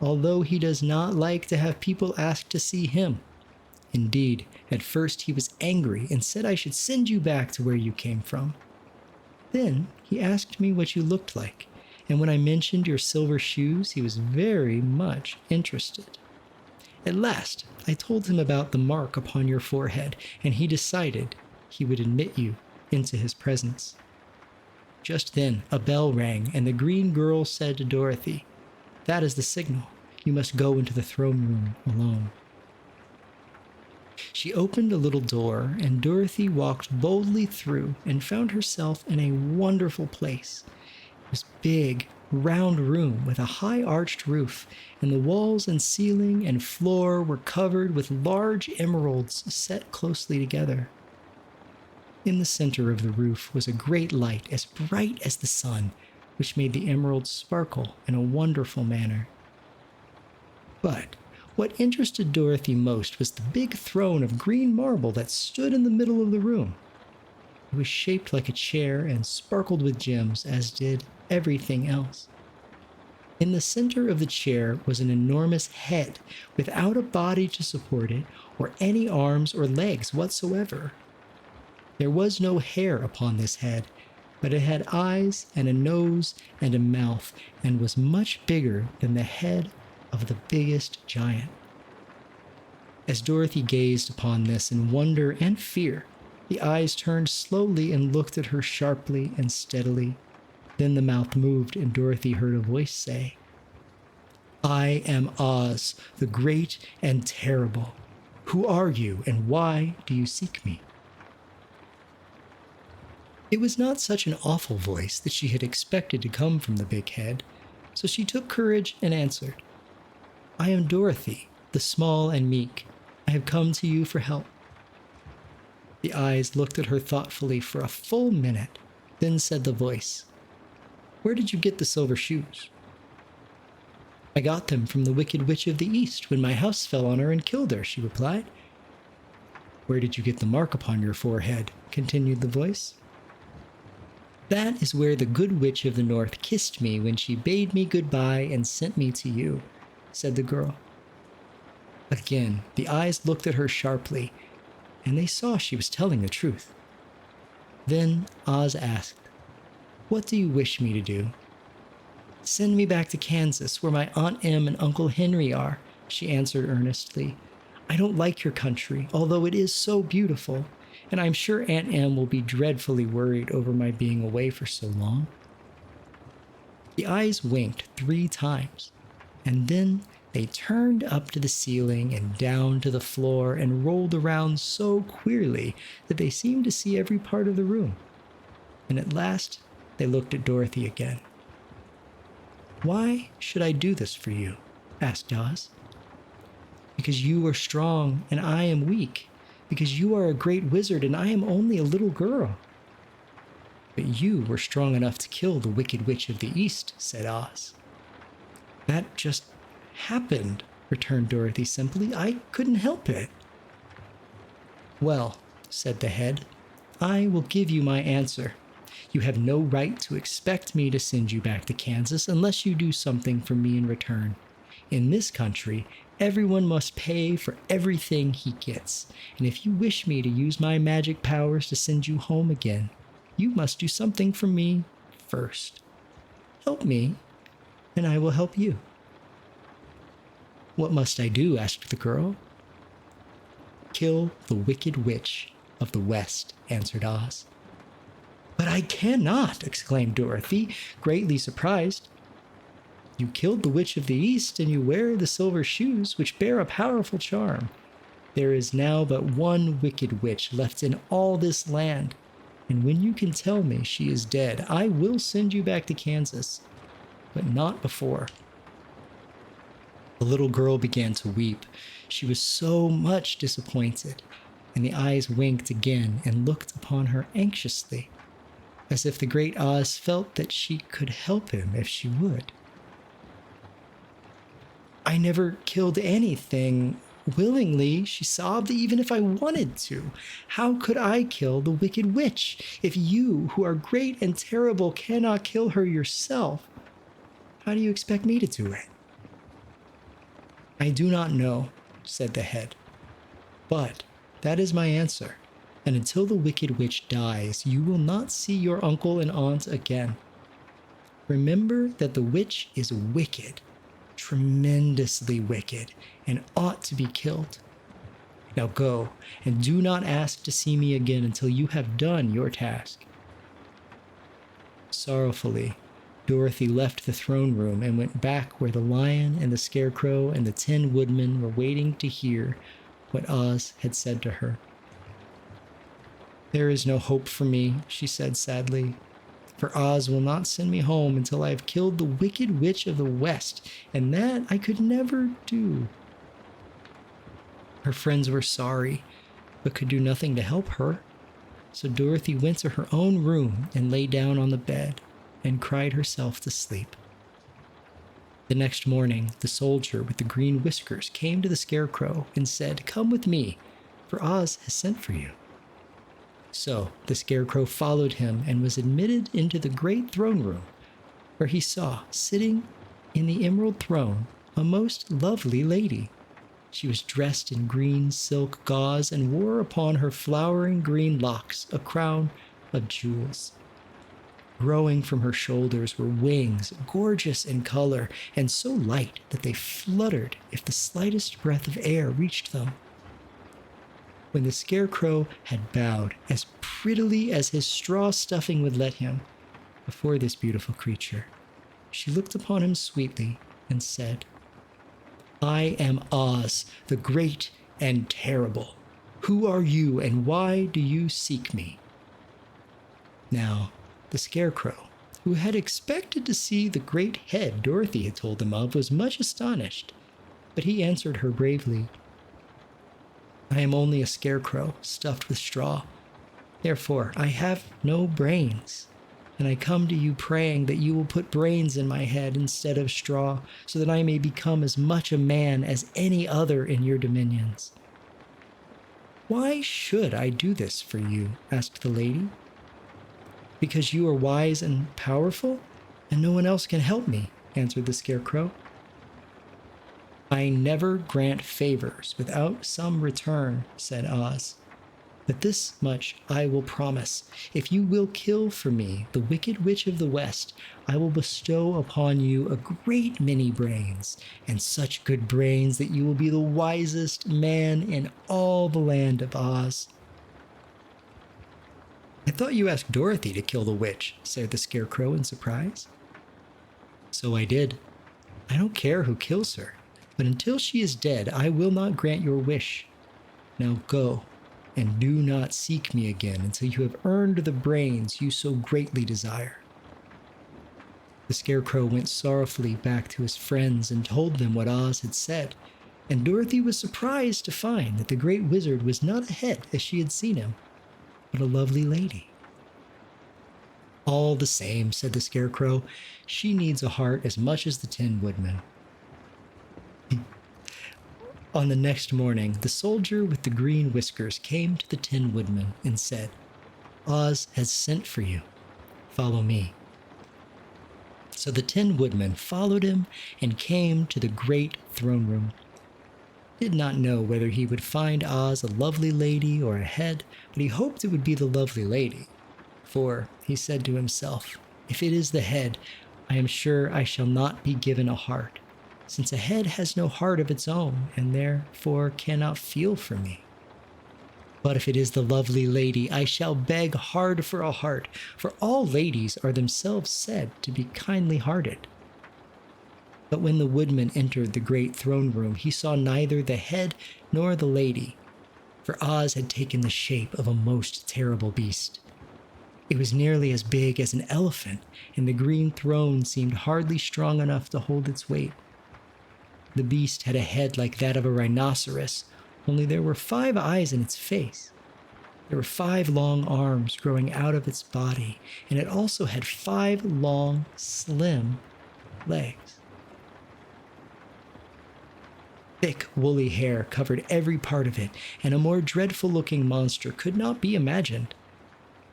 "although he does not like to have people ask to see him. Indeed, at first he was angry and said I should send you back to where you came from. Then he asked me what you looked like, and when I mentioned your silver shoes, he was very much interested. At last, I told him about the mark upon your forehead, and he decided he would admit you into his presence." Just then, a bell rang, and the green girl said to Dorothy, "That is the signal. You must go into the throne room alone." She opened a little door, and Dorothy walked boldly through and found herself in a wonderful place. It was a big, round room with a high arched roof, and the walls and ceiling and floor were covered with large emeralds set closely together. In the center of the roof was a great light as bright as the sun, which made the emeralds sparkle in a wonderful manner. But what interested Dorothy most was the big throne of green marble that stood in the middle of the room. It was shaped like a chair and sparkled with gems, as did everything else. In the center of the chair was an enormous head without a body to support it or any arms or legs whatsoever. There was no hair upon this head, but it had eyes and a nose and a mouth, and was much bigger than the head of the biggest giant. As Dorothy gazed upon this in wonder and fear, the eyes turned slowly and looked at her sharply and steadily. Then the mouth moved, and Dorothy heard a voice say, "I am Oz, the great and terrible. Who are you, and why do you seek me?" It was not such an awful voice that she had expected to come from the big head, so she took courage and answered, "I am Dorothy, the small and meek. I have come to you for help." The eyes looked at her thoughtfully for a full minute, then said the voice, "Where did you get the silver shoes?" "I got them from the Wicked Witch of the East when my house fell on her and killed her," she replied. "Where did you get the mark upon your forehead?" continued the voice. "That is where the Good Witch of the North kissed me when she bade me goodbye and sent me to you," said the girl. Again, the eyes looked at her sharply, and they saw she was telling the truth. Then Oz asked, "What do you wish me to do?" "Send me back to Kansas, where my Aunt Em and Uncle Henry are," she answered earnestly. "I don't like your country, although it is so beautiful, and I'm sure Aunt Em will be dreadfully worried over my being away for so long." The eyes winked 3 times, and then they turned up to the ceiling and down to the floor and rolled around so queerly that they seemed to see every part of the room. And at last, they looked at Dorothy again. "Why should I do this for you?" asked Oz. "Because you are strong and I am weak. Because you are a great wizard and I am only a little girl." "But you were strong enough to kill the Wicked Witch of the East," said Oz. "That just happened," returned Dorothy simply. "I couldn't help it." "Well," said the head, "I will give you my answer. You have no right to expect me to send you back to Kansas unless you do something for me in return. In this country, everyone must pay for everything he gets, and if you wish me to use my magic powers to send you home again, you must do something for me first. Help me, and I will help you." "What must I do?" asked the girl. "Kill the Wicked Witch of the West," answered Oz. "But I cannot!" exclaimed Dorothy, greatly surprised. "You killed the Witch of the East, and you wear the silver shoes, which bear a powerful charm. There is now but one wicked witch left in all this land, and when you can tell me she is dead, I will send you back to Kansas, but not before." The little girl began to weep. She was so much disappointed, and the eyes winked again and looked upon her anxiously, as if the great Oz felt that she could help him if she would. "I never killed anything willingly," she sobbed, "even if I wanted to. How could I kill the wicked witch? If you, who are great and terrible, cannot kill her yourself, how do you expect me to do it?" "I do not know," said the head, "but that is my answer, and until the wicked witch dies, you will not see your uncle and aunt again. Remember that the witch is wicked, tremendously wicked, and ought to be killed. Now go, and do not ask to see me again until you have done your task." Sorrowfully, Dorothy left the throne room and went back where the lion and the Scarecrow and the Tin Woodman were waiting to hear what Oz had said to her. "There is no hope for me," she said sadly, "for Oz will not send me home until I have killed the wicked witch of the West, and that I could never do." Her friends were sorry, but could do nothing to help her, so Dorothy went to her own room and lay down on the bed and cried herself to sleep. The next morning, the soldier with the green whiskers came to the Scarecrow and said, "Come with me, for Oz has sent for you." So the Scarecrow followed him and was admitted into the great throne room, where he saw, sitting in the emerald throne, a most lovely lady. She was dressed in green silk gauze and wore upon her flowering green locks a crown of jewels. Growing from her shoulders were wings, gorgeous in color and so light that they fluttered if the slightest breath of air reached them. When the Scarecrow had bowed as prettily as his straw stuffing would let him before this beautiful creature, she looked upon him sweetly and said, "I am Oz, the great and terrible. Who are you, and why do you seek me?" Now, the Scarecrow, who had expected to see the great head Dorothy had told him of, was much astonished, but he answered her bravely, "I am only a scarecrow stuffed with straw. Therefore, I have no brains, and I come to you praying that you will put brains in my head instead of straw, so that I may become as much a man as any other in your dominions." "Why should I do this for you?" asked the lady. "Because you are wise and powerful, and no one else can help me," answered the Scarecrow. "I never grant favors without some return," said Oz. "But this much I will promise. If you will kill for me the Wicked Witch of the West, I will bestow upon you a great many brains, and such good brains that you will be the wisest man in all the land of Oz." "I thought you asked Dorothy to kill the witch," said the Scarecrow in surprise. "So I did. I don't care who kills her, but until she is dead, I will not grant your wish. Now go, and do not seek me again until you have earned the brains you so greatly desire." The Scarecrow went sorrowfully back to his friends and told them what Oz had said, and Dorothy was surprised to find that the great wizard was not a head as she had seen him, but a lovely lady. "All the same," said the Scarecrow, "she needs a heart as much as the Tin Woodman." On the next morning, the soldier with the green whiskers came to the Tin Woodman and said, "Oz has sent for you. Follow me." So the Tin Woodman followed him and came to the great throne room. He did not know whether he would find Oz a lovely lady or a head, but he hoped it would be the lovely lady. For, he said to himself, "If it is the head, I am sure I shall not be given a heart, since a head has no heart of its own and therefore cannot feel for me." But if it is the lovely lady, I shall beg hard for a heart, for all ladies are themselves said to be kindly hearted. But when the woodman entered the great throne room, he saw neither the head nor the lady, for Oz had taken the shape of a most terrible beast. It was nearly as big as an elephant, and the green throne seemed hardly strong enough to hold its weight. The beast had a head like that of a rhinoceros, only there were 5 eyes in its face. There were 5 long arms growing out of its body, and it also had 5 long, slim legs. Thick, woolly hair covered every part of it, and a more dreadful-looking monster could not be imagined.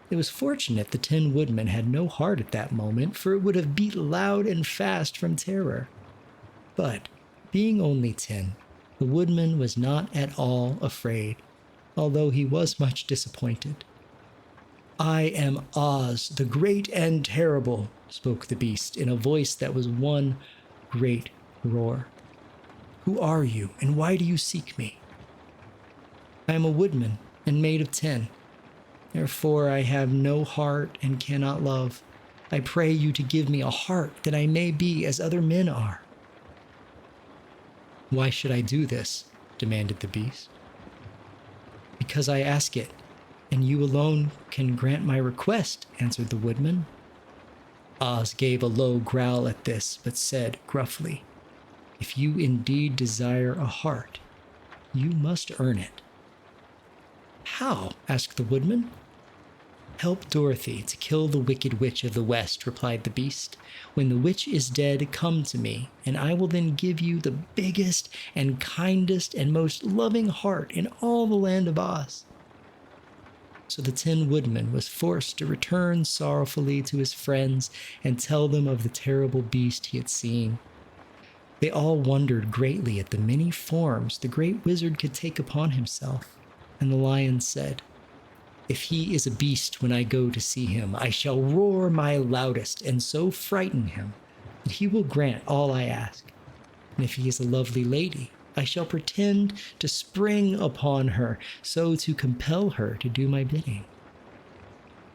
It was fortunate the Tin Woodman had no heart at that moment, for it would have beat loud and fast from terror. But, being only tin, the Woodman was not at all afraid, although he was much disappointed. "I am Oz, the great and terrible," spoke the beast in a voice that was one great roar. "Who are you, and why do you seek me?" "I am a woodman, and made of tin. Therefore I have no heart and cannot love. I pray you to give me a heart that I may be as other men are." "Why should I do this?" demanded the beast. "Because I ask it, and you alone can grant my request," answered the woodman. Oz gave a low growl at this, but said gruffly, "If you indeed desire a heart, you must earn it." "How?" asked the woodman. "Help Dorothy to kill the Wicked Witch of the West," replied the beast. "When the witch is dead, come to me, and I will then give you the biggest and kindest and most loving heart in all the land of Oz." So the Tin Woodman was forced to return sorrowfully to his friends and tell them of the terrible beast he had seen. They all wondered greatly at the many forms the great wizard could take upon himself, and the lion said, "If he is a beast when I go to see him, I shall roar my loudest and so frighten him that he will grant all I ask. And if he is a lovely lady, I shall pretend to spring upon her so to compel her to do my bidding.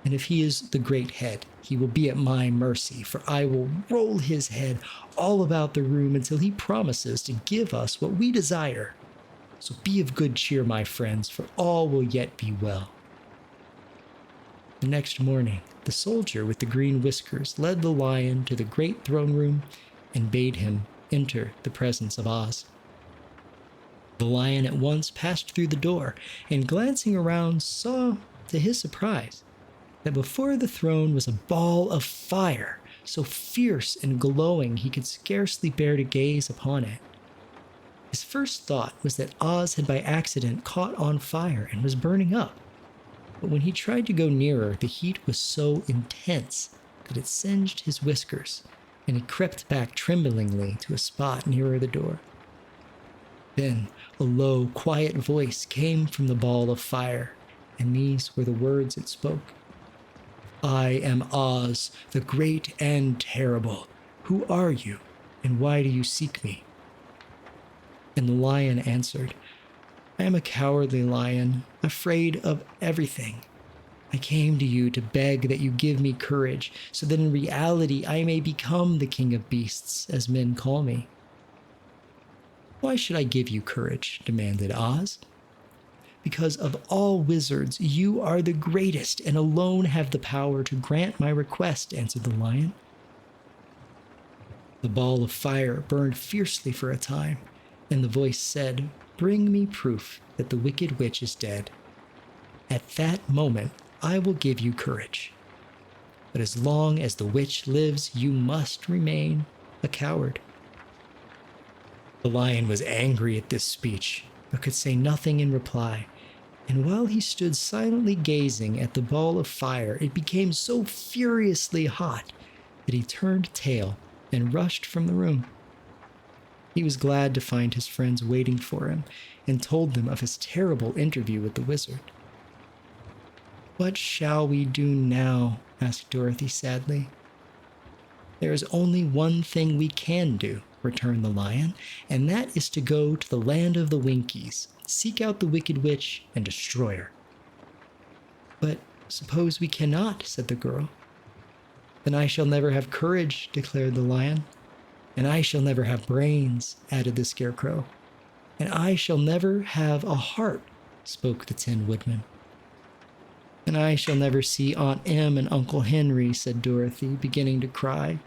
And if he is the great head, he will be at my mercy, for I will roll his head all about the room until he promises to give us what we desire. So be of good cheer, my friends, for all will yet be well." The next morning, the soldier with the green whiskers led the lion to the great throne room and bade him enter the presence of Oz. The lion at once passed through the door, and glancing around saw, to his surprise, that before the throne was a ball of fire, so fierce and glowing he could scarcely bear to gaze upon it. His first thought was that Oz had by accident caught on fire and was burning up. But when he tried to go nearer, the heat was so intense that it singed his whiskers, and he crept back tremblingly to a spot nearer the door. Then a low, quiet voice came from the ball of fire, and these were the words it spoke. "I am Oz, the great and terrible. Who are you, and why do you seek me?" And the lion answered, "I am a cowardly lion, afraid of everything. I came to you to beg that you give me courage, so that in reality I may become the king of beasts, as men call me." "Why should I give you courage?" demanded Oz. "Because of all wizards, you are the greatest and alone have the power to grant my request," answered the lion. The ball of fire burned fiercely for a time, and the voice said, "Bring me proof that the Wicked Witch is dead. At that moment, I will give you courage. But as long as the witch lives, you must remain a coward." The lion was angry at this speech, but could say nothing in reply, and while he stood silently gazing at the ball of fire, it became so furiously hot that he turned tail and rushed from the room. He was glad to find his friends waiting for him, and told them of his terrible interview with the wizard. "What shall we do now?" asked Dorothy sadly. "There is only one thing we can do," returned the lion, "and that is to go to the land of the Winkies, seek out the Wicked Witch, and destroy her. "But suppose we cannot," said the girl. "Then I shall never have courage," declared the lion. "And I shall never have brains," added the Scarecrow. "And I shall never have a heart," spoke the Tin Woodman. "And I shall never see Aunt Em and Uncle Henry," said Dorothy, beginning to cry.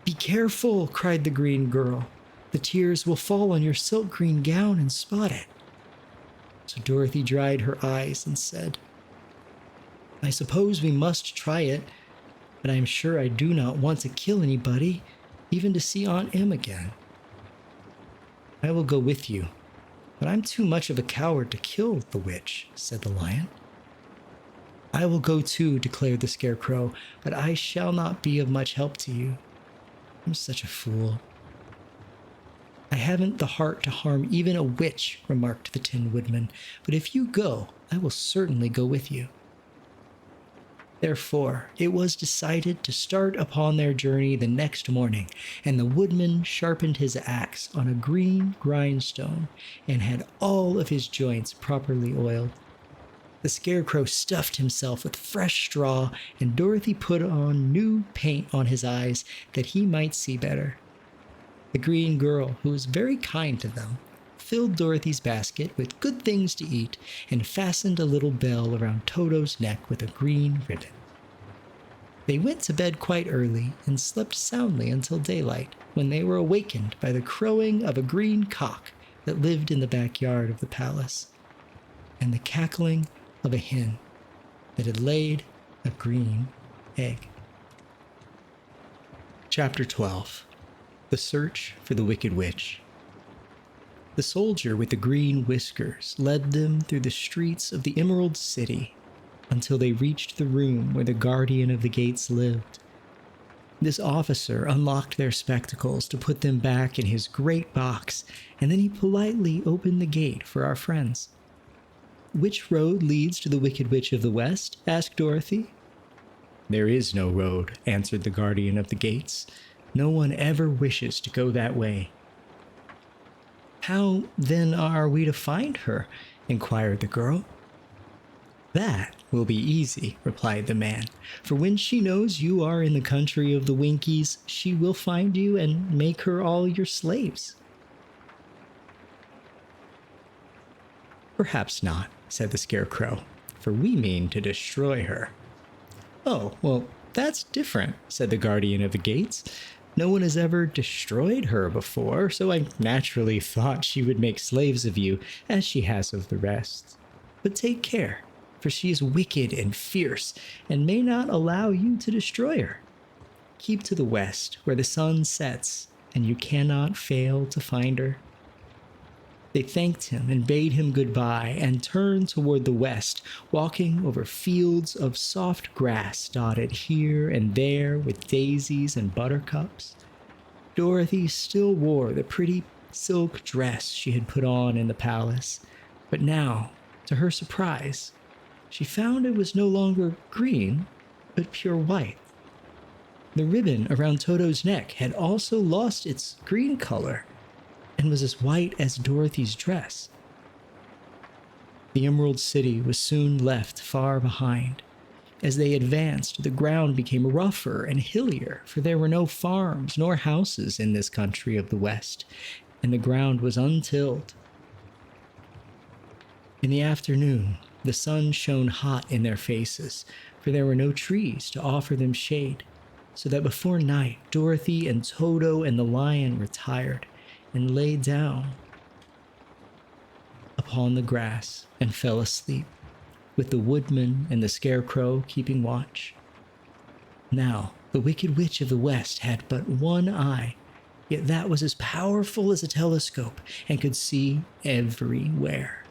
"Be careful," cried the green girl. "The tears will fall on your silk green gown and spot it." So Dorothy dried her eyes and said, "I suppose we must try it, but I am sure I do not want to kill anybody, even to see Aunt Em again." "I will go with you, but I'm too much of a coward to kill the witch," said the lion. "I will go too," declared the Scarecrow, "but I shall not be of much help to you. I'm such a fool." "I haven't the heart to harm even a witch," remarked the Tin Woodman, "but if you go, I will certainly go with you." Therefore, it was decided to start upon their journey the next morning, and the woodman sharpened his axe on a green grindstone and had all of his joints properly oiled. The Scarecrow stuffed himself with fresh straw, and Dorothy put on new paint on his eyes that he might see better. The green girl, who was very kind to them, filled Dorothy's basket with good things to eat and fastened a little bell around Toto's neck with a green ribbon. They went to bed quite early and slept soundly until daylight, when they were awakened by the crowing of a green cock that lived in the backyard of the palace, and the cackling of a hen that had laid a green egg. Chapter 12. The Search for the Wicked Witch. The soldier with the green whiskers led them through the streets of the Emerald City until they reached the room where the guardian of the gates lived. This officer unlocked their spectacles to put them back in his great box, and then he politely opened the gate for our friends. "Which road leads to the Wicked Witch of the West?" asked Dorothy. "There is no road," answered the guardian of the gates. "No one ever wishes to go that way." "How, then, are we to find her?" inquired the girl. "That will be easy," replied the man, "for when she knows you are in the country of the Winkies, she will find you and make her all your slaves." "Perhaps not," said the Scarecrow, "for we mean to destroy her." "Oh, well, that's different," said the guardian of the gates. "No one has ever destroyed her before, so I naturally thought she would make slaves of you, as she has of the rest. But take care, for she is wicked and fierce, and may not allow you to destroy her. Keep to the west, where the sun sets, and you cannot fail to find her." They thanked him and bade him goodbye and turned toward the west, walking over fields of soft grass dotted here and there with daisies and buttercups. Dorothy still wore the pretty silk dress she had put on in the palace, but now, to her surprise, she found it was no longer green, but pure white. The ribbon around Toto's neck had also lost its green color and was as white as Dorothy's dress. The Emerald City was soon left far behind. As they advanced, the ground became rougher and hillier, for there were no farms nor houses in this country of the West, and the ground was untilled. In the afternoon, the sun shone hot in their faces, for there were no trees to offer them shade, so that before night, Dorothy and Toto and the lion retired and lay down upon the grass and fell asleep, with the woodman and the Scarecrow keeping watch. Now, the Wicked Witch of the West had but one eye, yet that was as powerful as a telescope and could see everywhere.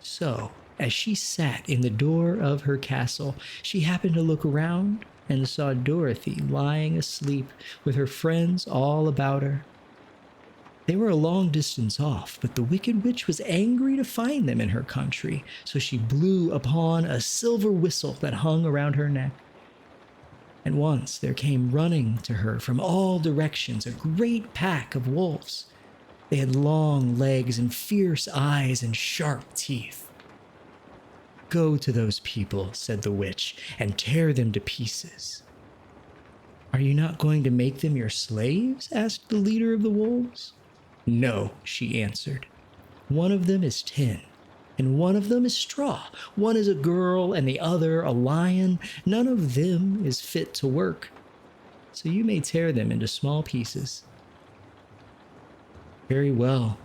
So, as she sat in the door of her castle, she happened to look around and saw Dorothy lying asleep with her friends all about her. They were a long distance off, but the Wicked Witch was angry to find them in her country, so she blew upon a silver whistle that hung around her neck. At once there came running to her from all directions a great pack of wolves. They had long legs and fierce eyes and sharp teeth. "Go to those people," said the witch, "and tear them to pieces." "Are you not going to make them your slaves?" asked the leader of the wolves. "No," she answered. "One of them is tin, and one of them is straw. One is a girl, and the other a lion. None of them is fit to work. So you may tear them into small pieces." "Very well,"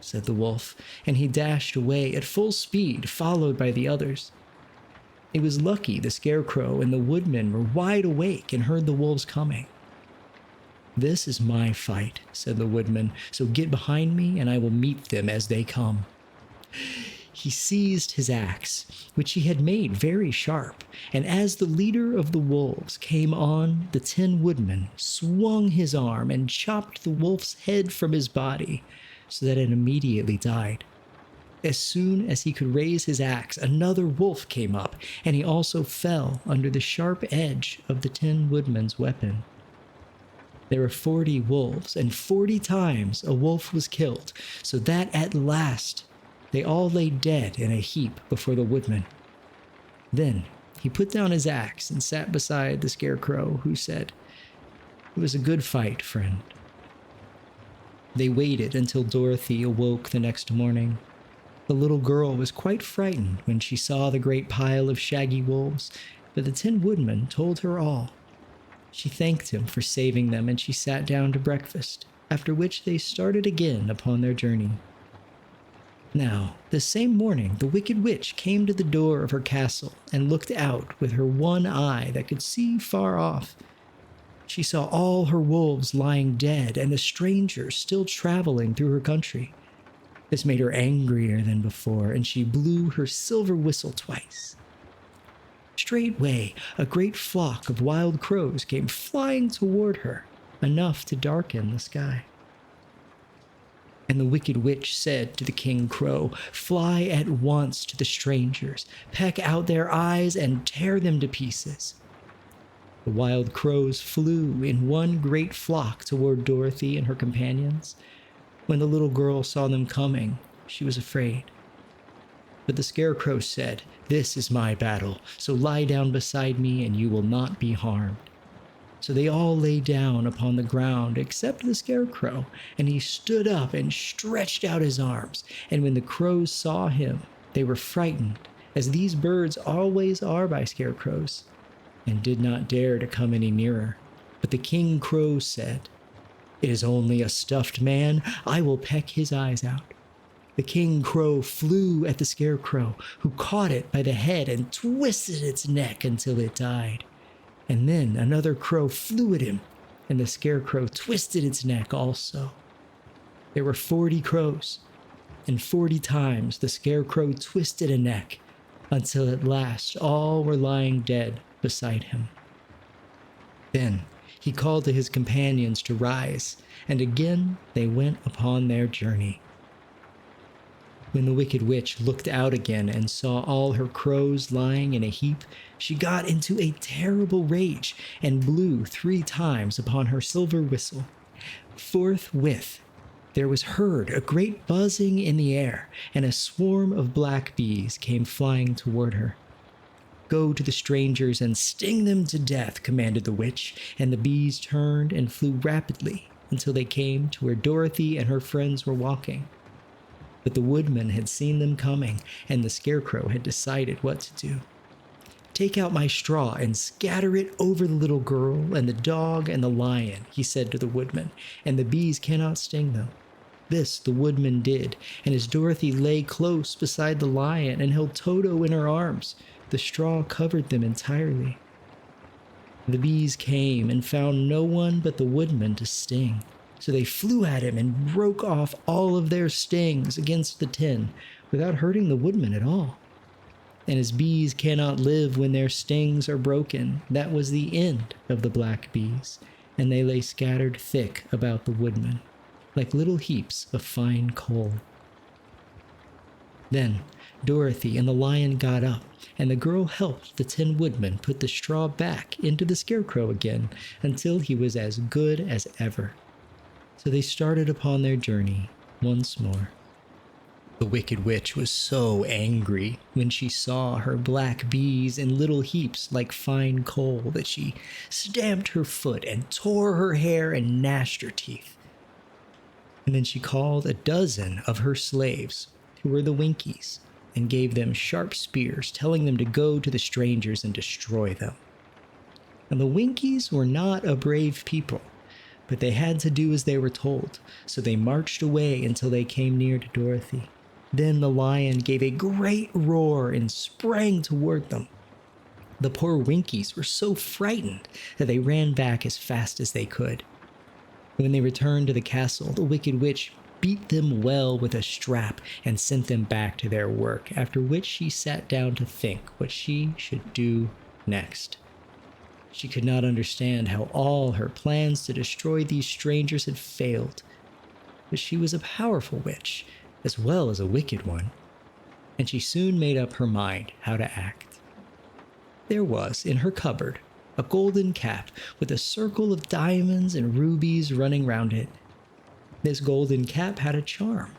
said the wolf, and he dashed away at full speed, followed by the others. It was lucky the Scarecrow and the Woodman were wide awake and heard the wolves coming. "This is my fight," said the Woodman, "so get behind me and I will meet them as they come." He seized his axe, which he had made very sharp, and as the leader of the wolves came on, the Tin Woodman swung his arm and chopped the wolf's head from his body so that it immediately died. As soon as he could raise his axe, another wolf came up, and he also fell under the sharp edge of the Tin Woodman's weapon. There were 40 wolves, and 40 times a wolf was killed, so that at last they all lay dead in a heap before the Woodman. Then he put down his axe and sat beside the Scarecrow, who said, "It was a good fight, friend." They waited until Dorothy awoke the next morning. The little girl was quite frightened when she saw the great pile of shaggy wolves, but the Tin Woodman told her all. She thanked him for saving them, and she sat down to breakfast, after which they started again upon their journey. Now, the same morning, the Wicked Witch came to the door of her castle and looked out with her one eye that could see far off. She saw all her wolves lying dead and the strangers still traveling through her country. This made her angrier than before, and she blew her silver whistle twice. Straightway, a great flock of wild crows came flying toward her, enough to darken the sky. And the Wicked Witch said to the King Crow, "Fly at once to the strangers, peck out their eyes, and tear them to pieces." The wild crows flew in one great flock toward Dorothy and her companions. When the little girl saw them coming, she was afraid. But the Scarecrow said, "This is my battle, so lie down beside me and you will not be harmed." So they all lay down upon the ground except the Scarecrow, and he stood up and stretched out his arms. And when the crows saw him, they were frightened, as these birds always are by scarecrows, and did not dare to come any nearer. But the King Crow said, "It is only a stuffed man. I will peck his eyes out." The King Crow flew at the Scarecrow, who caught it by the head and twisted its neck until it died. And then another crow flew at him, and the Scarecrow twisted its neck also. There were 40 crows, and 40 times the Scarecrow twisted a neck, until at last all were lying dead beside him. Then he called to his companions to rise, and again they went upon their journey. When the Wicked Witch looked out again and saw all her crows lying in a heap, she got into a terrible rage and blew 3 times upon her silver whistle. Forthwith, there was heard a great buzzing in the air, and a swarm of black bees came flying toward her. "Go to the strangers and sting them to death," commanded the witch, and the bees turned and flew rapidly until they came to where Dorothy and her friends were walking. But the Woodman had seen them coming, and the Scarecrow had decided what to do. "Take out my straw and scatter it over the little girl and the dog and the lion," he said to the Woodman, "and the bees cannot sting them." This the Woodman did, and as Dorothy lay close beside the lion and held Toto in her arms, the straw covered them entirely. The bees came and found no one but the Woodman to sting. So they flew at him and broke off all of their stings against the tin without hurting the Woodman at all. And as bees cannot live when their stings are broken, that was the end of the black bees, and they lay scattered thick about the Woodman, like little heaps of fine coal. Then Dorothy and the lion got up, and the girl helped the Tin Woodman put the straw back into the Scarecrow again until he was as good as ever. So they started upon their journey once more. The Wicked Witch was so angry when she saw her black bees in little heaps like fine coal that she stamped her foot and tore her hair and gnashed her teeth. And then she called a dozen of her slaves, who were the Winkies, and gave them sharp spears, telling them to go to the strangers and destroy them. And the Winkies were not a brave people, but they had to do as they were told, so they marched away until they came near to Dorothy. Then the lion gave a great roar and sprang toward them. The poor Winkies were so frightened that they ran back as fast as they could. When they returned to the castle, the Wicked Witch beat them well with a strap and sent them back to their work, after which she sat down to think what she should do next. She could not understand how all her plans to destroy these strangers had failed, but she was a powerful witch, as well as a wicked one, and she soon made up her mind how to act. There was, in her cupboard, a golden cap with a circle of diamonds and rubies running round it. This golden cap had a charm.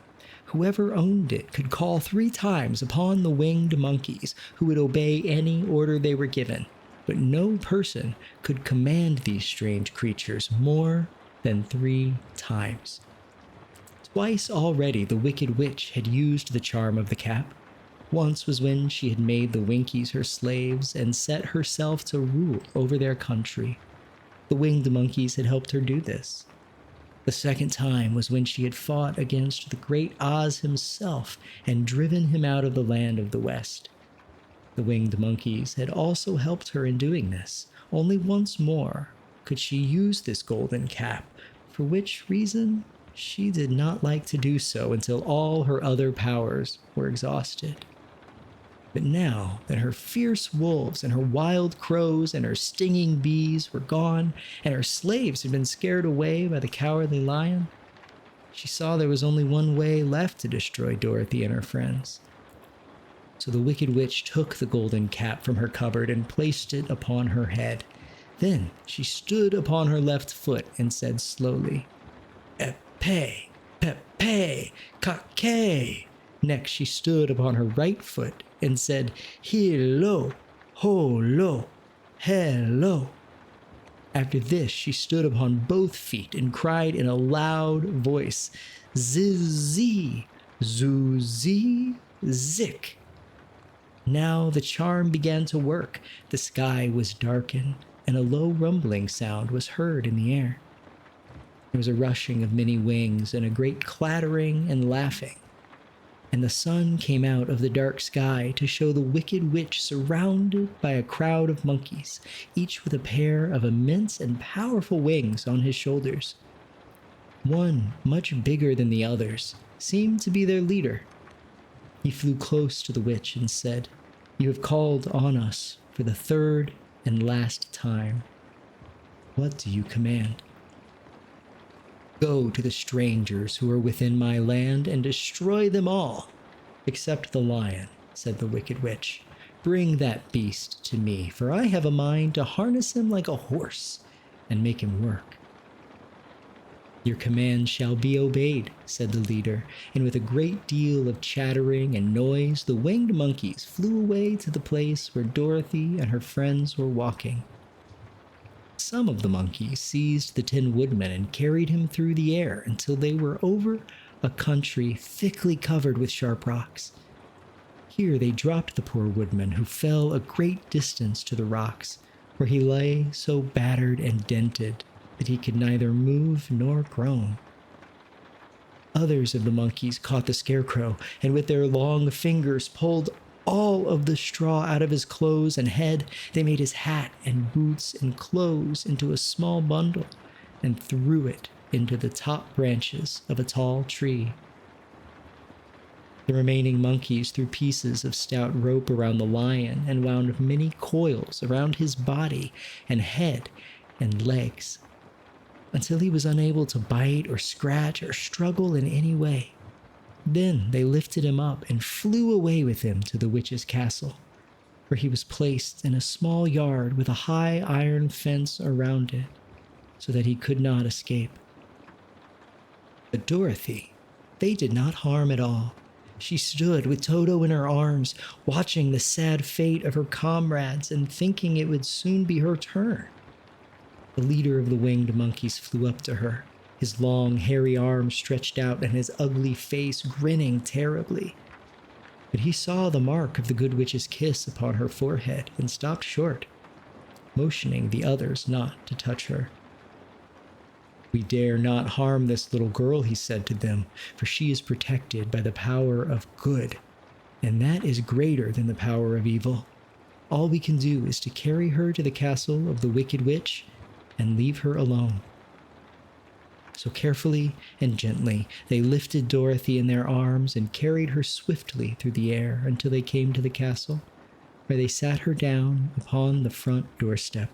Whoever owned it could call 3 times upon the winged monkeys, who would obey any order they were given, but no person could command these strange creatures more than 3 times. Twice already the Wicked Witch had used the charm of the cap. Once was when she had made the Winkies her slaves and set herself to rule over their country. The winged monkeys had helped her do this. The second time was when she had fought against the great Oz himself and driven him out of the land of the West. The winged monkeys had also helped her in doing this. Only once more could she use this golden cap, for which reason she did not like to do so until all her other powers were exhausted. But now that her fierce wolves and her wild crows and her stinging bees were gone, and her slaves had been scared away by the cowardly lion, she saw there was only one way left to destroy Dorothy and her friends. So the Wicked Witch took the golden cap from her cupboard and placed it upon her head. Then she stood upon her left foot and said slowly, "Epe, pepe, kake." Next she stood upon her right foot and said, "Hello, holo, hello." After this she stood upon both feet and cried in a loud voice, "Zizzy, zoozy, zik." Now the charm began to work. The sky was darkened, and a low rumbling sound was heard in the air. There was a rushing of many wings and a great clattering and laughing. And the sun came out of the dark sky to show the Wicked Witch surrounded by a crowd of monkeys, each with a pair of immense and powerful wings on his shoulders. One, much bigger than the others, seemed to be their leader. He flew close to the witch and said, "You have called on us for the 3rd and last time. What do you command?" "Go to the strangers who are within my land and destroy them all, except the lion," said the Wicked Witch. "Bring that beast to me, for I have a mind to harness him like a horse and make him work." "Your command shall be obeyed," said the leader, and with a great deal of chattering and noise, the winged monkeys flew away to the place where Dorothy and her friends were walking. Some of the monkeys seized the Tin Woodman and carried him through the air until they were over a country thickly covered with sharp rocks. Here they dropped the poor woodman, who fell a great distance to the rocks, where he lay so battered and dented that he could neither move nor groan. Others of the monkeys caught the Scarecrow, and with their long fingers pulled all of the straw out of his clothes and head. They made his hat and boots and clothes into a small bundle and threw it into the top branches of a tall tree. The remaining monkeys threw pieces of stout rope around the lion and wound many coils around his body and head and legs, until he was unable to bite or scratch or struggle in any way. Then they lifted him up and flew away with him to the witch's castle, where he was placed in a small yard with a high iron fence around it, so that he could not escape. But Dorothy, they did not harm at all. She stood with Toto in her arms, watching the sad fate of her comrades and thinking it would soon be her turn. The leader of the winged monkeys flew up to her, his long, hairy arms stretched out and his ugly face grinning terribly. But he saw the mark of the good witch's kiss upon her forehead and stopped short, motioning the others not to touch her. "We dare not harm this little girl," he said to them, "for she is protected by the power of good, and that is greater than the power of evil. All we can do is to carry her to the castle of the Wicked Witch and leave her alone." So carefully and gently, they lifted Dorothy in their arms and carried her swiftly through the air until they came to the castle, where they sat her down upon the front doorstep.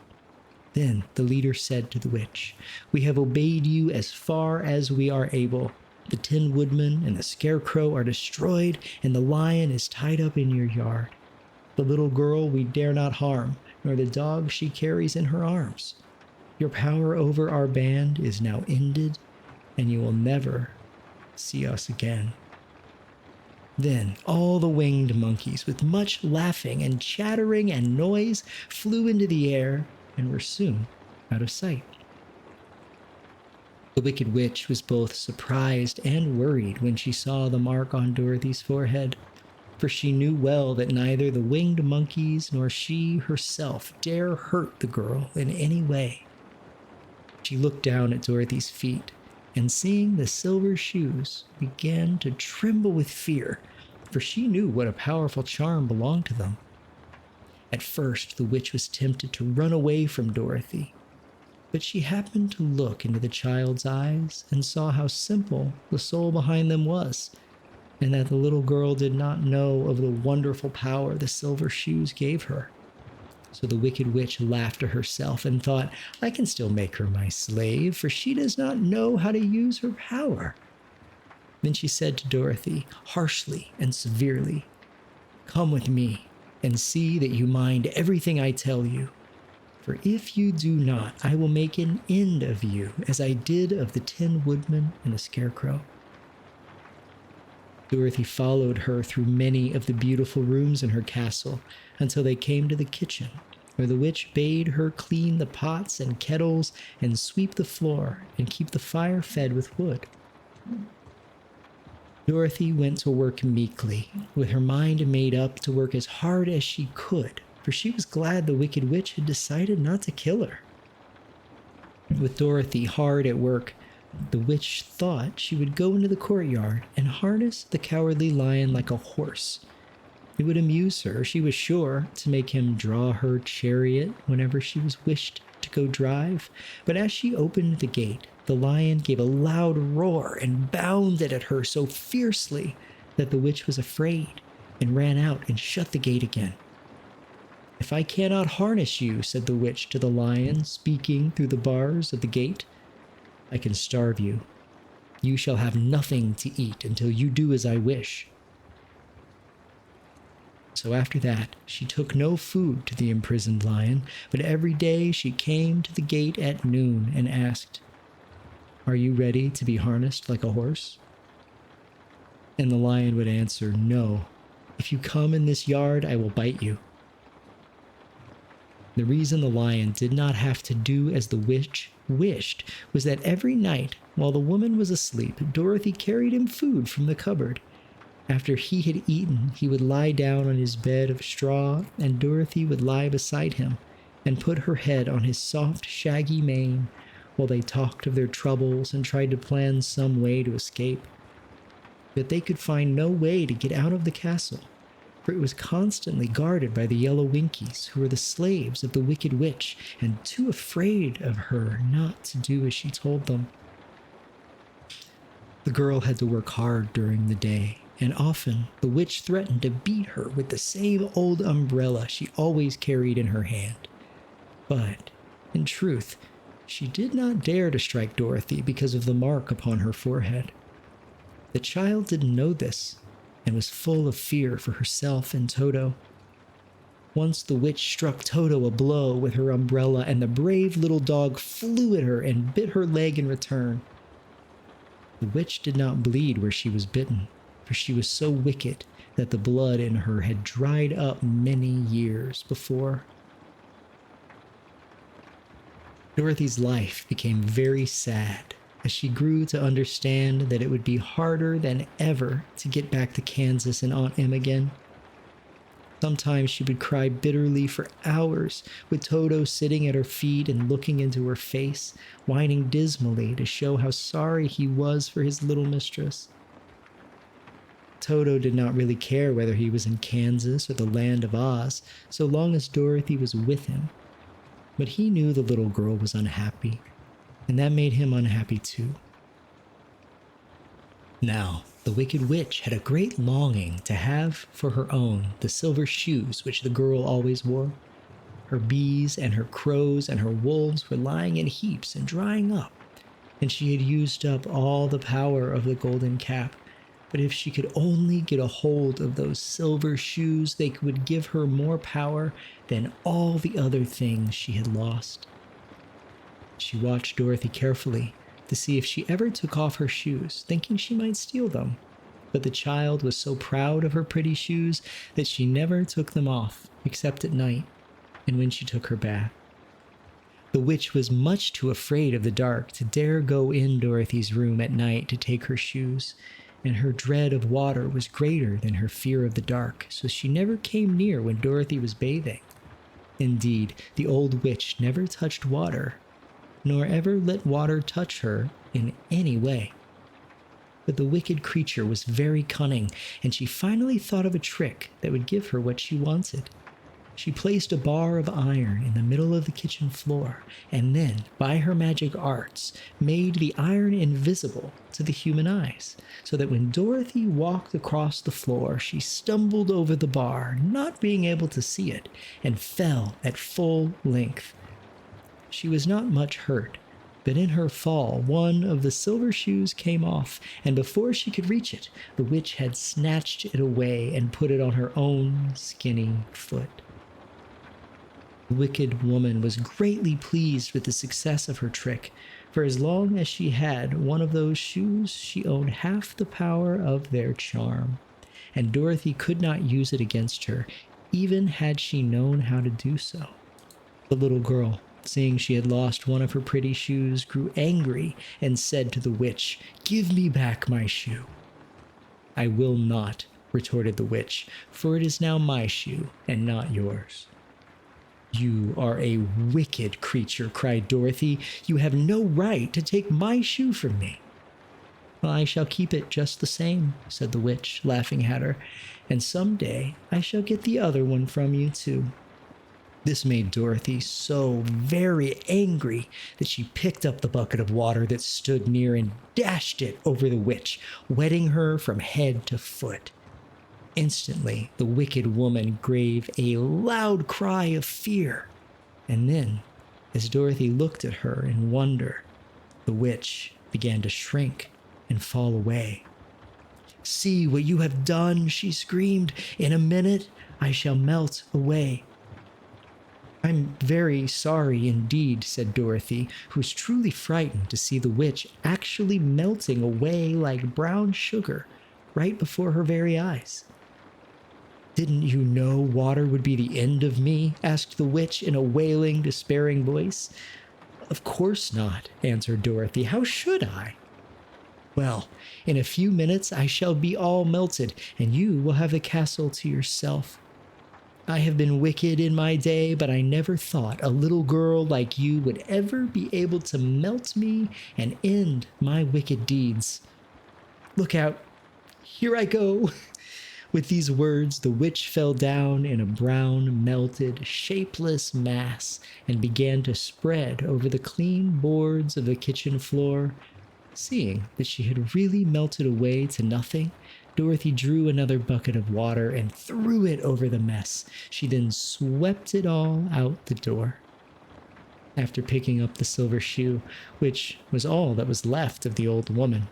Then the leader said to the witch, "We have obeyed you as far as we are able. The Tin Woodman and the Scarecrow are destroyed, and the lion is tied up in your yard. The little girl we dare not harm, nor the dog she carries in her arms. Your power over our band is now ended, and you will never see us again." Then all the winged monkeys, with much laughing and chattering and noise, flew into the air and were soon out of sight. The Wicked Witch was both surprised and worried when she saw the mark on Dorothy's forehead, for she knew well that neither the winged monkeys nor she herself dare hurt the girl in any way. She looked down at Dorothy's feet, and seeing the silver shoes, began to tremble with fear, for she knew what a powerful charm belonged to them. At first, the witch was tempted to run away from Dorothy, but she happened to look into the child's eyes and saw how simple the soul behind them was, and that the little girl did not know of the wonderful power the silver shoes gave her. So the Wicked Witch laughed to herself and thought, "I can still make her my slave, for she does not know how to use her power." Then she said to Dorothy, harshly and severely, "Come with me and see that you mind everything I tell you. For if you do not, I will make an end of you, as I did of the Tin Woodman and the Scarecrow." Dorothy followed her through many of the beautiful rooms in her castle until they came to the kitchen, where the witch bade her clean the pots and kettles and sweep the floor and keep the fire fed with wood. Dorothy went to work meekly, with her mind made up to work as hard as she could, for she was glad the Wicked Witch had decided not to kill her. With Dorothy hard at work, the witch thought she would go into the courtyard and harness the Cowardly Lion like a horse. It would amuse her, she was sure, to make him draw her chariot whenever she was wished to go drive. But as she opened the gate, the lion gave a loud roar and bounded at her so fiercely that the witch was afraid and ran out and shut the gate again. "If I cannot harness you," said the witch to the lion, speaking through the bars of the gate, "I can starve you. You shall have nothing to eat until you do as I wish." So after that, she took no food to the imprisoned lion, but every day she came to the gate at noon and asked, "Are you ready to be harnessed like a horse?" And the lion would answer, "No. If you come in this yard, I will bite you." The reason the lion did not have to do as the witch wished was that every night, while the woman was asleep, Dorothy carried him food from the cupboard. After he had eaten, he would lie down on his bed of straw, and Dorothy would lie beside him and put her head on his soft, shaggy mane while they talked of their troubles and tried to plan some way to escape. But they could find no way to get out of the castle, for it was constantly guarded by the yellow Winkies, who were the slaves of the Wicked Witch and too afraid of her not to do as she told them. The girl had to work hard during the day, and often the witch threatened to beat her with the same old umbrella she always carried in her hand. But, in truth, she did not dare to strike Dorothy because of the mark upon her forehead. The child didn't know this, and was full of fear for herself and Toto. Once the witch struck Toto a blow with her umbrella, and the brave little dog flew at her and bit her leg in return. The witch did not bleed where she was bitten, for she was so wicked that the blood in her had dried up many years before. Dorothy's life became very sad as she grew to understand that it would be harder than ever to get back to Kansas and Aunt Em again. Sometimes she would cry bitterly for hours, with Toto sitting at her feet and looking into her face, whining dismally to show how sorry he was for his little mistress. Toto did not really care whether he was in Kansas or the land of Oz, so long as Dorothy was with him. But he knew the little girl was unhappy, and that made him unhappy too. Now, the Wicked Witch had a great longing to have for her own the silver shoes which the girl always wore. Her bees and her crows and her wolves were lying in heaps and drying up, and she had used up all the power of the golden cap. But if she could only get a hold of those silver shoes, they would give her more power than all the other things she had lost. She watched Dorothy carefully to see if she ever took off her shoes, thinking she might steal them. But the child was so proud of her pretty shoes that she never took them off, except at night and when she took her bath. The witch was much too afraid of the dark to dare go in Dorothy's room at night to take her shoes, and her dread of water was greater than her fear of the dark, so she never came near when Dorothy was bathing. Indeed, the old witch never touched water, nor ever let water touch her in any way. But the wicked creature was very cunning, and she finally thought of a trick that would give her what she wanted. She placed a bar of iron in the middle of the kitchen floor, and then, by her magic arts, made the iron invisible to the human eyes, so that when Dorothy walked across the floor, she stumbled over the bar, not being able to see it, and fell at full length. She was not much hurt, but in her fall, one of the silver shoes came off, and before she could reach it, the witch had snatched it away and put it on her own skinny foot. The wicked woman was greatly pleased with the success of her trick, for as long as she had one of those shoes, she owned half the power of their charm, and Dorothy could not use it against her, even had she known how to do so. The little girl, seeing she had lost one of her pretty shoes, grew angry and said to the witch, "Give me back my shoe." "I will not," retorted the witch, "for it is now my shoe and not yours." "You are a wicked creature," cried Dorothy. "You have no right to take my shoe from me." "Well, I shall keep it just the same," said the witch, laughing at her, "and some day I shall get the other one from you too." This made Dorothy so very angry that she picked up the bucket of water that stood near and dashed it over the witch, wetting her from head to foot. Instantly, the wicked woman gave a loud cry of fear, and then, as Dorothy looked at her in wonder, the witch began to shrink and fall away. "See what you have done," she screamed. "In a minute, I shall melt away." "I'm very sorry indeed," said Dorothy, who was truly frightened to see the witch actually melting away like brown sugar right before her very eyes. "Didn't you know water would be the end of me?" asked the witch in a wailing, despairing voice. "Of course not," answered Dorothy. "How should I?" "Well, in a few minutes I shall be all melted, and you will have the castle to yourself. I have been wicked in my day, but I never thought a little girl like you would ever be able to melt me and end my wicked deeds. Look out, here I go." With these words, the witch fell down in a brown, melted, shapeless mass and began to spread over the clean boards of the kitchen floor. Seeing that she had really melted away to nothing, Dorothy drew another bucket of water and threw it over the mess. She then swept it all out the door. After picking up the silver shoe, which was all that was left of the old woman,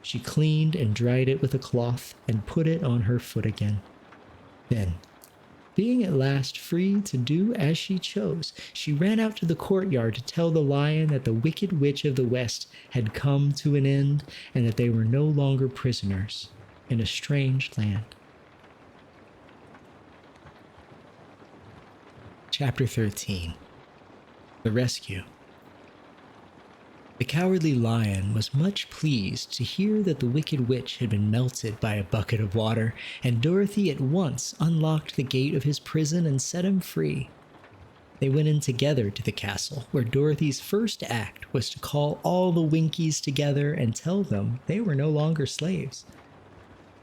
she cleaned and dried it with a cloth and put it on her foot again. Then, being at last free to do as she chose, she ran out to the courtyard to tell the lion that the Wicked Witch of the West had come to an end and that they were no longer prisoners. in a strange land. Chapter 13. The Rescue. The Cowardly Lion was much pleased to hear that the Wicked Witch had been melted by a bucket of water, and Dorothy at once unlocked the gate of his prison and set him free. They went in together to the castle, where Dorothy's first act was to call all the Winkies together and tell them they were no longer slaves.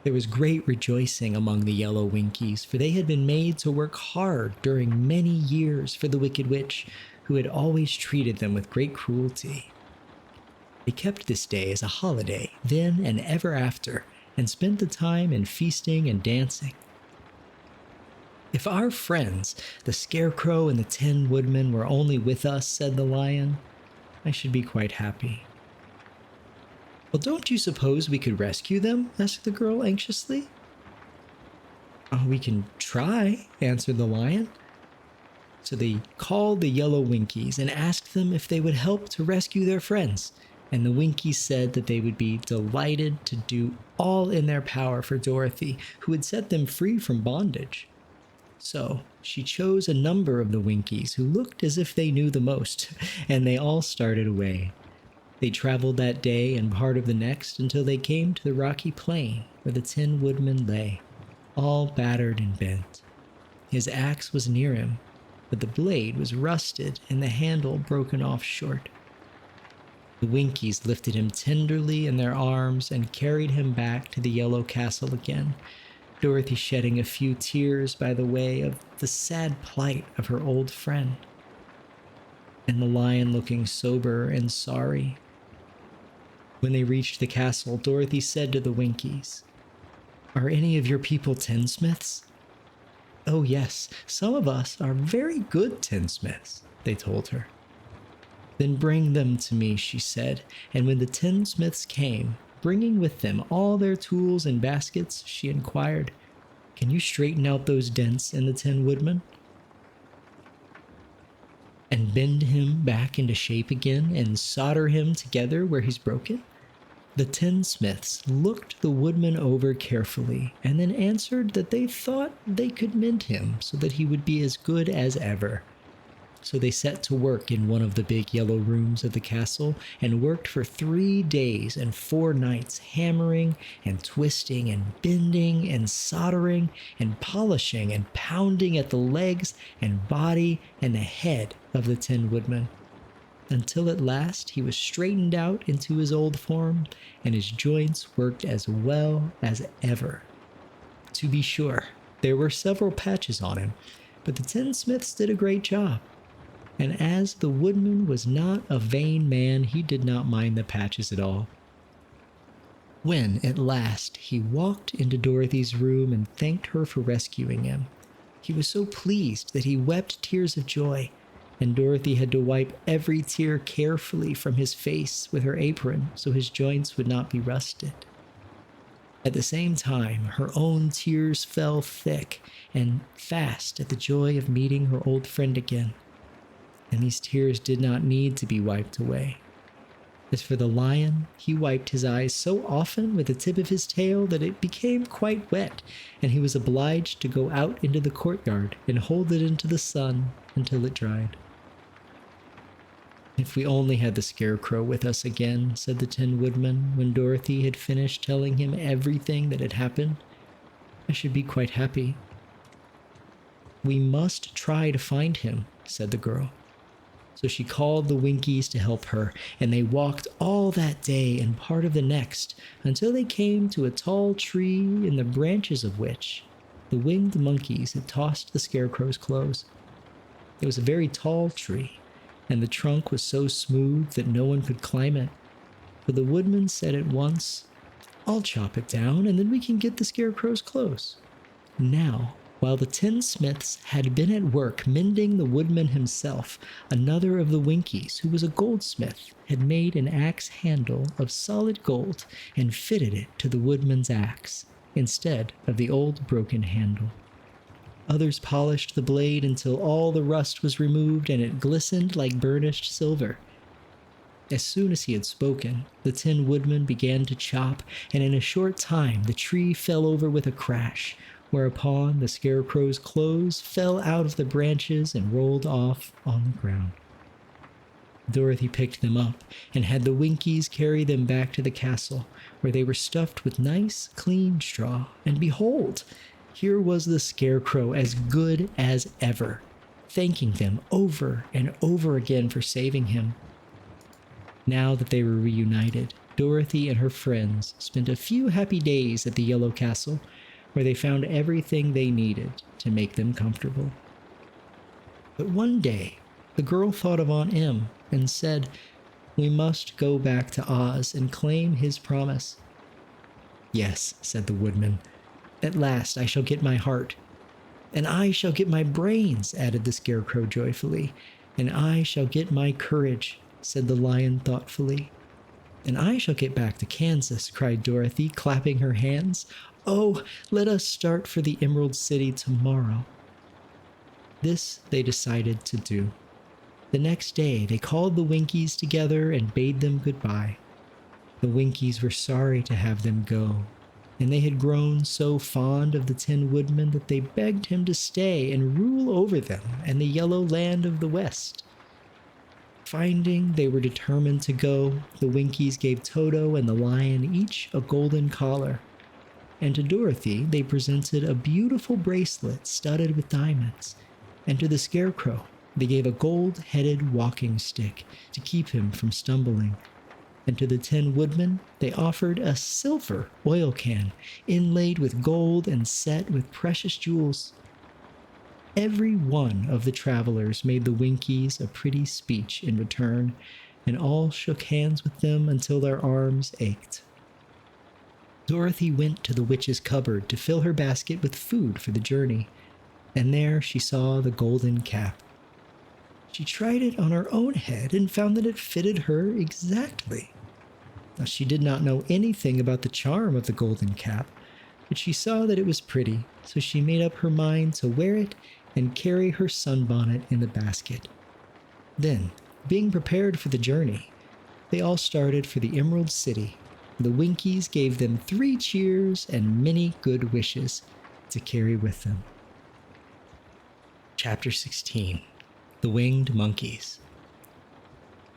There was great rejoicing among the yellow Winkies, for they had been made to work hard during many years for the Wicked Witch, who had always treated them with great cruelty. They kept this day as a holiday then and ever after, and spent the time in feasting and dancing. "If our friends, the Scarecrow and the Tin Woodman, were only with us," said the Lion, "I should be quite happy." "Well, don't you suppose we could rescue them?" asked the girl anxiously. "Oh, we can try," answered the Lion. So they called the yellow Winkies and asked them if they would help to rescue their friends, and the Winkies said that they would be delighted to do all in their power for Dorothy, who had set them free from bondage. So she chose a number of the Winkies who looked as if they knew the most, and they all started away. They traveled that day and part of the next until they came to the rocky plain where the Tin Woodman lay, all battered and bent. His axe was near him, but the blade was rusted and the handle broken off short. The Winkies lifted him tenderly in their arms and carried him back to the yellow castle again, Dorothy shedding a few tears by the way of the sad plight of her old friend, and the Lion looking sober and sorry. When they reached the castle, Dorothy said to the Winkies, "Are any of your people tinsmiths?" "Oh yes, some of us are very good tinsmiths," they told her. "Then bring them to me," she said, and when the tinsmiths came, bringing with them all their tools and baskets, she inquired, "Can you straighten out those dents in the Tin Woodman? And bend him back into shape again and solder him together where he's broken?" The tinsmiths looked the Woodman over carefully and then answered that they thought they could mend him so that he would be as good as ever. So they set to work in one of the big yellow rooms of the castle and worked for 3 days and 4 nights, hammering and twisting and bending and soldering and polishing and pounding at the legs and body and the head of the Tin Woodman, until at last he was straightened out into his old form and his joints worked as well as ever. To be sure, there were several patches on him, but the tinsmiths did a great job. And as the Woodman was not a vain man, he did not mind the patches at all. When, at last, he walked into Dorothy's room and thanked her for rescuing him, he was so pleased that he wept tears of joy, and Dorothy had to wipe every tear carefully from his face with her apron so his joints would not be rusted. At the same time, her own tears fell thick and fast at the joy of meeting her old friend again. And these tears did not need to be wiped away. As for the Lion, he wiped his eyes so often with the tip of his tail that it became quite wet, and he was obliged to go out into the courtyard and hold it into the sun until it dried. "If we only had the Scarecrow with us again," said the Tin Woodman when Dorothy had finished telling him everything that had happened, "I should be quite happy." "We must try to find him," said the girl. So she called the Winkies to help her, and they walked all that day and part of the next until they came to a tall tree in the branches of which the winged monkeys had tossed the Scarecrow's clothes. It was a very tall tree, and the trunk was so smooth that no one could climb it. But the Woodman said at once, "I'll chop it down, and then we can get the Scarecrow's clothes." Now, while the tinsmiths had been at work mending the Woodman himself, another of the Winkies, who was a goldsmith, had made an axe handle of solid gold and fitted it to the Woodman's axe, instead of the old broken handle. Others polished the blade until all the rust was removed and it glistened like burnished silver. As soon as he had spoken, the Tin Woodman began to chop, and in a short time the tree fell over with a crash, whereupon the Scarecrow's clothes fell out of the branches and rolled off on the ground. Dorothy picked them up and had the Winkies carry them back to the castle, where they were stuffed with nice, clean straw, and behold, here was the Scarecrow as good as ever, thanking them over and over again for saving him. Now that they were reunited, Dorothy and her friends spent a few happy days at the Yellow Castle, where they found everything they needed to make them comfortable. But one day, the girl thought of Aunt Em and said, "We must go back to Oz and claim his promise." "Yes," said the Woodman. "At last I shall get my heart." "And I shall get my brains," added the Scarecrow joyfully. "And I shall get my courage," said the Lion thoughtfully. "And I shall get back to Kansas," cried Dorothy, clapping her hands. "Oh, let us start for the Emerald City tomorrow." This they decided to do. The next day, they called the Winkies together and bade them goodbye. The Winkies were sorry to have them go, and they had grown so fond of the Tin Woodman that they begged him to stay and rule over them and the yellow land of the West. Finding they were determined to go, the Winkies gave Toto and the Lion each a golden collar, and to Dorothy they presented a beautiful bracelet studded with diamonds, and to the Scarecrow they gave a gold-headed walking stick to keep him from stumbling, and to the Tin Woodman they offered a silver oil can inlaid with gold and set with precious jewels. Every one of the travelers made the Winkies a pretty speech in return, and all shook hands with them until their arms ached. Dorothy went to the witch's cupboard to fill her basket with food for the journey, and there she saw the golden cap. She tried it on her own head and found that it fitted her exactly. Now, she did not know anything about the charm of the golden cap, but she saw that it was pretty, so she made up her mind to wear it and carry her sunbonnet in the basket. Then, being prepared for the journey, they all started for the Emerald City. The Winkies gave them 3 cheers and many good wishes to carry with them. Chapter 16. The Winged Monkeys.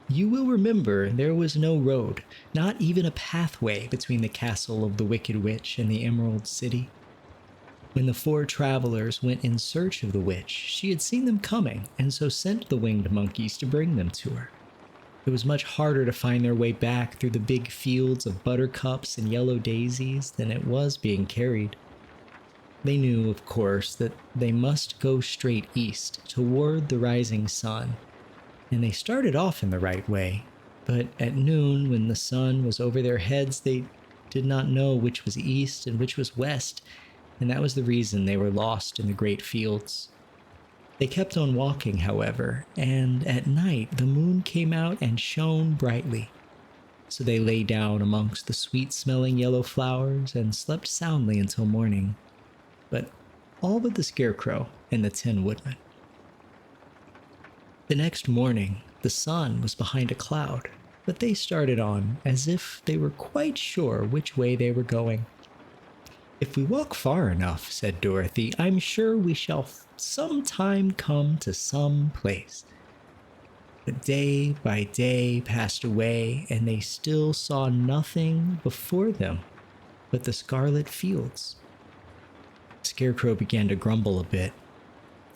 You will remember there was no road, not even a pathway between the castle of the Wicked Witch and the Emerald City. When the 4 travelers went in search of the witch, she had seen them coming and so sent the winged monkeys to bring them to her. It was much harder to find their way back through the big fields of buttercups and yellow daisies than it was being carried. They knew, of course, that they must go straight east toward the rising sun, and they started off in the right way, but at noon, when the sun was over their heads, they did not know which was east and which was west, and that was the reason they were lost in the great fields. They kept on walking, however, and at night the moon came out and shone brightly. So they lay down amongst the sweet-smelling yellow flowers and slept soundly until morning. But all but the Scarecrow and the Tin Woodman. The next morning, the sun was behind a cloud, but they started on as if they were quite sure which way they were going. "If we walk far enough," said Dorothy, "I'm sure we shall sometime come to some place." But day by day passed away, and they still saw nothing before them but the scarlet fields. Scarecrow began to grumble a bit.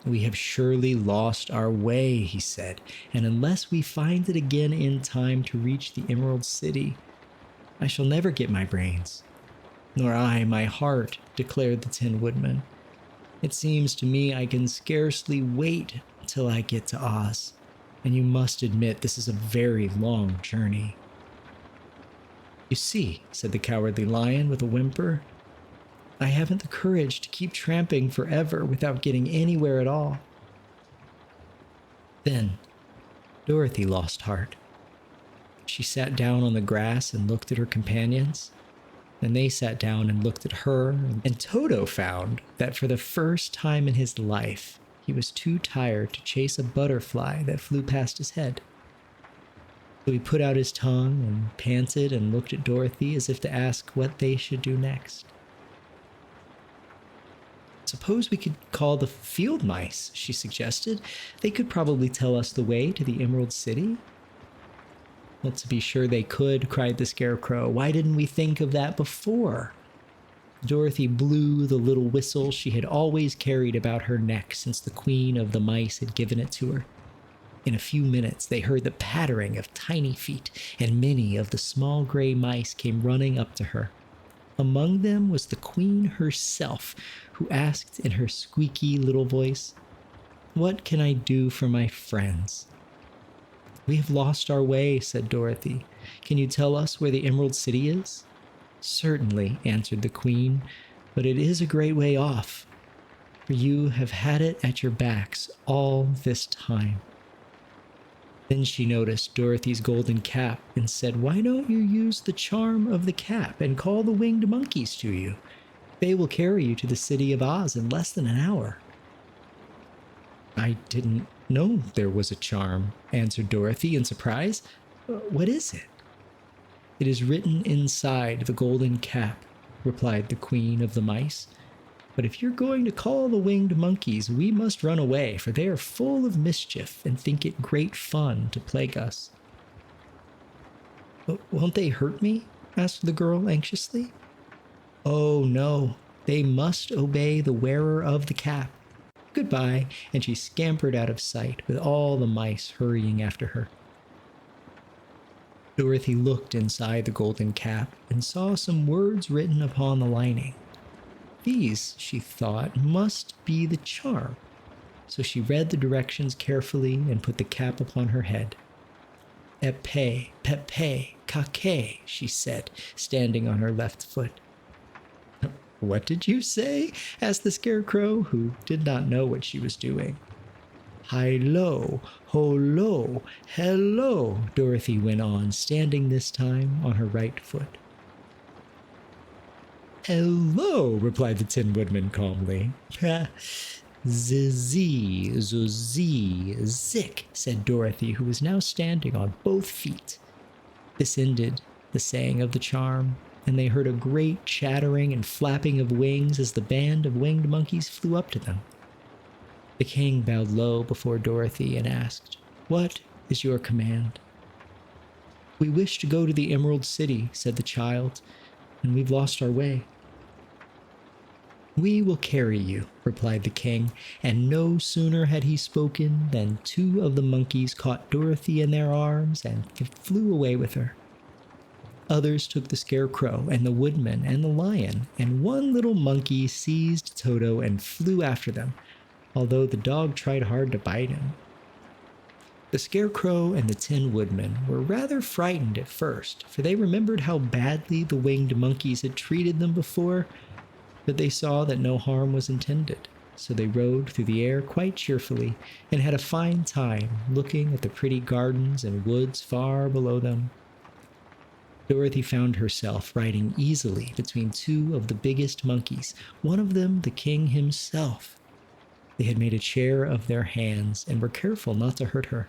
"We have surely lost our way," he said, "and unless we find it again in time to reach the Emerald City, I shall never get my brains." "Nor I my heart," declared the Tin Woodman. "It seems to me I can scarcely wait till I get to Oz, and you must admit this is a very long journey." "You see," said the Cowardly Lion with a whimper, "I haven't the courage to keep tramping forever without getting anywhere at all." Then Dorothy lost heart. She sat down on the grass and looked at her companions. Then they sat down and looked at her, and Toto found that for the first time in his life, he was too tired to chase a butterfly that flew past his head. So he put out his tongue and panted and looked at Dorothy as if to ask what they should do next. Suppose we could call the field mice, she suggested. They could probably tell us the way to the Emerald City. Well, to be sure they could, cried the Scarecrow. Why didn't we think of that before? Dorothy blew the little whistle she had always carried about her neck since the Queen of the Mice had given it to her. In a few minutes, they heard the pattering of tiny feet, and many of the small gray mice came running up to her. Among them was the Queen herself, who asked in her squeaky little voice, "What can I do for my friends?" "We have lost our way," said Dorothy. "Can you tell us where the Emerald City is?" "Certainly," answered the Queen, "but it is a great way off, for you have had it at your backs all this time." Then she noticed Dorothy's golden cap and said, "Why don't you use the charm of the cap and call the winged monkeys to you? They will carry you to the city of Oz in less than an hour." "I didn't know there was a charm," answered Dorothy in surprise. "What is it?" "It is written inside the golden cap," replied the Queen of the Mice. "But if you're going to call the winged monkeys, we must run away, for they are full of mischief and think it great fun to plague us." "But won't they hurt me?" asked the girl anxiously. "Oh, no. They must obey the wearer of the cap. Goodbye," and she scampered out of sight, with all the mice hurrying after her. Dorothy looked inside the golden cap and saw some words written upon the lining. These, she thought, must be the charm, so she read the directions carefully and put the cap upon her head. "Epee, pepe, kake," she said, standing on her left foot. "What did you say?" asked the Scarecrow, who did not know what she was doing. "Hi-lo, ho-lo, hello," Dorothy went on, standing this time on her right foot. "Hello," replied the Tin Woodman calmly. "Zizzy, zuzzy, zick," said Dorothy, who was now standing on both feet. This ended the saying of the charm, and they heard a great chattering and flapping of wings as the band of winged monkeys flew up to them. The king bowed low before Dorothy and asked, "What is your command?" "We wish to go to the Emerald City," said the child, "and we've lost our way." "We will carry you," replied the king, and no sooner had he spoken than two of the monkeys caught Dorothy in their arms and flew away with her. Others took the Scarecrow and the Woodman and the Lion, and one little monkey seized Toto and flew after them, although the dog tried hard to bite him. The Scarecrow and the Tin Woodman were rather frightened at first, for they remembered how badly the winged monkeys had treated them before, but they saw that no harm was intended, so they rode through the air quite cheerfully and had a fine time looking at the pretty gardens and woods far below them. Dorothy found herself riding easily between two of the biggest monkeys, one of them the king himself. They had made a chair of their hands and were careful not to hurt her.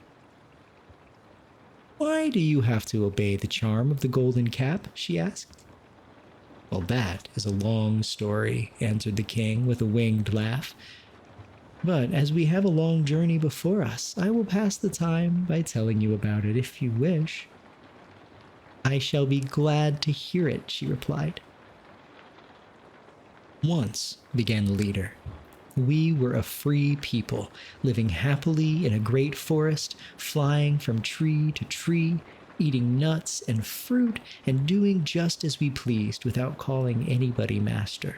"Why do you have to obey the charm of the golden cap?" she asked. "Well, that is a long story," answered the king with a winged laugh. "But as we have a long journey before us, I will pass the time by telling you about it if you wish." "I shall be glad to hear it," she replied. "Once," began the leader, "we were a free people, living happily in a great forest, flying from tree to tree, eating nuts and fruit, and doing just as we pleased without calling anybody master.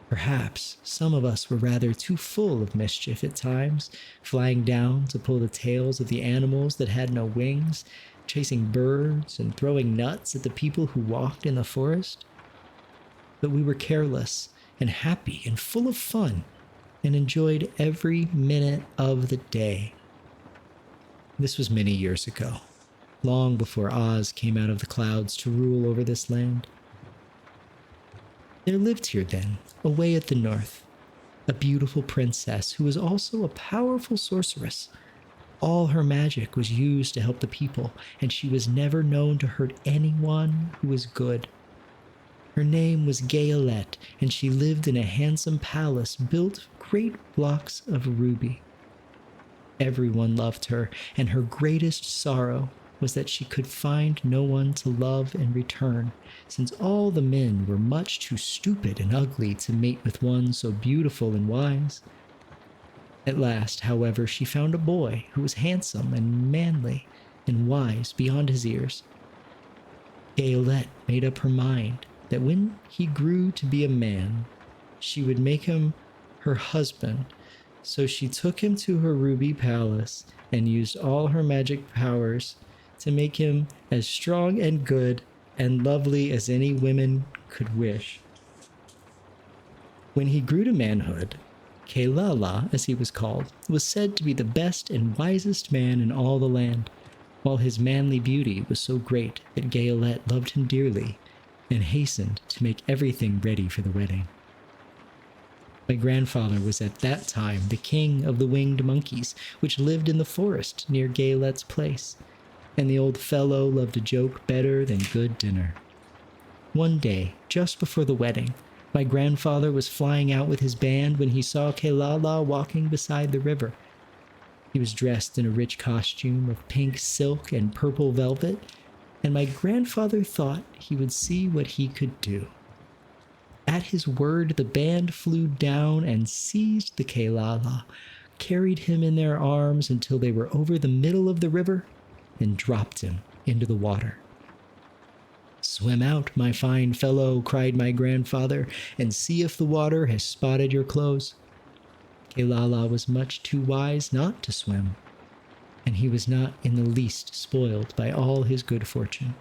Perhaps some of us were rather too full of mischief at times, flying down to pull the tails of the animals that had no wings, chasing birds and throwing nuts at the people who walked in the forest. But we were careless and happy and full of fun, and enjoyed every minute of the day." This was many years ago, long before Oz came out of the clouds to rule over this land. There lived here then, away at the north, a beautiful princess who was also a powerful sorceress. All her magic was used to help the people, and she was never known to hurt anyone who was good. Her name was Gayolette, and she lived in a handsome palace built of great blocks of ruby. Everyone loved her, and her greatest sorrow was that she could find no one to love in return, since all the men were much too stupid and ugly to mate with one so beautiful and wise. At last, however, she found a boy who was handsome and manly and wise beyond his years. Gayolette made up her mind that when he grew to be a man, she would make him her husband. So she took him to her ruby palace and used all her magic powers to make him as strong and good and lovely as any women could wish. When he grew to manhood, Kailala, as he was called, was said to be the best and wisest man in all the land, while his manly beauty was so great that Gayolette loved him dearly and hastened to make everything ready for the wedding. My grandfather was at that time the king of the winged monkeys, which lived in the forest near Gayolette's place, and the old fellow loved a joke better than good dinner. One day, just before the wedding, my grandfather was flying out with his band when he saw Kailala walking beside the river. He was dressed in a rich costume of pink silk and purple velvet, and my grandfather thought he would see what he could do. At his word, the band flew down and seized the Kailala, carried him in their arms until they were over the middle of the river, and dropped him into the water. "Swim out, my fine fellow," cried my grandfather, "and see if the water has spotted your clothes." Kailala was much too wise not to swim, and he was not in the least spoiled by all his good fortune.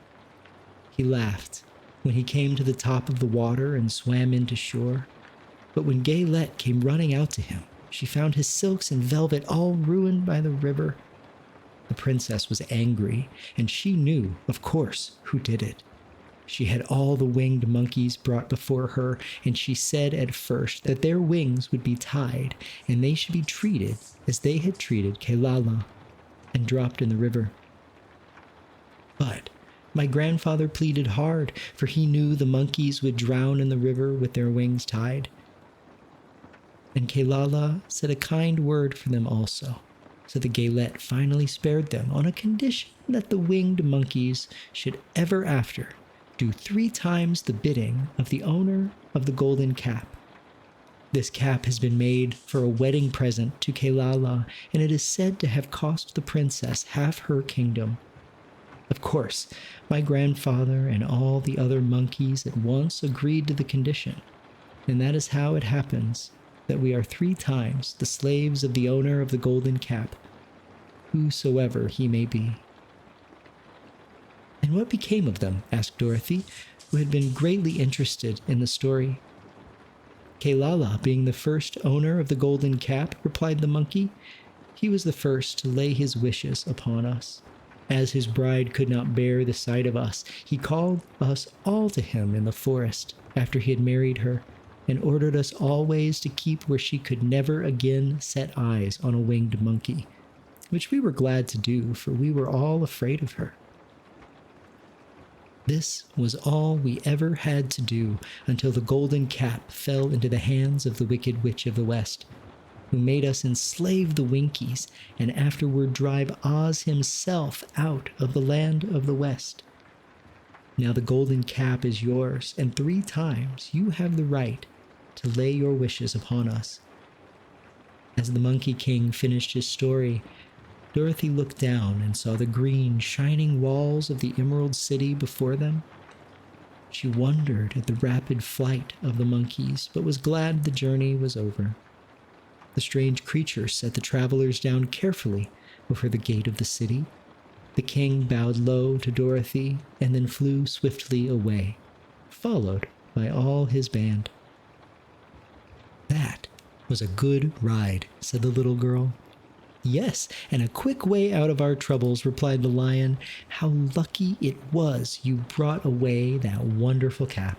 He laughed when he came to the top of the water and swam into shore, but when Gayolette came running out to him, she found his silks and velvet all ruined by the river. The princess was angry, and she knew, of course, who did it. She had all the winged monkeys brought before her, and she said at first that their wings would be tied, and they should be treated as they had treated Kailala, and dropped in the river. But my grandfather pleaded hard, for he knew the monkeys would drown in the river with their wings tied. And Kailala said a kind word for them also, so that Gayolette finally spared them on a condition that the winged monkeys should ever after do 3 times the bidding of the owner of the golden cap. This cap has been made for a wedding present to Kailala, and it is said to have cost the princess half her kingdom. Of course, my grandfather and all the other monkeys at once agreed to the condition, and that is how it happens that we are 3 times the slaves of the owner of the golden cap, whosoever he may be. "And what became of them?" asked Dorothy, who had been greatly interested in the story. "Kailala being the first owner of the golden cap," replied the monkey, "he was the first to lay his wishes upon us. As his bride could not bear the sight of us, he called us all to him in the forest after he had married her, and ordered us always to keep where she could never again set eyes on a winged monkey, which we were glad to do, for we were all afraid of her. This was all we ever had to do until the golden cap fell into the hands of the Wicked Witch of the West, who made us enslave the Winkies and afterward drive Oz himself out of the land of the West. Now the golden cap is yours, and 3 times you have the right to lay your wishes upon us." As the Monkey King finished his story, Dorothy looked down and saw the green, shining walls of the Emerald City before them. She wondered at the rapid flight of the monkeys, but was glad the journey was over. The strange creature set the travelers down carefully before the gate of the city. The king bowed low to Dorothy and then flew swiftly away, followed by all his band. "That was a good ride," said the little girl. "Yes, and a quick way out of our troubles," replied the lion. "How lucky it was you brought away that wonderful cap."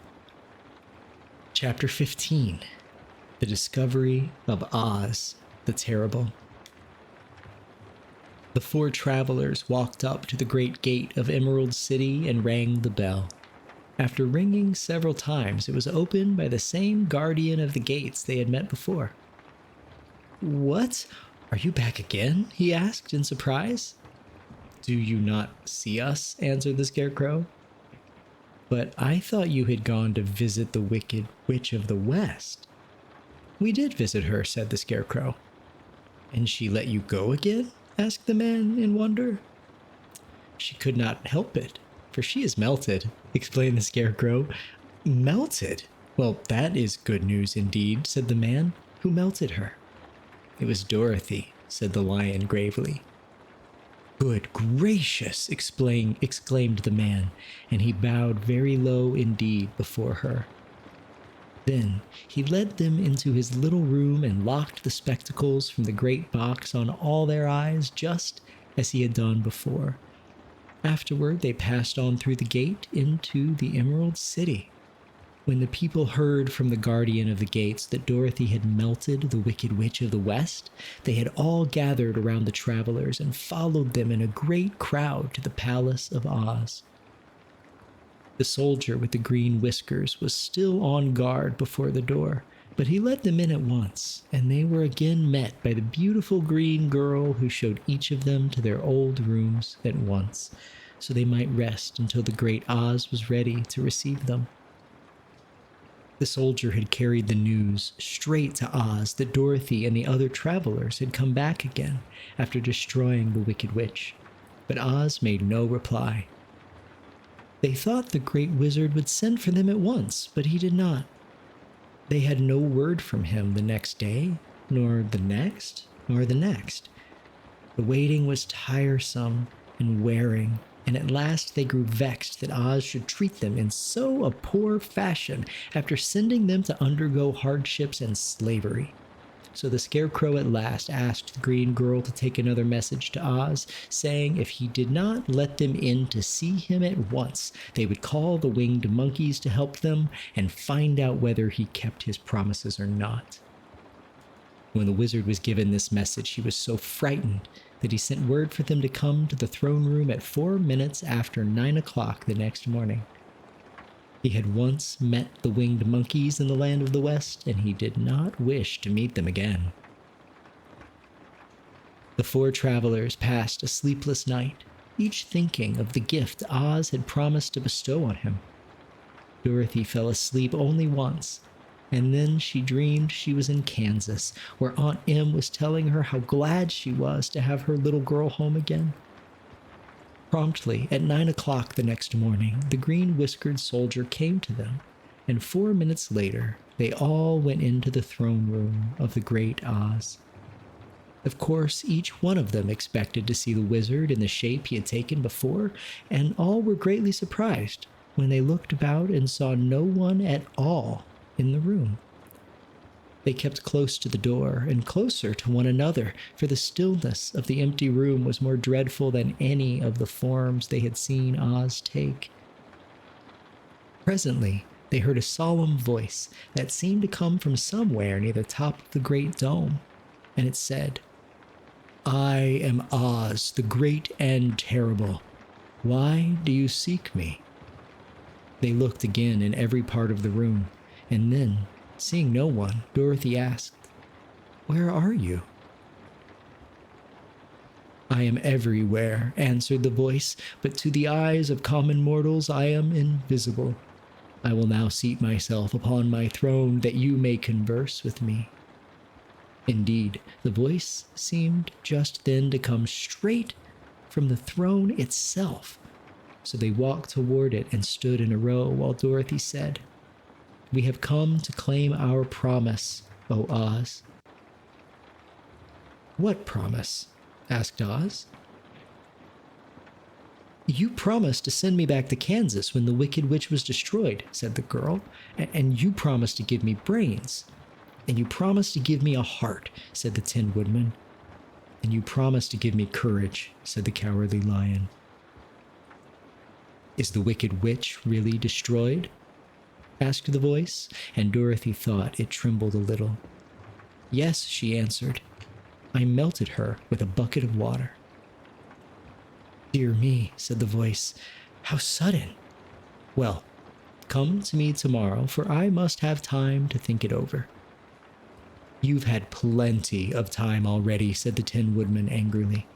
Chapter 15. The Discovery of Oz the Terrible. The four travelers walked up to the great gate of Emerald City and rang the bell. After ringing several times, it was opened by the same guardian of the gates they had met before. "What? Are you back again?" he asked in surprise. "Do you not see us?" answered the Scarecrow. "But I thought you had gone to visit the Wicked Witch of the West." "We did visit her," said the Scarecrow. "And she let you go again?" asked the man in wonder. "She could not help it, for she is melted," explained the Scarecrow. "Melted? Well, that is good news indeed," said the man. "Who melted her?" "It was Dorothy," said the lion gravely. "Good gracious!" exclaimed the man, and he bowed very low indeed before her. Then he led them into his little room and locked the spectacles from the great box on all their eyes, just as he had done before. Afterward, they passed on through the gate into the Emerald City. When the people heard from the guardian of the gates that Dorothy had melted the Wicked Witch of the West, they had all gathered around the travelers and followed them in a great crowd to the Palace of Oz. The soldier with the green whiskers was still on guard before the door, but he let them in at once, and they were again met by the beautiful green girl who showed each of them to their old rooms at once, so they might rest until the great Oz was ready to receive them. The soldier had carried the news straight to Oz that Dorothy and the other travelers had come back again after destroying the Wicked Witch, but Oz made no reply. They thought the great wizard would send for them at once, but he did not. They had no word from him the next day, nor the next, nor the next. The waiting was tiresome and wearing, and at last they grew vexed that Oz should treat them in so a poor fashion after sending them to undergo hardships and slavery. So the Scarecrow at last asked the green girl to take another message to Oz, saying if he did not let them in to see him at once, they would call the winged monkeys to help them and find out whether he kept his promises or not. When the wizard was given this message, he was so frightened that he sent word for them to come to the throne room at 4 minutes after 9 o'clock the next morning. He had once met the winged monkeys in the land of the West, and he did not wish to meet them again. The four travelers passed a sleepless night, each thinking of the gift Oz had promised to bestow on him. Dorothy fell asleep only once, and then she dreamed she was in Kansas, where Aunt Em was telling her how glad she was to have her little girl home again. Promptly at 9 o'clock the next morning, the green-whiskered soldier came to them, and 4 minutes later, they all went into the throne room of the great Oz. Of course, each one of them expected to see the wizard in the shape he had taken before, and all were greatly surprised when they looked about and saw no one at all in the room. They kept close to the door and closer to one another, for the stillness of the empty room was more dreadful than any of the forms they had seen Oz take. Presently, they heard a solemn voice that seemed to come from somewhere near the top of the great dome, and it said, "I am Oz, the great and terrible. Why do you seek me?" They looked again in every part of the room, and then, seeing no one, Dorothy asked, "Where are you?" "I am everywhere," answered the voice, "but to the eyes of common mortals I am invisible. I will now seat myself upon my throne that you may converse with me." Indeed, the voice seemed just then to come straight from the throne itself, so they walked toward it and stood in a row while Dorothy said, "We have come to claim our promise, O Oz." "What promise?" asked Oz. "You promised to send me back to Kansas when the Wicked Witch was destroyed," said the girl, "and you promised to give me brains. And you promised to give me a heart," said the Tin Woodman. "And you promised to give me courage," said the Cowardly Lion. "Is the Wicked Witch really destroyed?" asked the voice, and Dorothy thought it trembled a little. "Yes," she answered. "I melted her with a bucket of water." Dear me, said the voice. How sudden. Well, come to me tomorrow, for I must have time to think it over. You've had plenty of time already, said the Tin Woodman angrily.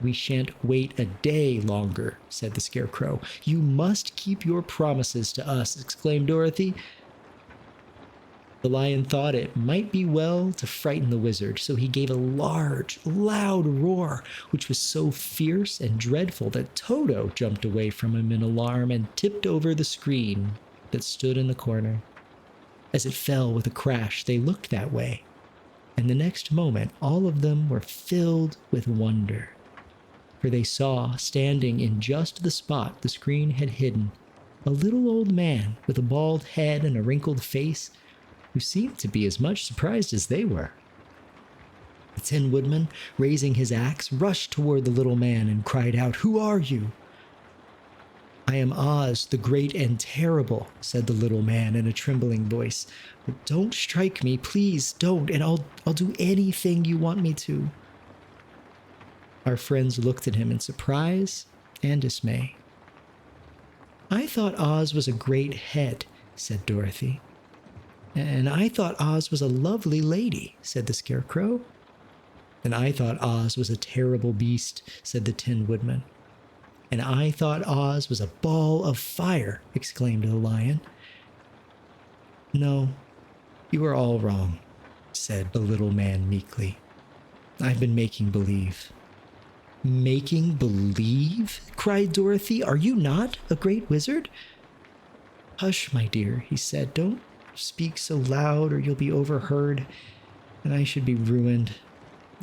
We shan't wait a day longer, said the Scarecrow. You must keep your promises to us, exclaimed Dorothy. The lion thought it might be well to frighten the wizard, so he gave a large, loud roar, which was so fierce and dreadful that Toto jumped away from him in alarm and tipped over the screen that stood in the corner. As it fell with a crash, they looked that way, and the next moment all of them were filled with wonder, for they saw, standing in just the spot the screen had hidden, a little old man with a bald head and a wrinkled face, who seemed to be as much surprised as they were. The Tin Woodman, raising his axe, rushed toward the little man and cried out, "Who are you?" "I am Oz, the Great and Terrible," said the little man in a trembling voice. "But don't strike me, please don't, and I'll do anything you want me to." Our friends looked at him in surprise and dismay. "I thought Oz was a great head," said Dorothy. "And I thought Oz was a lovely lady," said the Scarecrow. "And I thought Oz was a terrible beast," said the Tin Woodman. "And I thought Oz was a ball of fire," exclaimed the lion. "No, you are all wrong," said the little man meekly. "I've been making believe." "Making believe?" cried Dorothy. "Are you not a great wizard?" "Hush, my dear," he said. "Don't speak so loud or you'll be overheard, and I should be ruined.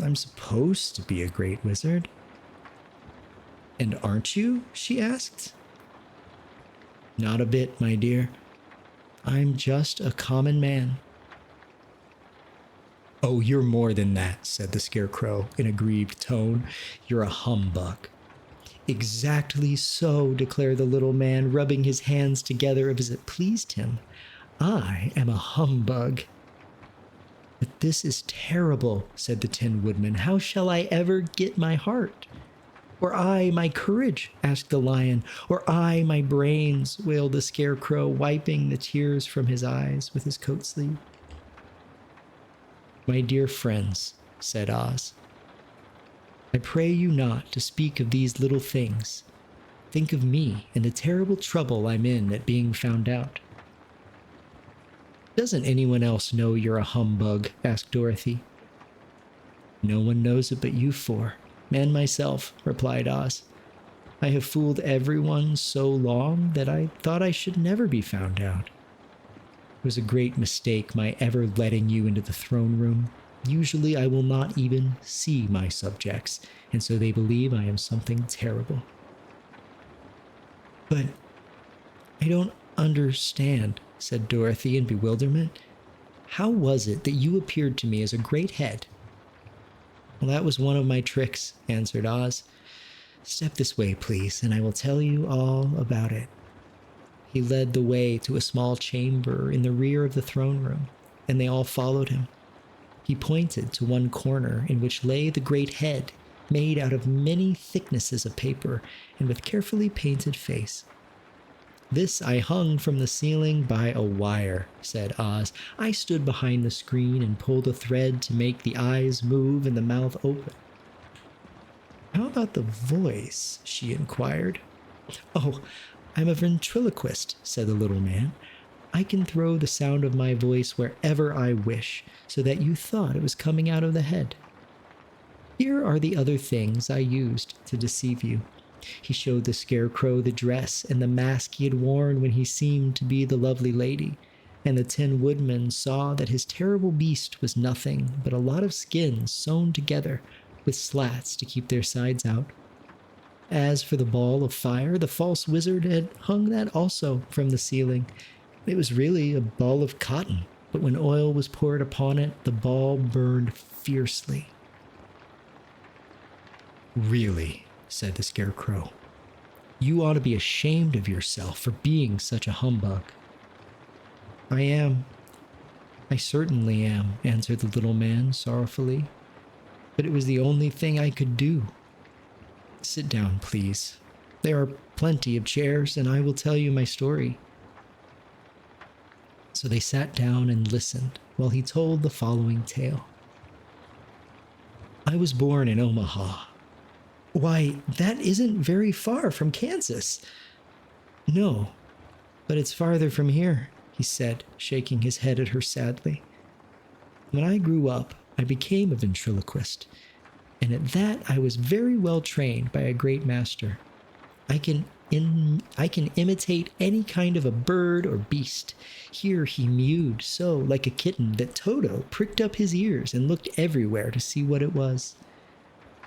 I'm supposed to be a great wizard." "And aren't you?" she asked. "Not a bit, my dear. I'm just a common man." "Oh, you're more than that," said the Scarecrow in a grieved tone. "You're a humbug." "Exactly so," declared the little man, rubbing his hands together as it pleased him. "I am a humbug." "But this is terrible," said the Tin Woodman. "How shall I ever get my heart?" "Or I my courage?" asked the lion. "Or I my brains?" wailed the Scarecrow, wiping the tears from his eyes with his coat sleeve. "My dear friends," said Oz, "I pray you not to speak of these little things. Think of me and the terrible trouble I'm in at being found out." "Doesn't anyone else know you're a humbug?" asked Dorothy. "No one knows it but you four, and myself," replied Oz. "I have fooled everyone so long that I thought I should never be found out. It was a great mistake my ever letting you into the throne room. Usually I will not even see my subjects, and so they believe I am something terrible." "But I don't understand," said Dorothy in bewilderment. "How was it that you appeared to me as a great head?" "Well, that was one of my tricks," answered Oz. "Step this way, please, and I will tell you all about it." He led the way to a small chamber in the rear of the throne room, and they all followed him. He pointed to one corner in which lay the great head, made out of many thicknesses of paper and with carefully painted face. "This I hung from the ceiling by a wire," said Oz. "I stood behind the screen and pulled a thread to make the eyes move and the mouth open." "How about the voice?" she inquired. "Oh, I'm a ventriloquist," said the little man. "I can throw the sound of my voice wherever I wish, so that you thought it was coming out of the head. Here are the other things I used to deceive you." He showed the Scarecrow the dress and the mask he had worn when he seemed to be the lovely lady, and the Tin Woodman saw that his terrible beast was nothing but a lot of skins sewn together with slats to keep their sides out. As for the ball of fire, the false wizard had hung that also from the ceiling. It was really a ball of cotton, but when oil was poured upon it, the ball burned fiercely. "Really," said the Scarecrow, "you ought to be ashamed of yourself for being such a humbug." "I am. I certainly am," answered the little man sorrowfully. "But it was the only thing I could do." Sit down, please. There are plenty of chairs, and I will tell you my story. So they sat down and listened while he told the following tale. I was born in Omaha. Why, that isn't very far from Kansas. No, but it's farther from here, he said, shaking his head at her sadly. When I grew up, I became a ventriloquist, and at that I was very well trained by a great master. I can imitate any kind of a bird or beast. Here he mewed so like a kitten that Toto pricked up his ears and looked everywhere to see what it was.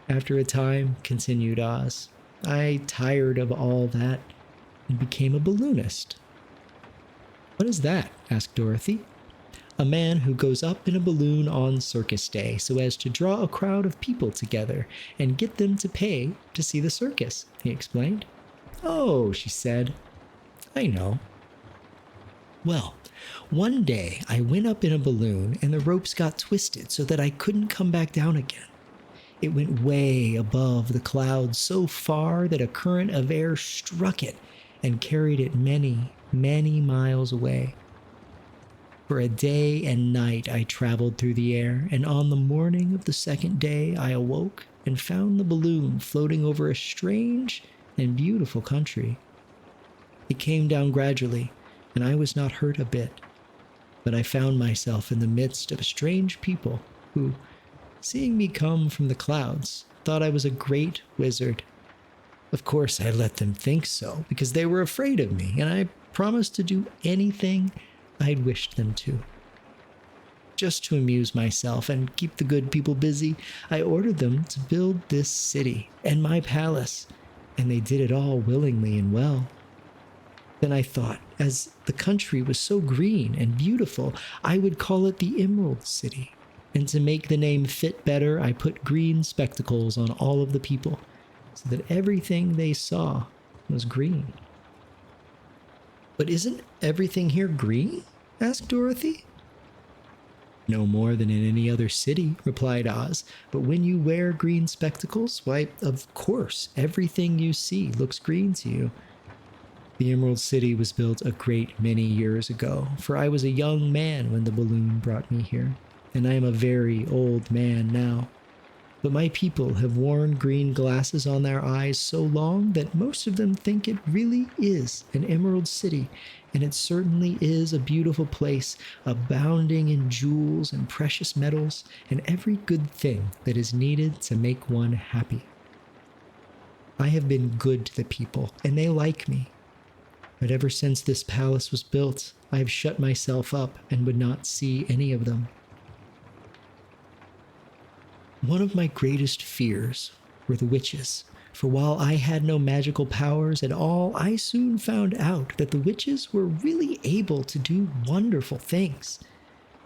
After a time, continued Oz, I tired of all that and became a balloonist. What is that? Asked Dorothy. A man who goes up in a balloon on circus day so as to draw a crowd of people together and get them to pay to see the circus, he explained. Oh, she said, I know. Well, one day I went up in a balloon and the ropes got twisted so that I couldn't come back down again. It went way above the clouds so far that a current of air struck it and carried it many, many miles away. For a day and night I traveled through the air, and on the morning of the second day I awoke and found the balloon floating over a strange and beautiful country. It came down gradually, and I was not hurt a bit, but I found myself in the midst of a strange people who, seeing me come from the clouds, thought I was a great wizard. Of course, I let them think so, because they were afraid of me, and I promised to do anything I'd wished them to. Just to amuse myself and keep the good people busy, I ordered them to build this city and my palace, and they did it all willingly and well. Then I thought, as the country was so green and beautiful, I would call it the Emerald City. And to make the name fit better, I put green spectacles on all of the people, so that everything they saw was green. But isn't everything here green? Asked Dorothy. No more than in any other city, replied Oz, but when you wear green spectacles, why, of course, everything you see looks green to you. The Emerald City was built a great many years ago, for I was a young man when the balloon brought me here, and I am a very old man now. But my people have worn green glasses on their eyes so long that most of them think it really is an Emerald City, and it certainly is a beautiful place, abounding in jewels and precious metals and every good thing that is needed to make one happy. I have been good to the people, and they like me. But ever since this palace was built, I have shut myself up and would not see any of them. One of my greatest fears were the witches, for while I had no magical powers at all, I soon found out that the witches were really able to do wonderful things.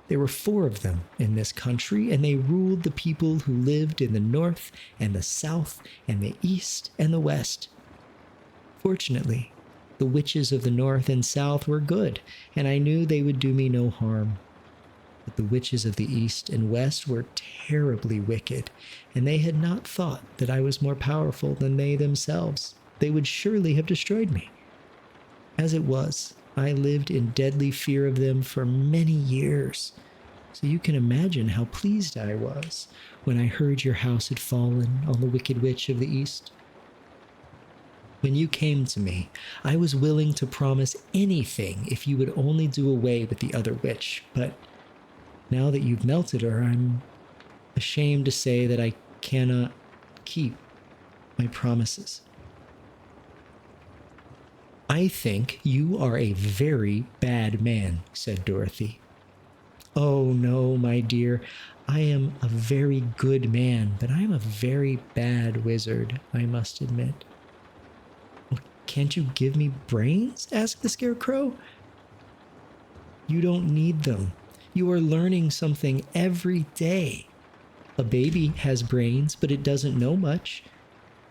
There were 4 of them in this country, and they ruled the people who lived in the north and the south and the east and the west. Fortunately, the witches of the north and south were good, and I knew they would do me no harm. But the witches of the east and west were terribly wicked, and they had not thought that I was more powerful than they themselves. They would surely have destroyed me. As it was, I lived in deadly fear of them for many years, so you can imagine how pleased I was when I heard your house had fallen on the Wicked Witch of the East. When you came to me, I was willing to promise anything if you would only do away with the other witch, but now that you've melted her, I'm ashamed to say that I cannot keep my promises. I think you are a very bad man, said Dorothy. Oh no, my dear, I am a very good man, but I am a very bad wizard, I must admit. Can't you give me brains? Asked the Scarecrow. You don't need them. You are learning something every day. A baby has brains, but it doesn't know much.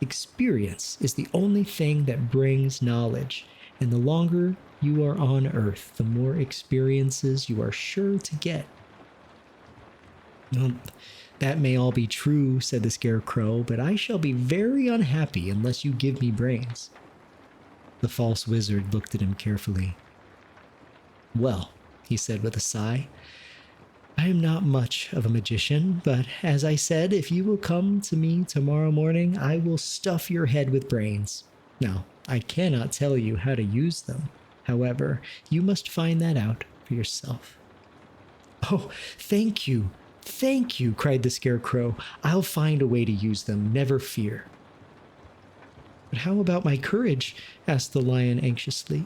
Experience is the only thing that brings knowledge, and the longer you are on Earth, the more experiences you are sure to get. Well, That may all be true, said the Scarecrow, but I shall be very unhappy unless you give me brains. The false wizard looked at him carefully. Well, he said with a sigh, I am not much of a magician, but as I said, if you will come to me tomorrow morning, I will stuff your head with brains. Now, I cannot tell you how to use them. However, you must find that out for yourself. Oh, thank you, cried the Scarecrow. I'll find a way to use them, never fear. But how about my courage? Asked the lion anxiously.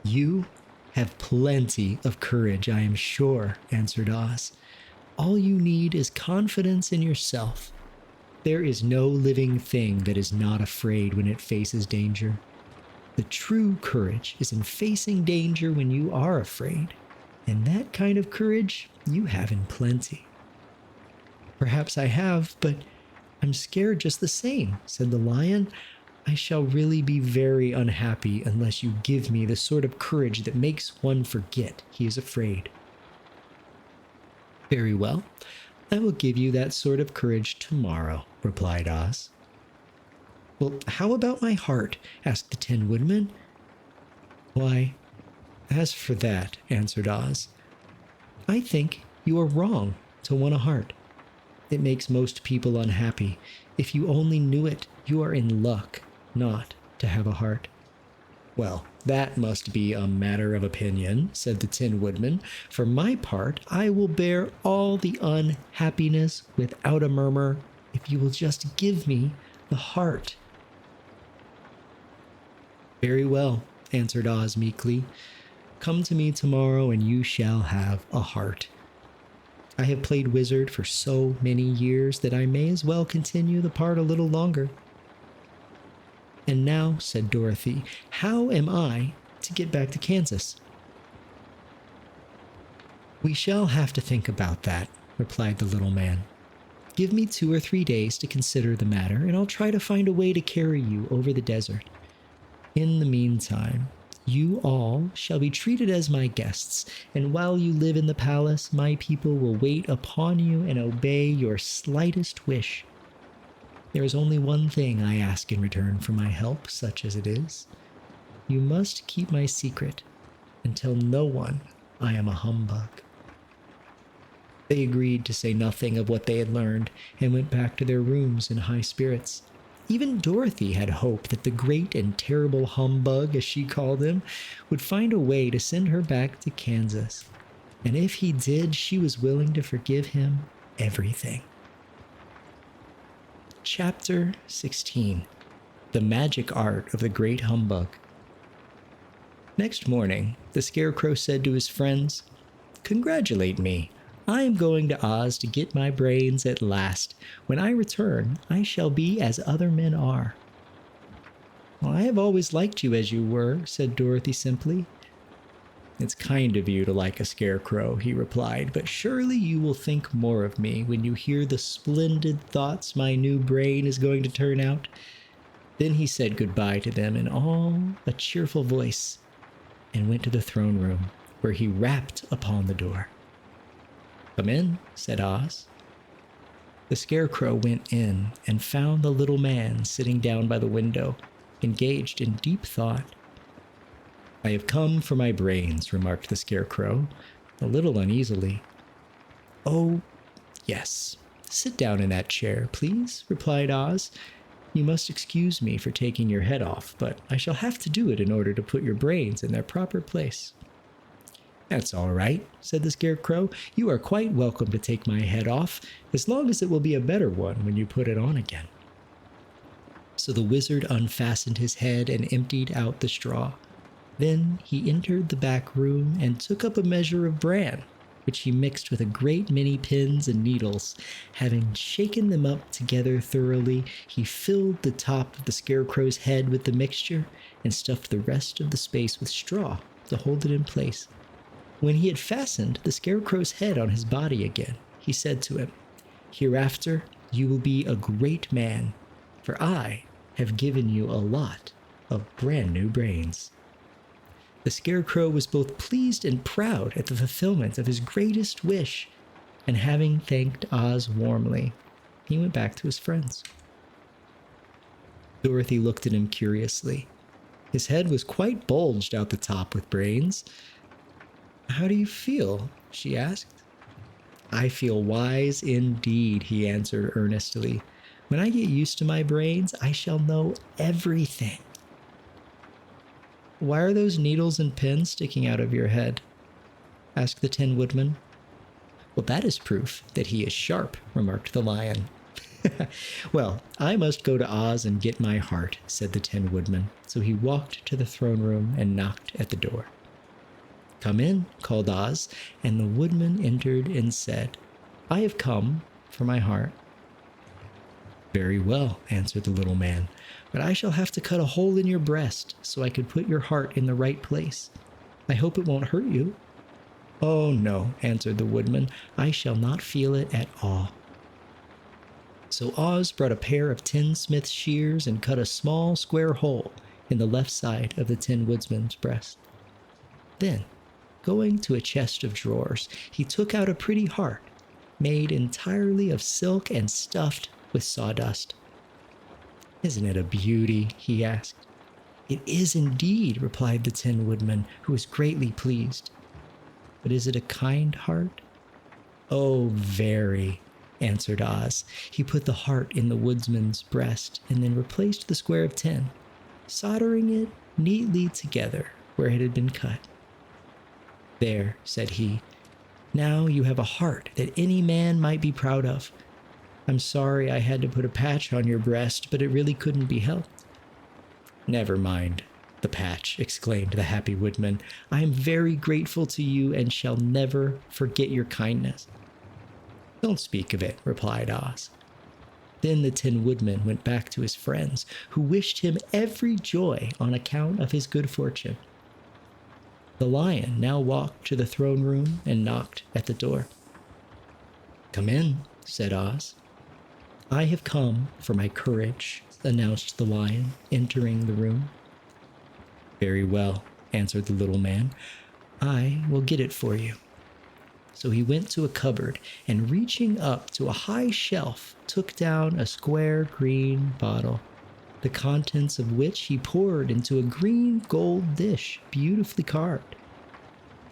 You have plenty of courage, I am sure, answered Oz. All you need is confidence in yourself. There is no living thing that is not afraid when it faces danger. The true courage is in facing danger when you are afraid, and that kind of courage you have in plenty. Perhaps I have, but I'm scared just the same, said the lion. I shall really be very unhappy unless you give me the sort of courage that makes one forget he is afraid. Very well, I will give you that sort of courage tomorrow, replied Oz. Well, how about my heart? Asked the Tin Woodman. Why, as for that, answered Oz, I think you are wrong to want a heart. It makes most people unhappy. If you only knew it, you are in luck not to have a heart. Well, that must be a matter of opinion, said the Tin Woodman. For my part, I will bear all the unhappiness without a murmur if you will just give me the heart. Very well, answered Oz meekly. Come to me tomorrow and you shall have a heart. I have played wizard for so many years that I may as well continue the part a little longer. And now, said Dorothy, how am I to get back to Kansas? We shall have to think about that, replied the little man. Give me 2 or 3 days to consider the matter, and I'll try to find a way to carry you over the desert. In the meantime, you all shall be treated as my guests, and while you live in the palace, my people will wait upon you and obey your slightest wish. There is only one thing I ask in return for my help, such as it is. You must keep my secret and tell no one I am a humbug. They agreed to say nothing of what they had learned and went back to their rooms in high spirits. Even Dorothy had hope that the great and terrible humbug, as she called him, would find a way to send her back to Kansas. And if he did, she was willing to forgive him everything. Chapter 16. The Magic Art of the Great Humbug. Next morning, the Scarecrow said to his friends, Congratulate me. I am going to Oz to get my brains at last. When I return, I shall be as other men are. Well, I have always liked you as you were, said Dorothy simply. It's kind of you to like a scarecrow, he replied, but surely you will think more of me when you hear the splendid thoughts my new brain is going to turn out. Then he said goodbye to them in all a cheerful voice and went to the throne room, where he rapped upon the door. Come in, said Oz. The Scarecrow went in and found the little man sitting down by the window, engaged in deep thought. I have come for my brains, remarked the Scarecrow, a little uneasily. Oh, yes. Sit down in that chair, please, replied Oz. You must excuse me for taking your head off, but I shall have to do it in order to put your brains in their proper place. That's all right, said the Scarecrow. You are quite welcome to take my head off, as long as it will be a better one when you put it on again. So the wizard unfastened his head and emptied out the straw. Then he entered the back room and took up a measure of bran, which he mixed with a great many pins and needles. Having shaken them up together thoroughly, he filled the top of the Scarecrow's head with the mixture and stuffed the rest of the space with straw to hold it in place. When he had fastened the Scarecrow's head on his body again, he said to him, Hereafter you will be a great man, for I have given you a lot of brand new brains. The Scarecrow was both pleased and proud at the fulfillment of his greatest wish. and having thanked Oz warmly, he went back to his friends. Dorothy looked at him curiously. His head was quite bulged out the top with brains. "How do you feel?" she asked. "I feel wise indeed," he answered earnestly. "When I get used to my brains, I shall know everything." "Why are those needles and pins sticking out of your head?" asked the Tin Woodman. "Well, that is proof that he is sharp," remarked the Lion. "Well, I must go to Oz and get my heart," said the Tin Woodman. So he walked to the throne room and knocked at the door. "Come in," called Oz, and the Woodman entered and said, "I have come for my heart." "Very well," answered the little man, "but I shall have to cut a hole in your breast so I could put your heart in the right place. I hope it won't hurt you." "Oh, no," answered the Woodman, "I shall not feel it at all." So Oz brought a pair of tinsmith's shears and cut a small square hole in the left side of the Tin Woodman's breast. Then, going to a chest of drawers, he took out a pretty heart, made entirely of silk and stuffed with sawdust. "Isn't it a beauty?" he asked. "It is indeed," replied the Tin Woodman, who was greatly pleased. "But is it a kind heart?" "Oh, very," answered Oz. He put the heart in the woodsman's breast and then replaced the square of tin, soldering it neatly together where it had been cut. "There," said he. "Now you have a heart that any man might be proud of. I'm sorry I had to put a patch on your breast, but it really couldn't be helped." "Never mind the patch," exclaimed the happy Woodman. "I am very grateful to you and shall never forget your kindness." "Don't speak of it," replied Oz. Then the Tin Woodman went back to his friends, who wished him every joy on account of his good fortune. The Lion now walked to the throne room and knocked at the door. "Come in," said Oz. "I have come for my courage," announced the Lion, entering the room. "Very well," answered the little man. "I will get it for you." So he went to a cupboard and, reaching up to a high shelf, took down a square green bottle, the contents of which he poured into a green gold dish beautifully carved.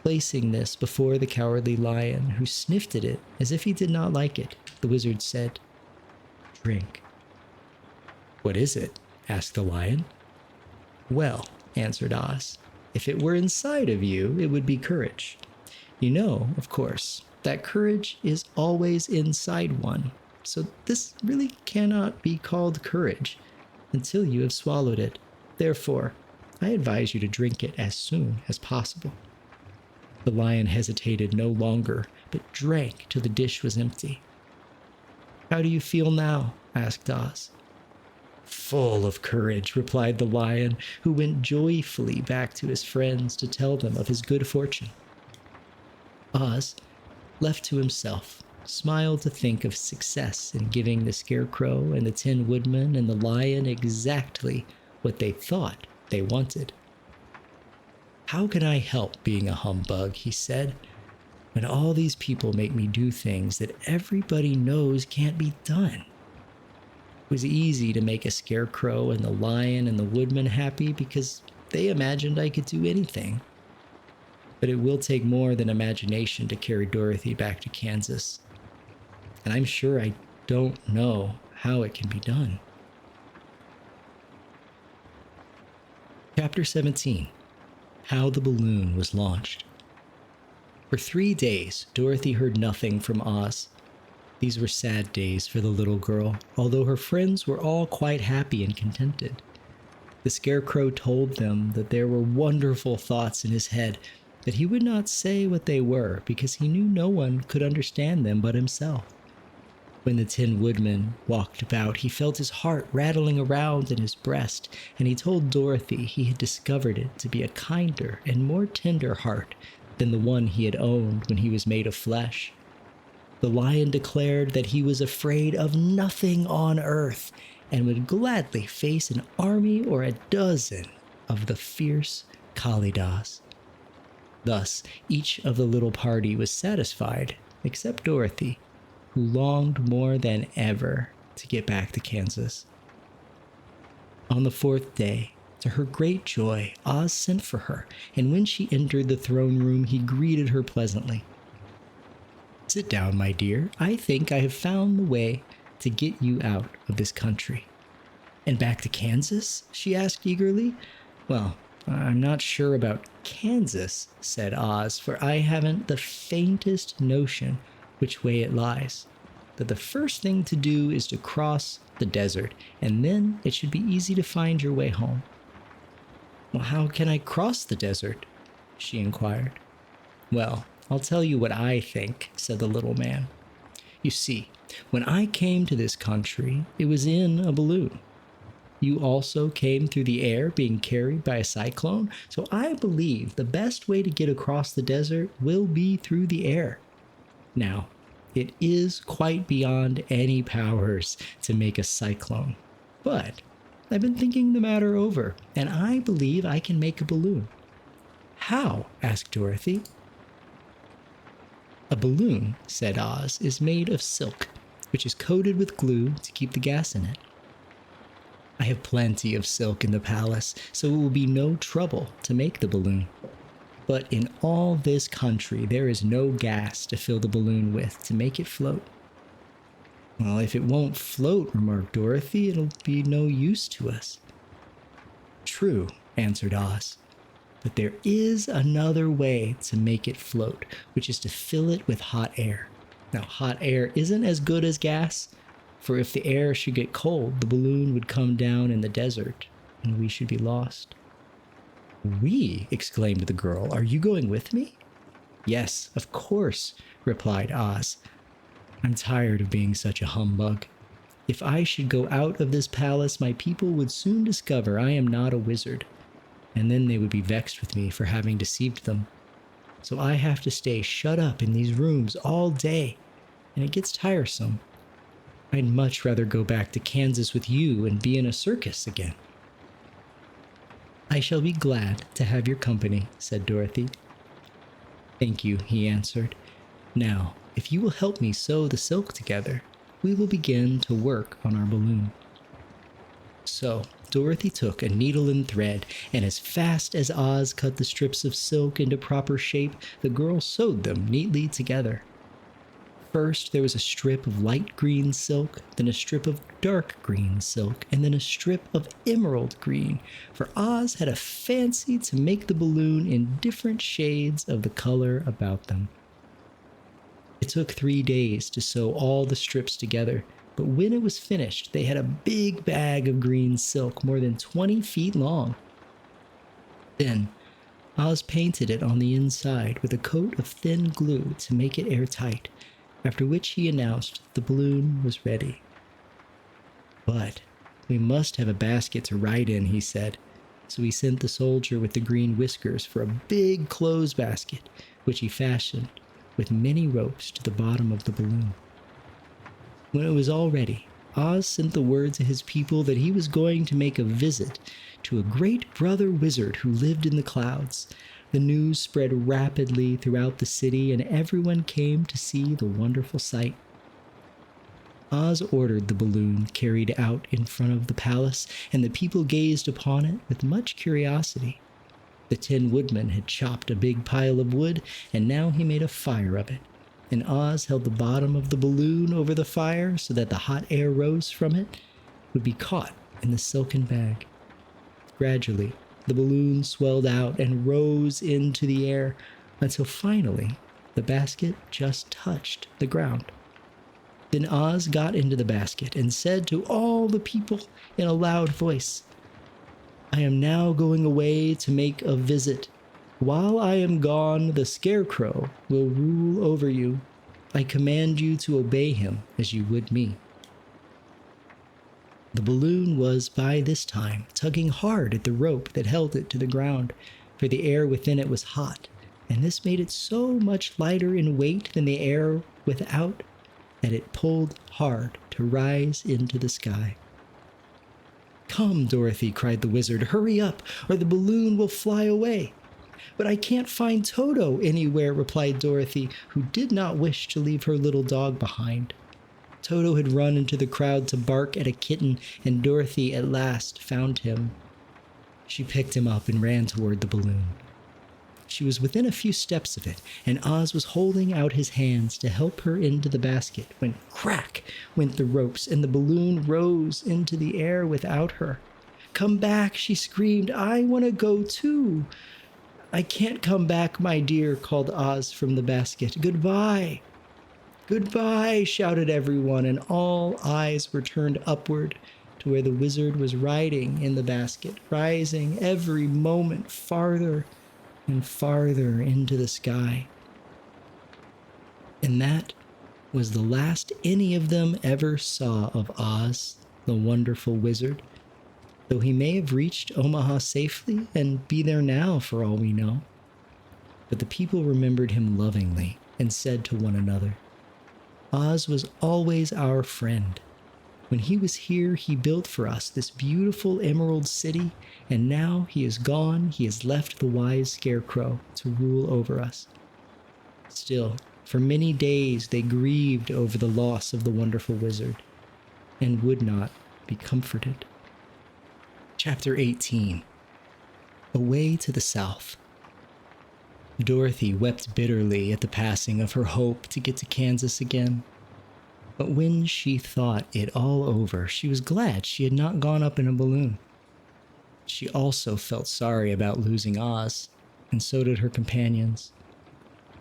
Placing this before the Cowardly Lion, who sniffed at it as if he did not like it, the wizard said, "Drink." "What is it?" asked the Lion. "Well," answered Oz, "if it were inside of you, it would be courage. You know, of course, that courage is always inside one, so this really cannot be called courage until you have swallowed it. Therefore, I advise you to drink it as soon as possible." The Lion hesitated no longer, but drank till the dish was empty. "How do you feel now?" asked Oz. "Full of courage," replied the Lion, who went joyfully back to his friends to tell them of his good fortune. Oz, left to himself, smiled to think of success in giving the Scarecrow and the Tin Woodman and the Lion exactly what they thought they wanted. "How can I help being a humbug," he said, "when all these people make me do things that everybody knows can't be done?" It was easy to make a Scarecrow and the Lion and the Woodman happy because they imagined I could do anything. But it will take more than imagination to carry Dorothy back to Kansas. And I'm sure I don't know how it can be done. Chapter 17. How the Balloon Was Launched. For 3 days, Dorothy heard nothing from Oz. These were sad days for the little girl, although her friends were all quite happy and contented. The Scarecrow told them that there were wonderful thoughts in his head, but he would not say what they were because he knew no one could understand them but himself. When the Tin Woodman walked about, he felt his heart rattling around in his breast, and he told Dorothy he had discovered it to be a kinder and more tender heart than the one he had owned when he was made of flesh. The Lion declared that he was afraid of nothing on earth and would gladly face an army or a dozen of the fierce Kalidas. Thus, each of the little party was satisfied, except Dorothy, who longed more than ever to get back to Kansas. On the fourth day, to her great joy, Oz sent for her, and when she entered the throne room, he greeted her pleasantly. "Sit down, my dear. I think I have found the way to get you out of this country." "And back to Kansas?" she asked eagerly. "Well, I'm not sure about Kansas," said Oz, "for I haven't the faintest notion which way it lies. But the first thing to do is to cross the desert, and then it should be easy to find your way home." "Well, how can I cross the desert?" she inquired. "Well, I'll tell you what I think," said the little man. "You see, when I came to this country, it was in a balloon. You also came through the air being carried by a cyclone, so I believe the best way to get across the desert will be through the air. Now, it is quite beyond any powers to make a cyclone, but I've been thinking the matter over, and I believe I can make a balloon." "How?" asked Dorothy. "A balloon," said Oz, "is made of silk, which is coated with glue to keep the gas in it. I have plenty of silk in the palace, so it will be no trouble to make the balloon. But in all this country, there is no gas to fill the balloon with to make it float." "Well, if it won't float," remarked Dorothy, "it'll be no use to us." "True," answered Oz. "But there is another way to make it float, which is to fill it with hot air. Now, hot air isn't as good as gas, for if the air should get cold, the balloon would come down in the desert, and we should be lost." "We?" exclaimed the girl. "Are you going with me?" "Yes, of course," replied Oz. "I'm tired of being such a humbug. If I should go out of this palace, my people would soon discover I am not a wizard, and then they would be vexed with me for having deceived them. So I have to stay shut up in these rooms all day, and it gets tiresome. I'd much rather go back to Kansas with you and be in a circus again." "I shall be glad to have your company," said Dorothy. "Thank you," he answered. "Now, if you will help me sew the silk together, we will begin to work on our balloon." So Dorothy took a needle and thread, and as fast as Oz cut the strips of silk into proper shape, the girl sewed them neatly together. First, there was a strip of light green silk, then a strip of dark green silk, and then a strip of emerald green, for Oz had a fancy to make the balloon in different shades of the color about them. It took 3 days to sew all the strips together, but when it was finished, they had a big bag of green silk more than 20 feet long. Then, Oz painted it on the inside with a coat of thin glue to make it airtight, after which he announced the balloon was ready. "But we must have a basket to ride in," he said, so he sent the soldier with the green whiskers for a big clothes basket, which he fashioned with many ropes to the bottom of the balloon. When it was all ready, Oz sent the word to his people that he was going to make a visit to a great brother wizard who lived in the clouds. The news spread rapidly throughout the city, and everyone came to see the wonderful sight. Oz ordered the balloon carried out in front of the palace, and the people gazed upon it with much curiosity. The Tin Woodman had chopped a big pile of wood, and now he made a fire of it, and Oz held the bottom of the balloon over the fire so that the hot air rose from it would be caught in the silken bag. Gradually, the balloon swelled out and rose into the air until finally the basket just touched the ground. Then Oz got into the basket and said to all the people in a loud voice, "I am now going away to make a visit. While I am gone, the Scarecrow will rule over you. I command you to obey him as you would me." The balloon was by this time tugging hard at the rope that held it to the ground, for the air within it was hot, and this made it so much lighter in weight than the air without that it pulled hard to rise into the sky. "Come, Dorothy," cried the wizard, "hurry up, or the balloon will fly away." "But I can't find Toto anywhere," replied Dorothy, who did not wish to leave her little dog behind. Toto had run into the crowd to bark at a kitten, and Dorothy at last found him. She picked him up and ran toward the balloon. She was within a few steps of it, and Oz was holding out his hands to help her into the basket when crack went the ropes, and the balloon rose into the air without her. "Come back," she screamed. "I want to go too." "I can't come back, my dear," called Oz from the basket. "Goodbye." "Goodbye," shouted everyone, and all eyes were turned upward to where the wizard was riding in the basket, rising every moment farther and farther into the sky. And that was the last any of them ever saw of Oz, the wonderful wizard, though he may have reached Omaha safely and be there now for all we know. But the people remembered him lovingly and said to one another, "Oz was always our friend. When he was here, he built for us this beautiful emerald city, and now he is gone, he has left the wise Scarecrow to rule over us." Still, for many days they grieved over the loss of the wonderful wizard and would not be comforted. Chapter 18. Away to the South. Dorothy wept bitterly at the passing of her hope to get to Kansas again. But when she thought it all over, she was glad she had not gone up in a balloon. She also felt sorry about losing Oz, and so did her companions.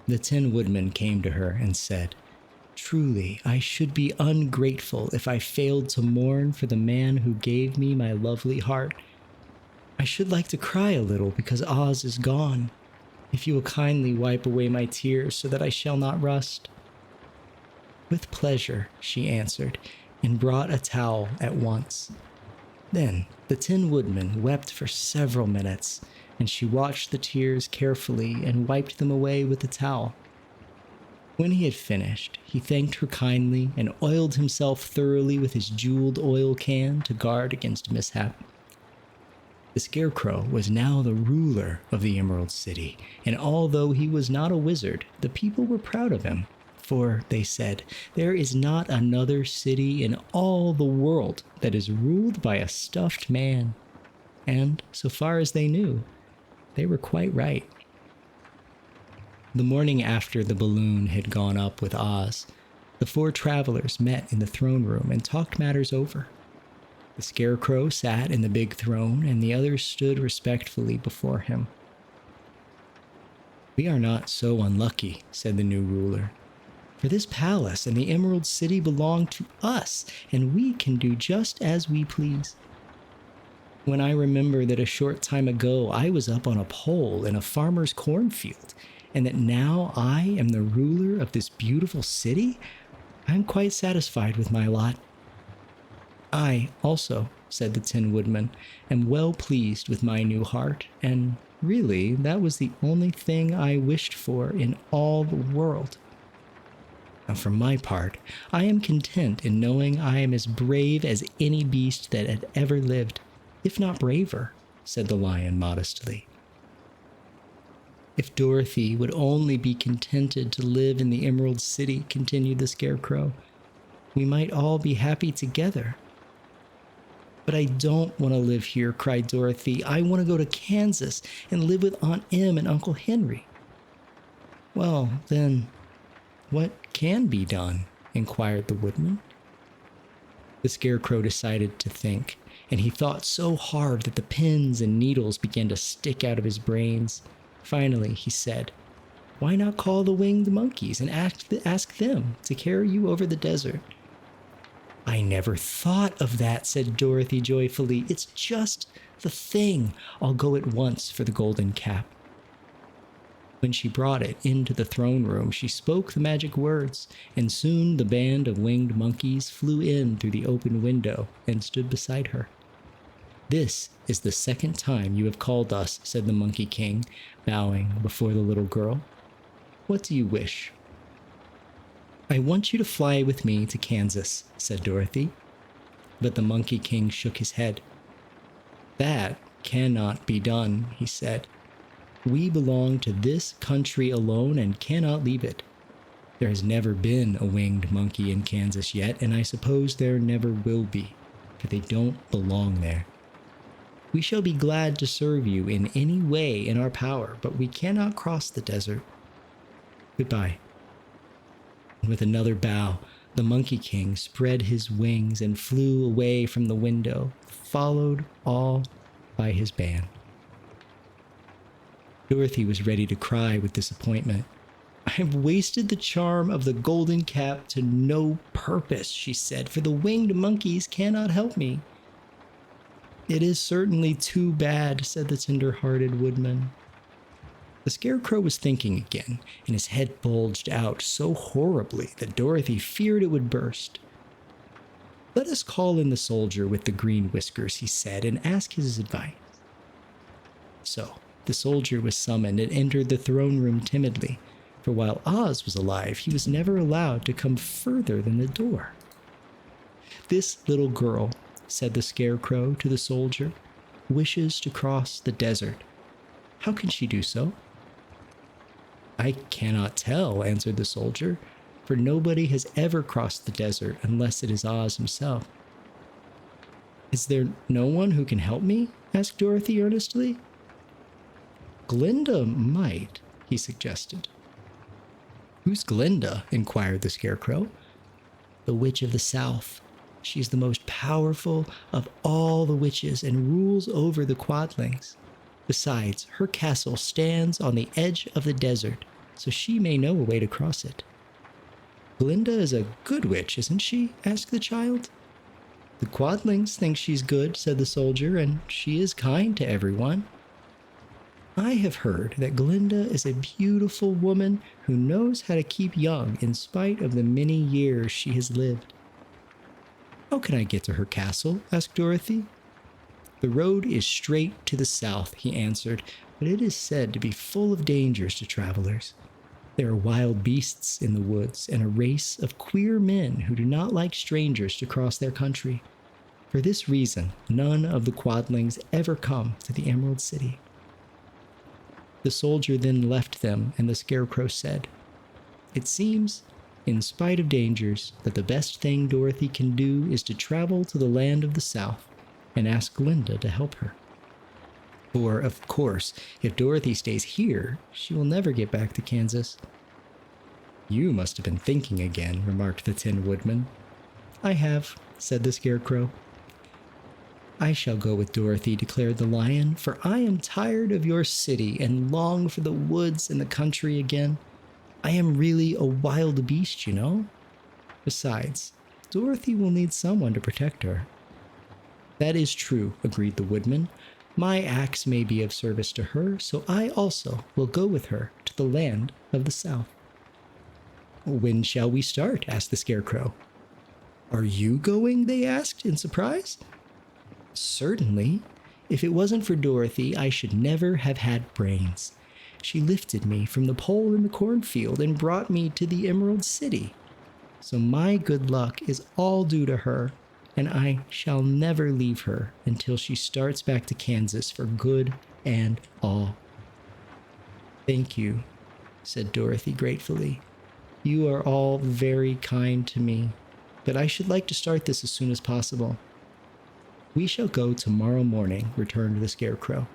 The Tin Woodman came to her and said, "Truly, I should be ungrateful if I failed to mourn for the man who gave me my lovely heart. I should like to cry a little because Oz is gone. If you will kindly wipe away my tears so that I shall not rust." "With pleasure," she answered, and brought a towel at once. Then the Tin Woodman wept for several minutes, and she watched the tears carefully and wiped them away with the towel. When he had finished, he thanked her kindly and oiled himself thoroughly with his jeweled oil can to guard against mishap. The Scarecrow was now the ruler of the Emerald City, and although he was not a wizard, the people were proud of him. For, they said, there is not another city in all the world that is ruled by a stuffed man. And, so far as they knew, they were quite right. The morning after the balloon had gone up with Oz, the four travelers met in the throne room and talked matters over. The Scarecrow sat in the big throne, and the others stood respectfully before him. "We are not so unlucky," said the new ruler. "For this palace and the Emerald City belong to us, and we can do just as we please. When I remember that a short time ago I was up on a pole in a farmer's cornfield, and that now I am the ruler of this beautiful city, I am quite satisfied with my lot." "I also," said the Tin Woodman, "am well pleased with my new heart, and really that was the only thing I wished for in all the world. Now, for my part, I am content in knowing I am as brave as any beast that had ever lived, if not braver," said the lion modestly. "If Dorothy would only be contented to live in the Emerald City," continued the Scarecrow, "we might all be happy together." "But I don't want to live here," cried Dorothy. "I want to go to Kansas and live with Aunt Em and Uncle Henry." "Well, then, what can be done?" inquired the Woodman. The Scarecrow decided to think, and he thought so hard that the pins and needles began to stick out of his brains. Finally, he said, "Why not call the winged monkeys and ask them to carry you over the desert?" "I never thought of that," said Dorothy joyfully. "It's just the thing. I'll go at once for the golden cap." When she brought it into the throne room, she spoke the magic words, and soon the band of winged monkeys flew in through the open window and stood beside her. "This is the second time you have called us," said the Monkey King, bowing before the little girl. "What do you wish?" "I want you to fly with me to Kansas," said Dorothy. But the Monkey King shook his head. "That cannot be done," he said. We belong to this country alone and cannot leave it. There has never been a winged monkey in Kansas yet, and I suppose there never will be, for they don't belong there. We shall be glad to serve you in any way in our power, but we cannot cross the desert. Goodbye." And with another bow, the Monkey King spread his wings and flew away from the window, followed all by his band. Dorothy was ready to cry with disappointment. "I have wasted the charm of the golden cap to no purpose," she said, "for the winged monkeys cannot help me." "It is certainly too bad," said the tender-hearted woodman. The Scarecrow was thinking again, and his head bulged out so horribly that Dorothy feared it would burst. "Let us call in the soldier with the green whiskers," he said, "and ask his advice." So the soldier was summoned and entered the throne room timidly, for while Oz was alive, he was never allowed to come further than the door. "This little girl," said the Scarecrow to the soldier, "wishes to cross the desert. How can she do so?" "I cannot tell," answered the soldier, "for nobody has ever crossed the desert unless it is Oz himself." "Is there no one who can help me?" asked Dorothy earnestly. "Glenda might," he suggested. "Who's Glenda?" inquired the Scarecrow. "The Witch of the South. She's the most powerful of all the witches and rules over the Quadlings. Besides, her castle stands on the edge of the desert, so she may know a way to cross it." "Glenda is a good witch, isn't she?" asked the child. "The Quadlings think she's good," said the soldier, "and she is kind to everyone." "I have heard that Glenda is a beautiful woman who knows how to keep young in spite of the many years she has lived." "How can I get to her castle?" asked Dorothy. "The road is straight to the south," he answered, "but it is said to be full of dangers to travelers. There are wild beasts in the woods and a race of queer men who do not like strangers to cross their country. For this reason, none of the Quadlings ever come to the Emerald City." The soldier then left them, and the Scarecrow said, "It seems, in spite of dangers, that the best thing Dorothy can do is to travel to the land of the South and ask Glenda to help her. For, of course, if Dorothy stays here, she will never get back to Kansas." "You must have been thinking again," remarked the Tin Woodman. "I have," said the Scarecrow. "I shall go with Dorothy," declared the Lion, "for I am tired of your city and long for the woods and the country again. I am really a wild beast, you know. Besides, Dorothy will need someone to protect her." "That is true," agreed the Woodman. "My axe may be of service to her, so I also will go with her to the land of the South." "When shall we start?" asked the Scarecrow. "Are you going?" they asked in surprise. "Certainly. If it wasn't for Dorothy, I should never have had brains. She lifted me from the pole in the cornfield and brought me to the Emerald City. So my good luck is all due to her, and I shall never leave her until she starts back to Kansas for good and all." "Thank you," said Dorothy gratefully. "You are all very kind to me, but I should like to start this as soon as possible." "We shall go tomorrow morning," returned the Scarecrow.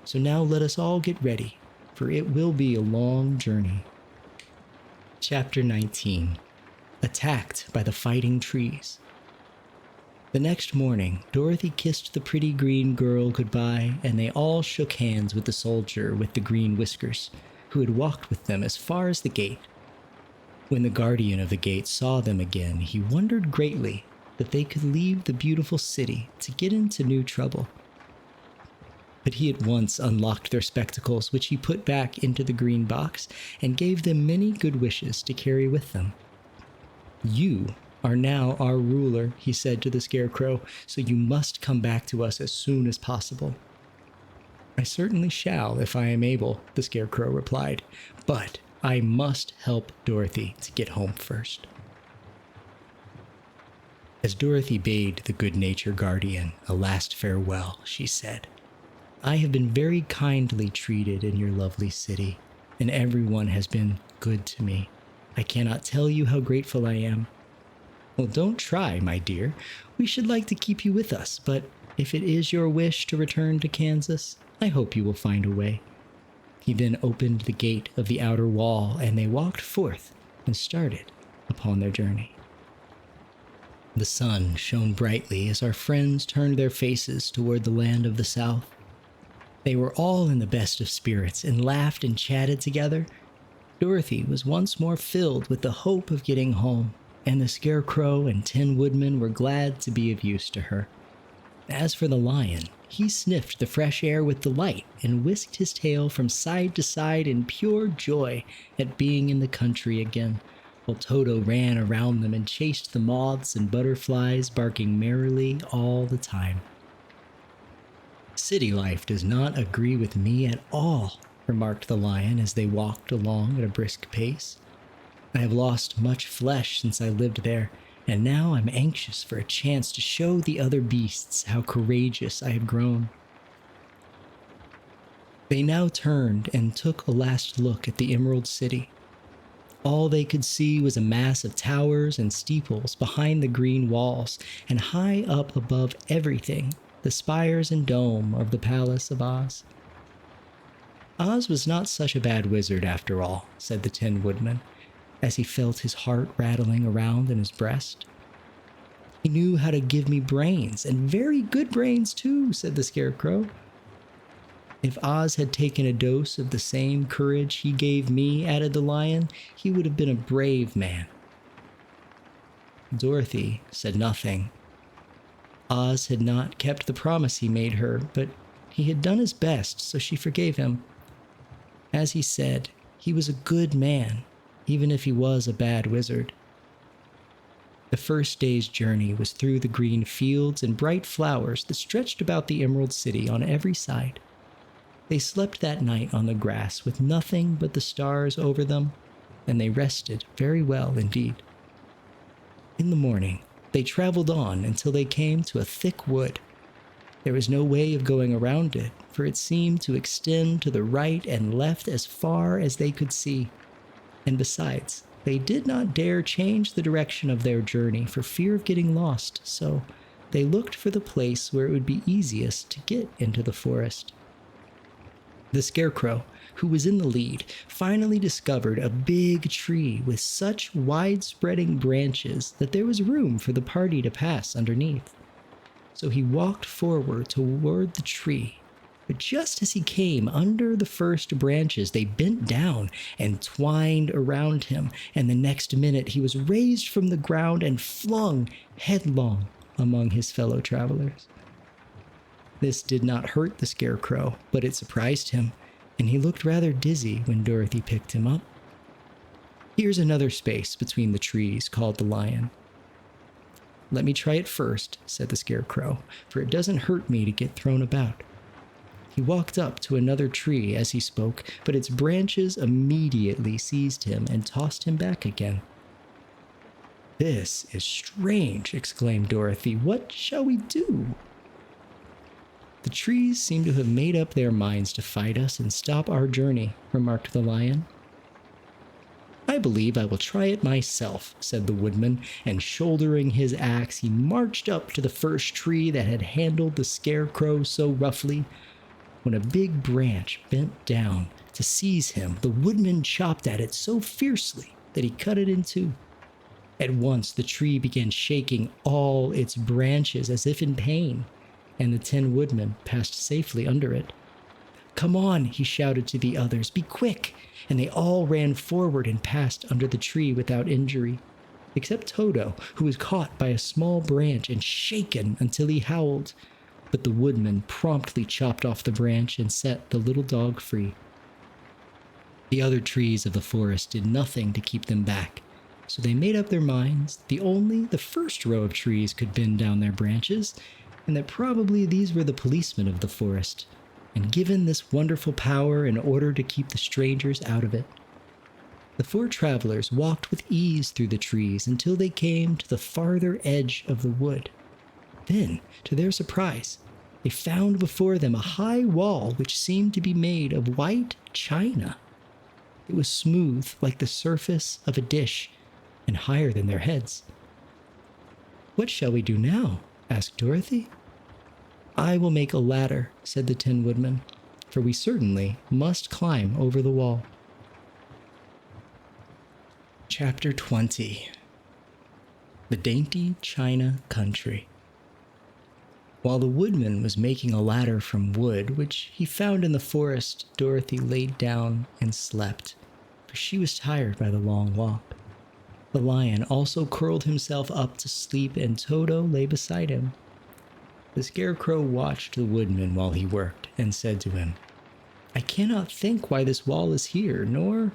"So now let us all get ready, for it will be a long journey." Chapter 19. Attacked by the Fighting Trees. The next morning, Dorothy kissed the pretty green girl goodbye, and they all shook hands with the soldier with the green whiskers, who had walked with them as far as the gate. When the guardian of the gate saw them again, he wondered greatly that they could leave the beautiful city to get into new trouble. But he at once unlocked their spectacles, which he put back into the green box, and gave them many good wishes to carry with them. "You are now our ruler," he said to the Scarecrow, "so you must come back to us as soon as possible." "I certainly shall if I am able," the Scarecrow replied, "but I must help Dorothy to get home first." As Dorothy bade the good-natured guardian a last farewell, she said, I have been very kindly treated in your lovely city, and everyone has been good to me. I cannot tell you how grateful I am. Well, don't try, my dear. We should like to keep you with us, but if it is your wish to return to Kansas, I hope you will find a way. He then opened the gate of the outer wall, and they walked forth and started upon their journey. The sun shone brightly as our friends turned their faces toward the land of the South. They were all in the best of spirits and laughed and chatted together. Dorothy was once more filled with the hope of getting home, and the Scarecrow and Tin Woodman were glad to be of use to her. As for the lion, he sniffed the fresh air with delight and whisked his tail from side to side in pure joy at being in the country again, while Toto ran around them and chased the moths and butterflies, barking merrily all the time. "City life does not agree with me at all," remarked the lion as they walked along at a brisk pace. "I have lost much flesh since I lived there, and now I'm anxious for a chance to show the other beasts how courageous I have grown." They now turned and took a last look at the Emerald City. All they could see was a mass of towers and steeples behind the green walls, and high up above everything, the spires and dome of the Palace of Oz. "Oz was not such a bad wizard after all," said the Tin Woodman, as he felt his heart rattling around in his breast. "He knew how to give me brains, and very good brains too," said the Scarecrow. "If Oz had taken a dose of the same courage he gave me," added the lion, "he would have been a brave man." Dorothy said nothing. Oz had not kept the promise he made her, but he had done his best, so she forgave him. As he said, he was a good man, even if he was a bad wizard. The first day's journey was through the green fields and bright flowers that stretched about the Emerald City on every side. They slept that night on the grass with nothing but the stars over them, and they rested very well indeed. In the morning, they traveled on until they came to a thick wood. There was no way of going around it, for it seemed to extend to the right and left as far as they could see. And besides, they did not dare change the direction of their journey for fear of getting lost, so they looked for the place where it would be easiest to get into the forest. The Scarecrow, who was in the lead, finally discovered a big tree with such wide-spreading branches that there was room for the party to pass underneath. So he walked forward toward the tree, but just as he came under the first branches, they bent down and twined around him, and the next minute he was raised from the ground and flung headlong among his fellow travelers. This did not hurt the Scarecrow, but it surprised him, and he looked rather dizzy when Dorothy picked him up. "Here's another space between the trees," called the lion. "Let me try it first," said the Scarecrow, "for it doesn't hurt me to get thrown about." He walked up to another tree as he spoke, but its branches immediately seized him and tossed him back again. "This is strange," exclaimed Dorothy. "What shall we do?" "The trees seem to have made up their minds to fight us and stop our journey," remarked the lion. "I believe I will try it myself," said the woodman, and shouldering his axe, he marched up to the first tree that had handled the Scarecrow so roughly. When a big branch bent down to seize him, the woodman chopped at it so fiercely that he cut it in two. At once the tree began shaking all its branches as if in pain, and the Tin Woodman passed safely under it. "Come on," he shouted to the others, "be quick!" And they all ran forward and passed under the tree without injury, except Toto, who was caught by a small branch and shaken until he howled. But the woodman promptly chopped off the branch and set the little dog free. The other trees of the forest did nothing to keep them back, so they made up their minds that only the first row of trees could bend down their branches, and that probably these were the policemen of the forest, and given this wonderful power in order to keep the strangers out of it. The four travelers walked with ease through the trees until they came to the farther edge of the wood. Then, to their surprise, they found before them a high wall which seemed to be made of white china. It was smooth like the surface of a dish and higher than their heads. "What shall we do now?" asked Dorothy. "I will make a ladder," said the Tin Woodman, "for we certainly must climb over the wall." Chapter 20. The Dainty China Country. While the woodman was making a ladder from wood, which he found in the forest, Dorothy laid down and slept, for she was tired by the long walk. The lion also curled himself up to sleep, and Toto lay beside him. The Scarecrow watched the woodman while he worked, and said to him, "I cannot think why this wall is here, nor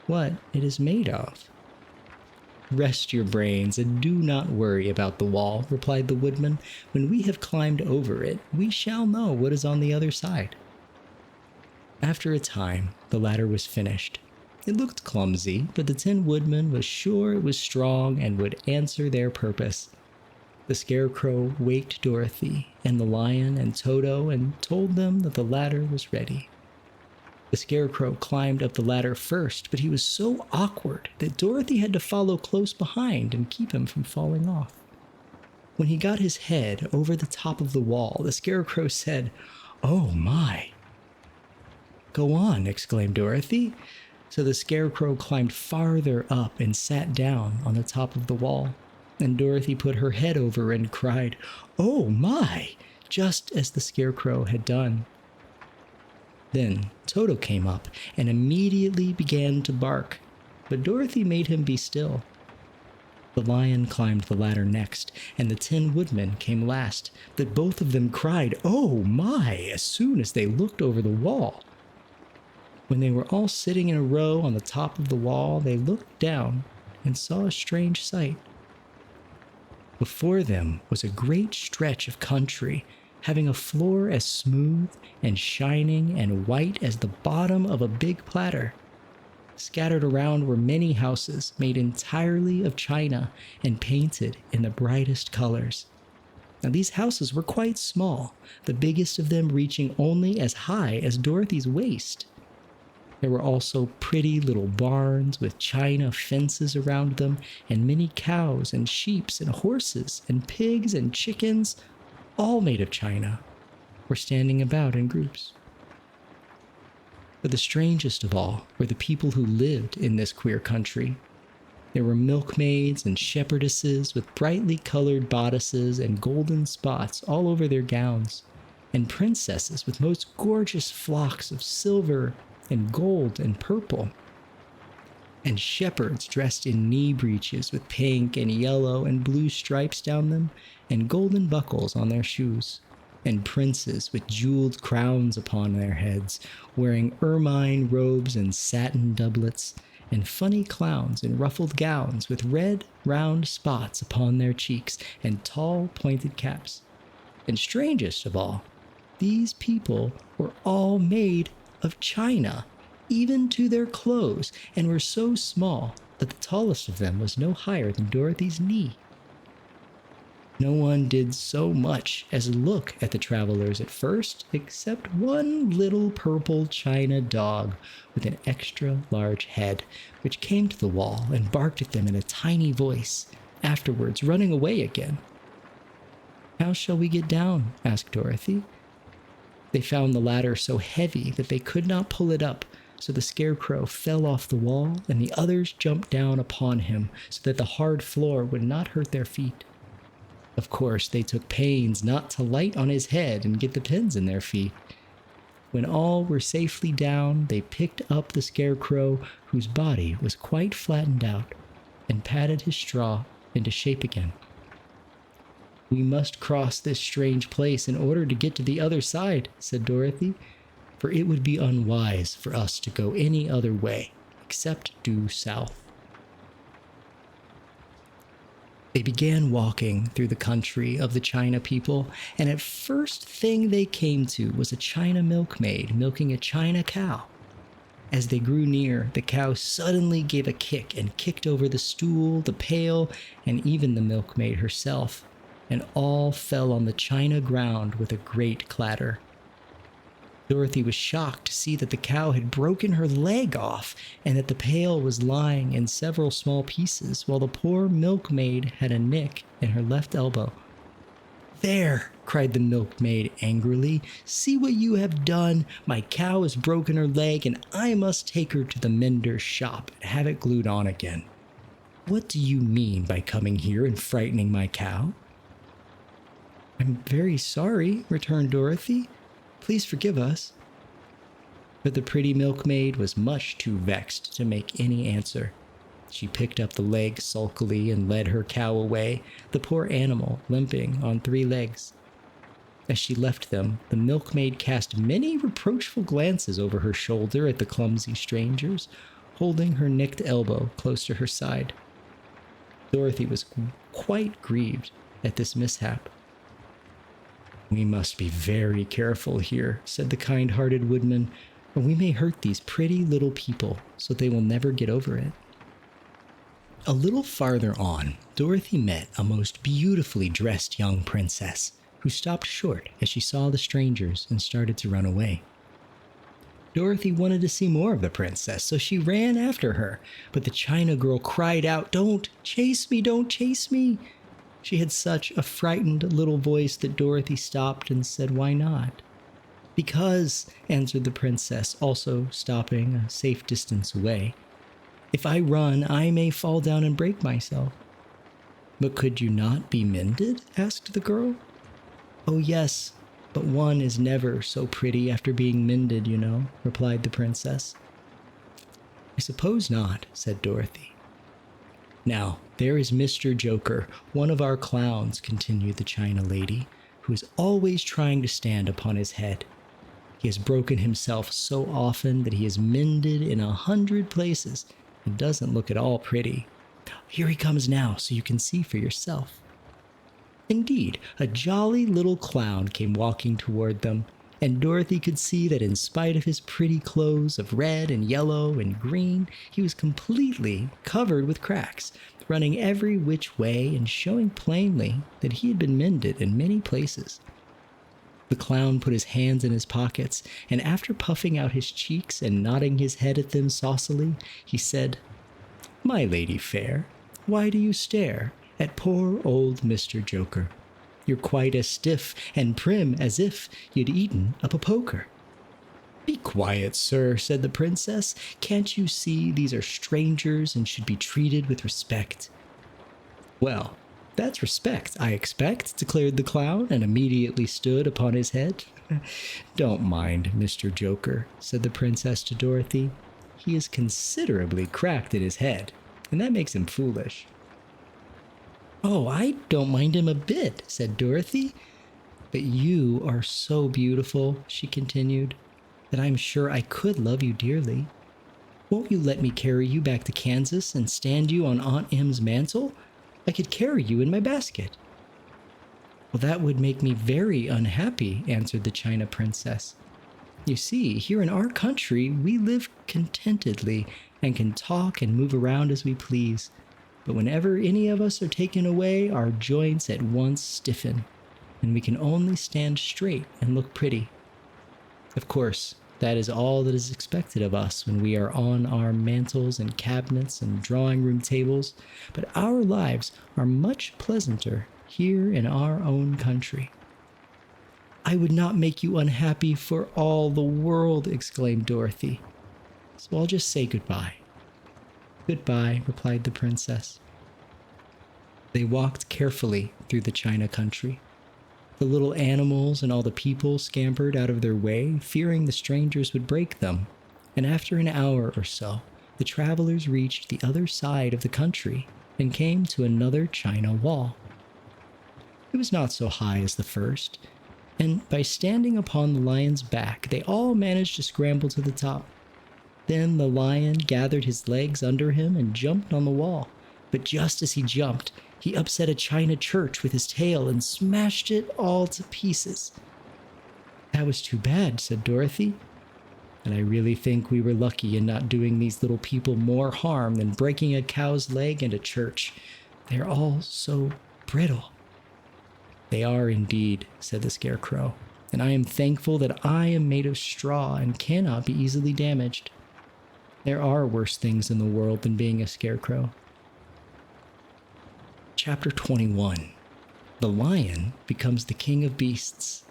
what it is made of." "Rest your brains and do not worry about the wall," replied the woodman. "When we have climbed over it, we shall know what is on the other side." After a time, the ladder was finished. It looked clumsy, but the Tin Woodman was sure it was strong and would answer their purpose. The Scarecrow waked Dorothy and the lion and Toto and told them that the ladder was ready. The Scarecrow climbed up the ladder first, but he was so awkward that Dorothy had to follow close behind and keep him from falling off. When he got his head over the top of the wall, the Scarecrow said, "Oh my!" "Go on," exclaimed Dorothy. So the Scarecrow climbed farther up and sat down on the top of the wall, and Dorothy put her head over and cried, "Oh my!" just as the Scarecrow had done. Then Toto came up and immediately began to bark, but Dorothy made him be still. The lion climbed the ladder next, and the Tin Woodman came last, but both of them cried, "Oh my!" as soon as they looked over the wall. When they were all sitting in a row on the top of the wall, they looked down and saw a strange sight. Before them was a great stretch of country, having a floor as smooth and shining and white as the bottom of a big platter. Scattered around were many houses made entirely of china and painted in the brightest colors. Now these houses were quite small, the biggest of them reaching only as high as Dorothy's waist. There were also pretty little barns with china fences around them, and many cows and sheep and horses and pigs and chickens, all made of china, were standing about in groups. But the strangest of all were the people who lived in this queer country. There were milkmaids and shepherdesses with brightly colored bodices and golden spots all over their gowns, and princesses with most gorgeous flocks of silver and gold and purple, and shepherds dressed in knee breeches with pink and yellow and blue stripes down them, and golden buckles on their shoes, and princes with jeweled crowns upon their heads, wearing ermine robes and satin doublets, and funny clowns in ruffled gowns with red, round spots upon their cheeks and tall, pointed caps. And strangest of all, these people were all made of china, even to their clothes, and were so small that the tallest of them was no higher than Dorothy's knee. No one did so much as look at the travelers at first, except one little purple china dog with an extra large head, which came to the wall and barked at them in a tiny voice, afterwards running away again. "How shall we get down?" asked Dorothy. They found the ladder so heavy that they could not pull it up, so the Scarecrow fell off the wall and the others jumped down upon him so that the hard floor would not hurt their feet. Of course, they took pains not to light on his head and get the pins in their feet. When all were safely down, they picked up the Scarecrow, whose body was quite flattened out, and patted his straw into shape again. "We must cross this strange place in order to get to the other side," said Dorothy, "for it would be unwise for us to go any other way except due south." They began walking through the country of the China people, and at first thing they came to was a China milkmaid milking a China cow. As they grew near, the cow suddenly gave a kick and kicked over the stool, the pail, and even the milkmaid herself, and all fell on the china ground with a great clatter. Dorothy was shocked to see that the cow had broken her leg off and that the pail was lying in several small pieces, while the poor milkmaid had a nick in her left elbow. "There!" cried the milkmaid angrily. "See what you have done! My cow has broken her leg, and I must take her to the mender's shop and have it glued on again. What do you mean by coming here and frightening my cow?" "I'm very sorry," returned Dorothy. "Please forgive us." But the pretty milkmaid was much too vexed to make any answer. She picked up the leg sulkily and led her cow away, the poor animal limping on 3 legs. As she left them, the milkmaid cast many reproachful glances over her shoulder at the clumsy strangers, holding her nicked elbow close to her side. Dorothy was quite grieved at this mishap. "We must be very careful here," said the kind-hearted woodman, "or we may hurt these pretty little people so they will never get over it." A little farther on, Dorothy met a most beautifully dressed young princess, who stopped short as she saw the strangers and started to run away. Dorothy wanted to see more of the princess, so she ran after her, but the China girl cried out, "Don't chase me, don't chase me!" She had such a frightened little voice that Dorothy stopped and said, "Why not?" "Because," answered the princess, also stopping a safe distance away, "if I run, I may fall down and break myself." "But could you not be mended?" asked the girl. "Oh yes, but one is never so pretty after being mended, you know," replied the princess. "I suppose not," said Dorothy. "Now, there is Mr. Joker, one of our clowns," continued the China lady, "who is always trying to stand upon his head. He has broken himself so often that he is mended in 100 places and doesn't look at all pretty. Here he comes now, so you can see for yourself." Indeed, a jolly little clown came walking toward them, and Dorothy could see that in spite of his pretty clothes of red and yellow and green, he was completely covered with cracks, running every which way and showing plainly that he had been mended in many places. The clown put his hands in his pockets, and after puffing out his cheeks and nodding his head at them saucily, he said, "My lady fair, why do you stare at poor old Mr. Joker? You're quite as stiff and prim as if you'd eaten up a poker." "Be quiet, sir," said the princess. "Can't you see these are strangers and should be treated with respect?" "Well, that's respect, I expect," declared the clown, and immediately stood upon his head. "Don't mind Mr. Joker," said the princess to Dorothy. "He is considerably cracked in his head, and that makes him foolish." "Oh, I don't mind him a bit," said Dorothy. "But you are so beautiful," she continued, "that I'm sure I could love you dearly. Won't you let me carry you back to Kansas and stand you on Aunt Em's mantle? I could carry you in my basket." "Well, that would make me very unhappy," answered the China princess. "You see, here in our country, we live contentedly and can talk and move around as we please. But whenever any of us are taken away, our joints at once stiffen, and we can only stand straight and look pretty. Of course, that is all that is expected of us when we are on our mantels and cabinets and drawing room tables, but our lives are much pleasanter here in our own country." "I would not make you unhappy for all the world," exclaimed Dorothy. "So I'll just say goodbye." "Goodbye," replied the princess. They walked carefully through the China country. The little animals and all the people scampered out of their way, fearing the strangers would break them, and after an hour or so, the travelers reached the other side of the country and came to another China wall. It was not so high as the first, and by standing upon the lion's back, they all managed to scramble to the top. Then the lion gathered his legs under him and jumped on the wall. But just as he jumped, he upset a china church with his tail and smashed it all to pieces. "That was too bad," said Dorothy. "And I really think we were lucky in not doing these little people more harm than breaking a cow's leg and a church. They're all so brittle." "They are indeed," said the Scarecrow, "and I am thankful that I am made of straw and cannot be easily damaged. There are worse things in the world than being a scarecrow." Chapter 21. The Lion Becomes the King of Beasts.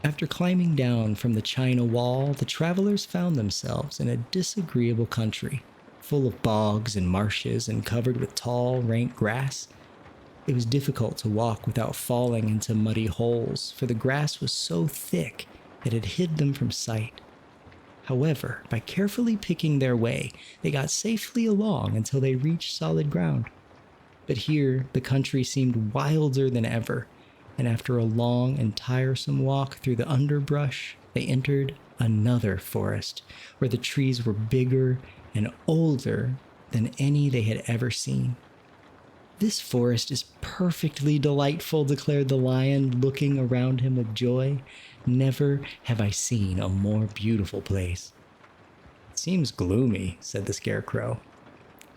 After climbing down from the China Wall, the travelers found themselves in a disagreeable country, full of bogs and marshes and covered with tall, rank grass. It was difficult to walk without falling into muddy holes, for the grass was so thick that it hid them from sight. However, by carefully picking their way, they got safely along until they reached solid ground. But here, the country seemed wilder than ever, and after a long and tiresome walk through the underbrush, they entered another forest, where the trees were bigger and older than any they had ever seen. "This forest is perfectly delightful," declared the Lion, looking around him with joy. "Never have I seen a more beautiful place." "It seems gloomy," said the Scarecrow.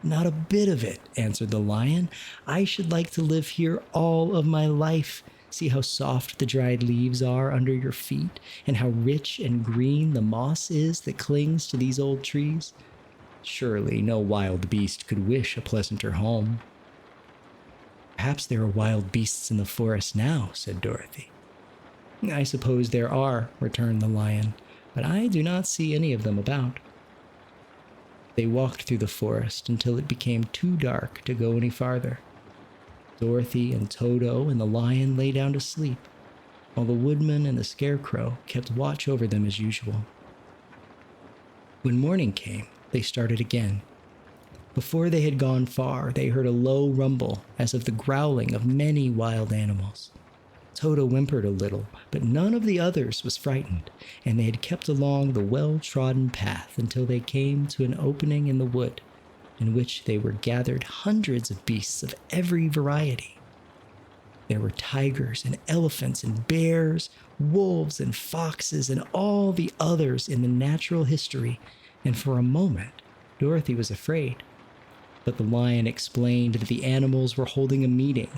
"Not a bit of it," answered the Lion. "I should like to live here all of my life. See how soft the dried leaves are under your feet, and how rich and green the moss is that clings to these old trees. Surely no wild beast could wish a pleasanter home." "Perhaps there are wild beasts in the forest now," said Dorothy. "I suppose there are," returned the Lion, "but I do not see any of them about." They walked through the forest until it became too dark to go any farther. Dorothy and Toto and the Lion lay down to sleep, while the Woodman and the Scarecrow kept watch over them as usual. When morning came, they started again. Before they had gone far, they heard a low rumble as of the growling of many wild animals. Toto whimpered a little, but none of the others was frightened, and they had kept along the well-trodden path until they came to an opening in the wood, in which they were gathered hundreds of beasts of every variety. There were tigers and elephants and bears, wolves and foxes, and all the others in the natural history, and for a moment, Dorothy was afraid. But the Lion explained that the animals were holding a meeting,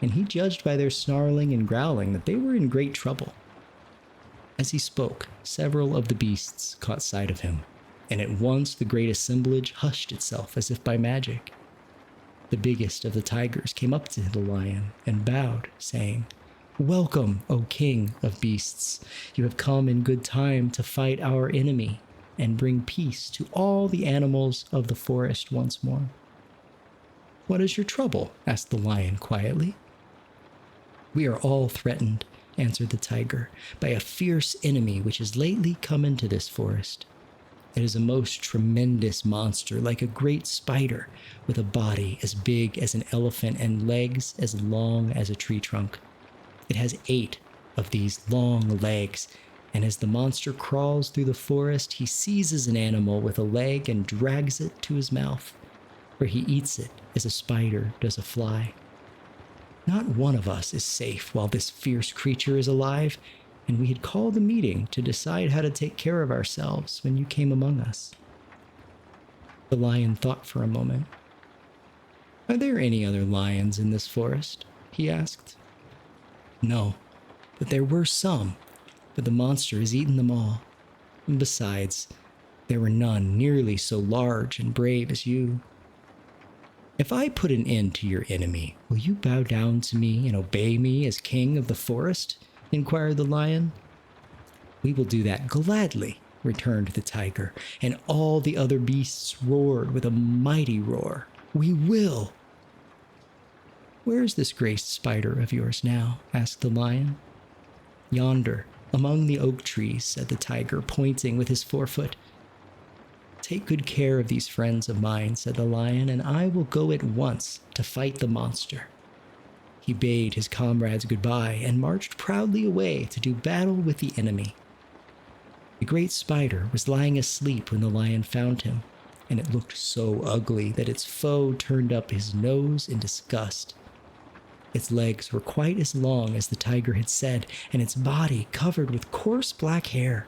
and he judged by their snarling and growling that they were in great trouble. As he spoke, several of the beasts caught sight of him, and at once the great assemblage hushed itself as if by magic. The biggest of the tigers came up to the Lion and bowed, saying, "Welcome, O King of Beasts. You have come in good time to fight our enemy and bring peace to all the animals of the forest once more." "What is your trouble?" asked the Lion quietly. "We are all threatened," answered the tiger, "by a fierce enemy which has lately come into this forest. It is a most tremendous monster, like a great spider, with a body as big as an elephant and legs as long as a tree trunk. It has 8 of these long legs, and as the monster crawls through the forest, he seizes an animal with a leg and drags it to his mouth, where he eats it as a spider does a fly. Not one of us is safe while this fierce creature is alive, and we had called a meeting to decide how to take care of ourselves when you came among us." The Lion thought for a moment. "Are there any other lions in this forest?" he asked. "No, but there were some, but the monster has eaten them all. And besides, there were none nearly so large and brave as you." "If I put an end to your enemy, will you bow down to me and obey me as king of the forest?" inquired the Lion. "We will do that gladly," returned the tiger, and all the other beasts roared with a mighty roar. "We will!" "Where is this gray spider of yours now?" asked the Lion. "Yonder, among the oak trees," said the tiger, pointing with his forefoot. "Take good care of these friends of mine," said the Lion, "and I will go at once to fight the monster." He bade his comrades goodbye and marched proudly away to do battle with the enemy. The great spider was lying asleep when the Lion found him, and it looked so ugly that its foe turned up his nose in disgust. Its legs were quite as long as the tiger had said, and its body covered with coarse black hair.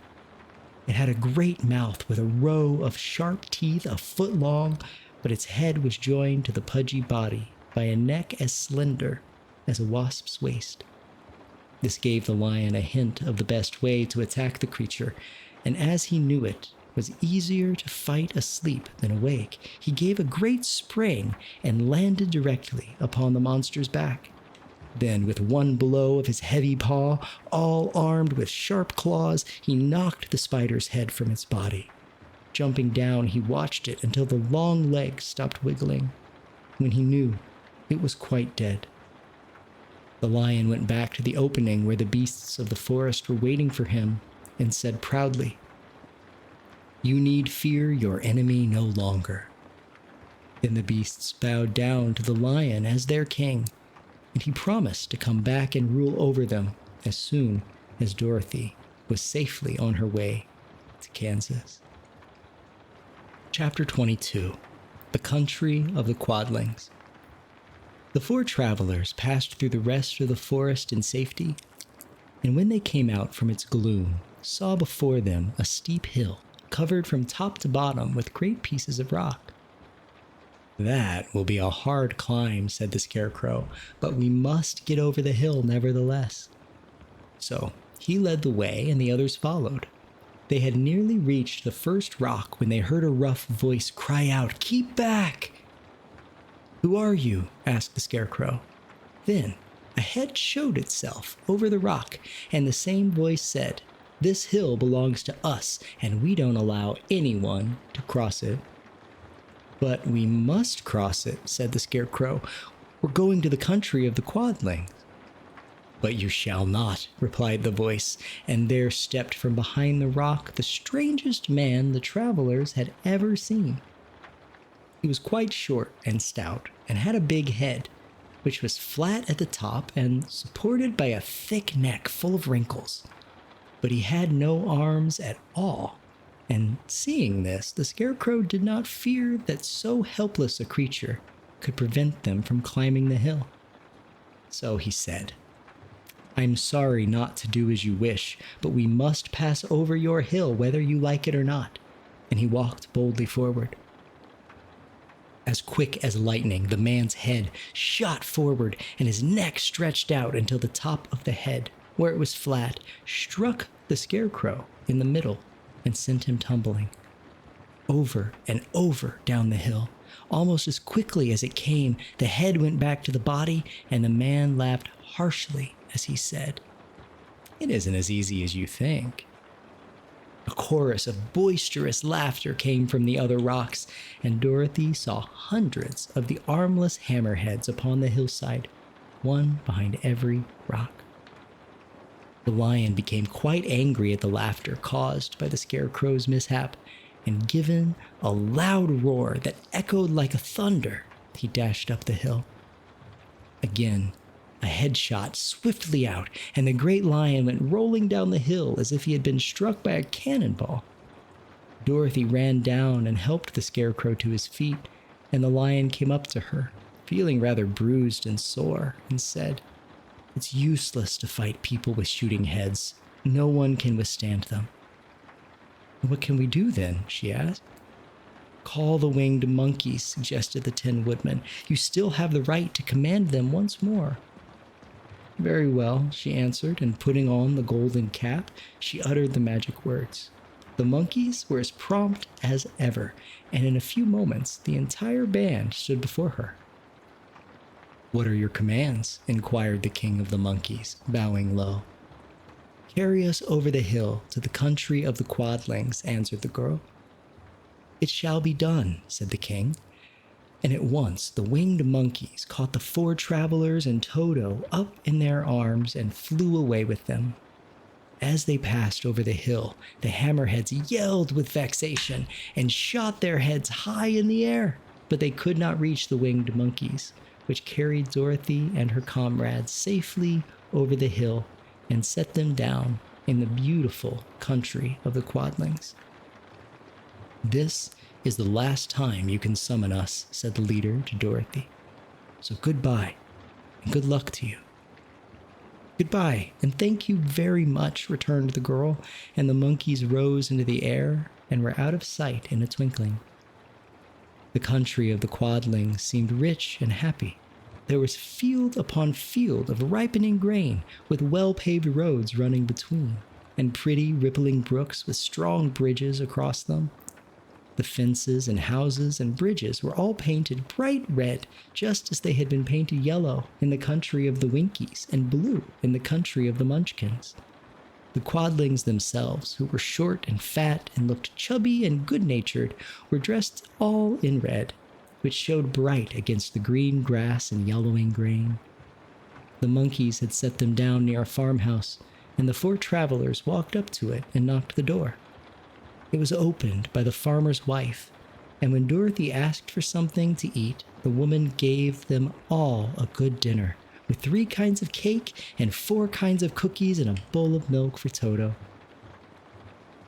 It had a great mouth with a row of sharp teeth a foot long, but its head was joined to the pudgy body by a neck as slender as a wasp's waist. This gave the lion a hint of the best way to attack the creature, and as he knew it was easier to fight asleep than awake, he gave a great spring and landed directly upon the monster's back. Then, with one blow of his heavy paw, all armed with sharp claws, he knocked the spider's head from its body. Jumping down, he watched it until the long legs stopped wiggling, when he knew it was quite dead. The lion went back to the opening where the beasts of the forest were waiting for him and said proudly, "You need fear your enemy no longer." Then the beasts bowed down to the lion as their king, and he promised to come back and rule over them as soon as Dorothy was safely on her way to Kansas. Chapter 22. The Country of the Quadlings. The four travelers passed through the rest of the forest in safety, and when they came out from its gloom, saw before them a steep hill covered from top to bottom with great pieces of rock. "That will be a hard climb," said the Scarecrow, "but we must get over the hill nevertheless." So he led the way and the others followed. They had nearly reached the first rock when they heard a rough voice cry out, "Keep back!" "Who are you?" asked the Scarecrow. Then a head showed itself over the rock, and the same voice said, "This hill belongs to us, and we don't allow anyone to cross it." "But we must cross it," said the Scarecrow. "We're going to the country of the Quadlings." "But you shall not," replied the voice, and there stepped from behind the rock the strangest man the travelers had ever seen. He was quite short and stout, and had a big head, which was flat at the top and supported by a thick neck full of wrinkles. But he had no arms at all, and seeing this, the Scarecrow did not fear that so helpless a creature could prevent them from climbing the hill. So he said, "I'm sorry not to do as you wish, but we must pass over your hill whether you like it or not," and he walked boldly forward. As quick as lightning, the man's head shot forward, and his neck stretched out until the top of the head, where it was flat, struck the Scarecrow in the middle and sent him tumbling. Over and over down the hill, almost as quickly as it came, the head went back to the body, and the man laughed harshly as he said, "It isn't as easy as you think." A chorus of boisterous laughter came from the other rocks, and Dorothy saw hundreds of the armless hammerheads upon the hillside, one behind every rock. The lion became quite angry at the laughter caused by the Scarecrow's mishap, and given a loud roar that echoed like a thunder, he dashed up the hill. Again, a head shot swiftly out, and the great lion went rolling down the hill as if he had been struck by a cannonball. Dorothy ran down and helped the Scarecrow to his feet, and the lion came up to her, feeling rather bruised and sore, and said, "It's useless to fight people with shooting heads. No one can withstand them." "What can we do then?" she asked. "Call the winged monkeys," suggested the Tin Woodman. "You still have the right to command them once more." "Very well," she answered, and putting on the golden cap, she uttered the magic words. The monkeys were as prompt as ever, and in a few moments the entire band stood before her. "What are your commands?" inquired the king of the monkeys, bowing low. "Carry us over the hill to the country of the Quadlings," answered the girl. "It shall be done," said the king. And at once the winged monkeys caught the four travelers and Toto up in their arms and flew away with them. As they passed over the hill, the hammerheads yelled with vexation and shot their heads high in the air, but they could not reach the winged monkeys, which carried Dorothy and her comrades safely over the hill and set them down in the beautiful country of the Quadlings. "This is the last time you can summon us," said the leader to Dorothy. "So goodbye, and good luck to you." "Goodbye, and thank you very much," returned the girl, and the monkeys rose into the air and were out of sight in a twinkling. The country of the Quadlings seemed rich and happy. There was field upon field of ripening grain, with well-paved roads running between, and pretty rippling brooks with strong bridges across them. The fences and houses and bridges were all painted bright red, just as they had been painted yellow in the country of the Winkies and blue in the country of the Munchkins. The Quadlings themselves, who were short and fat and looked chubby and good-natured, were dressed all in red, which showed bright against the green grass and yellowing grain. The monkeys had set them down near a farmhouse, and the 4 travelers walked up to it and knocked the door. It was opened by the farmer's wife, and when Dorothy asked for something to eat, the woman gave them all a good dinner, with 3 kinds of cake and 4 kinds of cookies and a bowl of milk for Toto.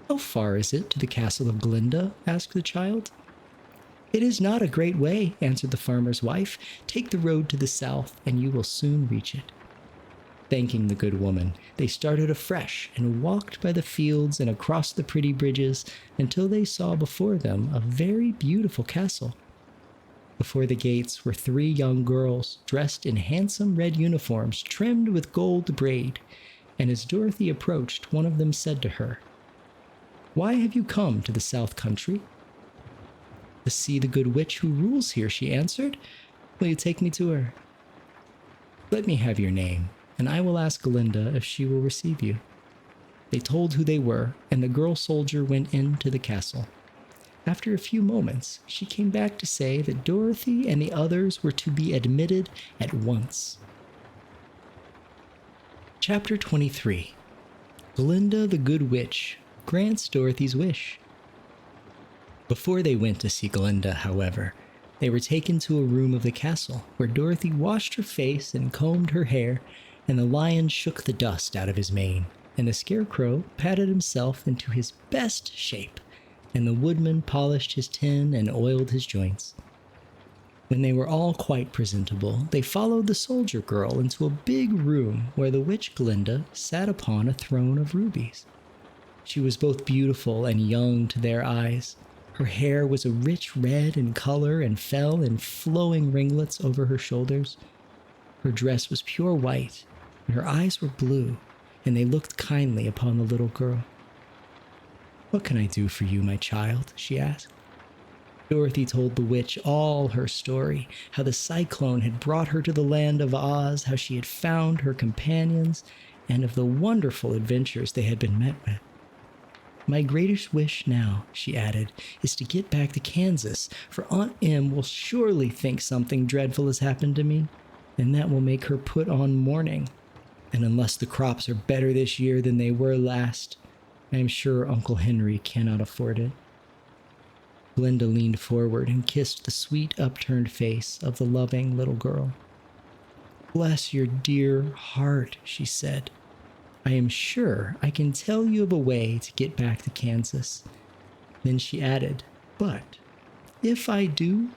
"How far is it to the castle of Glenda?" asked the child. "It is not a great way," answered the farmer's wife. "Take the road to the south, and you will soon reach it." Thanking the good woman, they started afresh and walked by the fields and across the pretty bridges until they saw before them a very beautiful castle. Before the gates were 3 young girls dressed in handsome red uniforms trimmed with gold braid, and as Dorothy approached, one of them said to her, "Why have you come to the South Country?" "To see the good witch who rules here," she answered. "Will you take me to her?" "Let me have your name, and I will ask Glenda if she will receive you." They told who they were, and the girl soldier went into the castle. After a few moments, she came back to say that Dorothy and the others were to be admitted at once. Chapter 23. Glenda the Good Witch grants Dorothy's wish. Before they went to see Glenda, however, they were taken to a room of the castle where Dorothy washed her face and combed her hair, and the lion shook the dust out of his mane, and the Scarecrow patted himself into his best shape, and the Woodman polished his tin and oiled his joints. When they were all quite presentable, they followed the soldier girl into a big room where the witch Glenda sat upon a throne of rubies. She was both beautiful and young to their eyes. Her hair was a rich red in color and fell in flowing ringlets over her shoulders. Her dress was pure white, and her eyes were blue, and they looked kindly upon the little girl. "What can I do for you, my child?" she asked. Dorothy told the witch all her story, how the Cyclone had brought her to the land of Oz, how she had found her companions, and of the wonderful adventures they had been met with. "My greatest wish now," she added, "is to get back to Kansas, for Aunt Em will surely think something dreadful has happened to me, and that will make her put on mourning. And unless the crops are better this year than they were last, I am sure Uncle Henry cannot afford it." Glenda leaned forward and kissed the sweet upturned face of the loving little girl. "Bless your dear heart," she said. "I am sure I can tell you of a way to get back to Kansas." Then she added, "But if I do,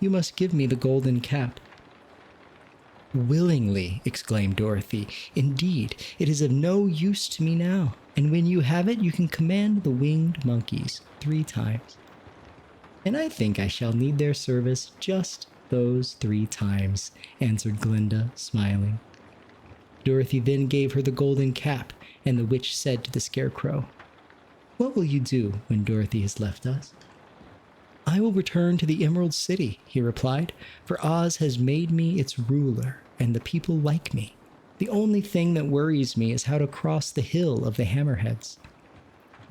you must give me the golden cap." "Willingly," exclaimed Dorothy. "Indeed, it is of no use to me now, and when you have it, you can command the winged monkeys 3 times. "And I think I shall need their service just those 3 times, answered Glenda, smiling. Dorothy then gave her the golden cap, and the witch said to the Scarecrow, "What will you do when Dorothy has left us?" "I will return to the Emerald City," he replied, "for Oz has made me its ruler, and the people like me. The only thing that worries me is how to cross the hill of the Hammerheads.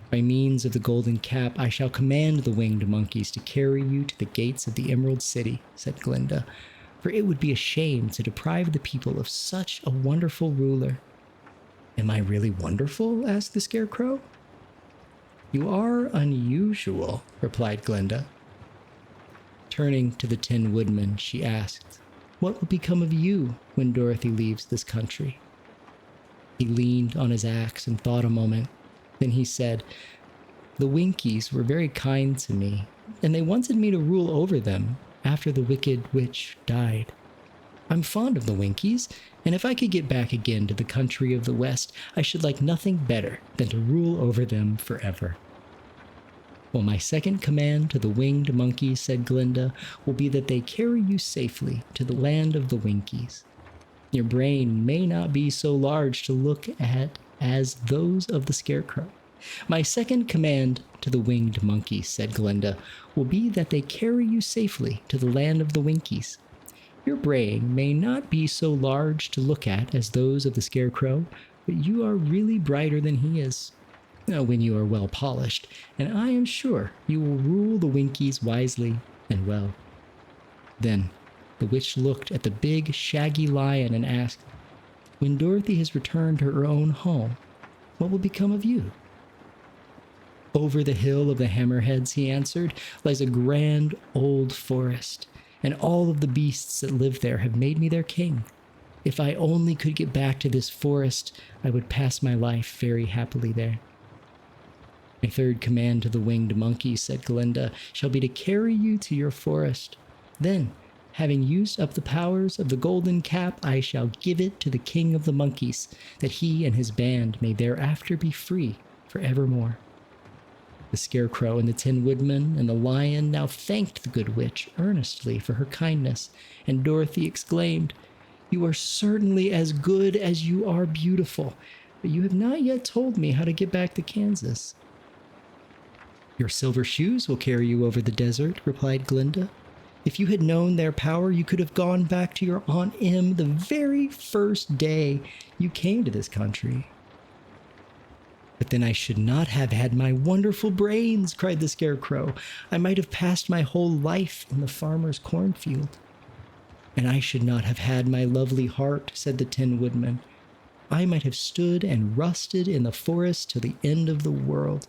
By means of the golden cap, I shall command the winged monkeys to carry you to the gates of the Emerald City," said Glenda, "for it would be a shame to deprive the people of such a wonderful ruler." "Am I really wonderful?" asked the Scarecrow. "You are unusual," replied Glenda. Turning to the Tin Woodman, she asked, "What will become of you when Dorothy leaves this country?" He leaned on his axe and thought a moment. Then he said, "The Winkies were very kind to me, and they wanted me to rule over them after the wicked witch died. I'm fond of the Winkies, and if I could get back again to the country of the West, I should like nothing better than to rule over them forever." Well, my second command to the winged monkeys, said Glenda, will be that they carry you safely to the land of the Winkies. Your brain may not be so large to look at as those of the Scarecrow. My second command to the winged monkeys, said Glenda, will be that they carry you safely to the land of the Winkies. Your brain may not be so large to look at as those of the Scarecrow, but you are really brighter than he is. When you are well polished, and I am sure you will rule the Winkies wisely and well. Then the witch looked at the big, shaggy lion and asked, when Dorothy has returned to her own home, what will become of you? Over the hill of the Hammerheads, he answered, lies a grand old forest, and all of the beasts that live there have made me their king. If I only could get back to this forest, I would pass my life very happily there. My third command to the winged monkey, said Glenda, shall be to carry you to your forest. Then, having used up the powers of the golden cap, I shall give it to the king of the monkeys, that he and his band may thereafter be free forevermore. The Scarecrow and the Tin Woodman and the lion now thanked the good witch earnestly for her kindness, and Dorothy exclaimed, you are certainly as good as you are beautiful, but you have not yet told me how to get back to Kansas. Your silver shoes will carry you over the desert, replied Glenda. If you had known their power, you could have gone back to your Aunt Em the very first day you came to this country. But then I should not have had my wonderful brains, cried the Scarecrow. I might have passed my whole life in the farmer's cornfield. And I should not have had my lovely heart, said the Tin Woodman. I might have stood and rusted in the forest till the end of the world.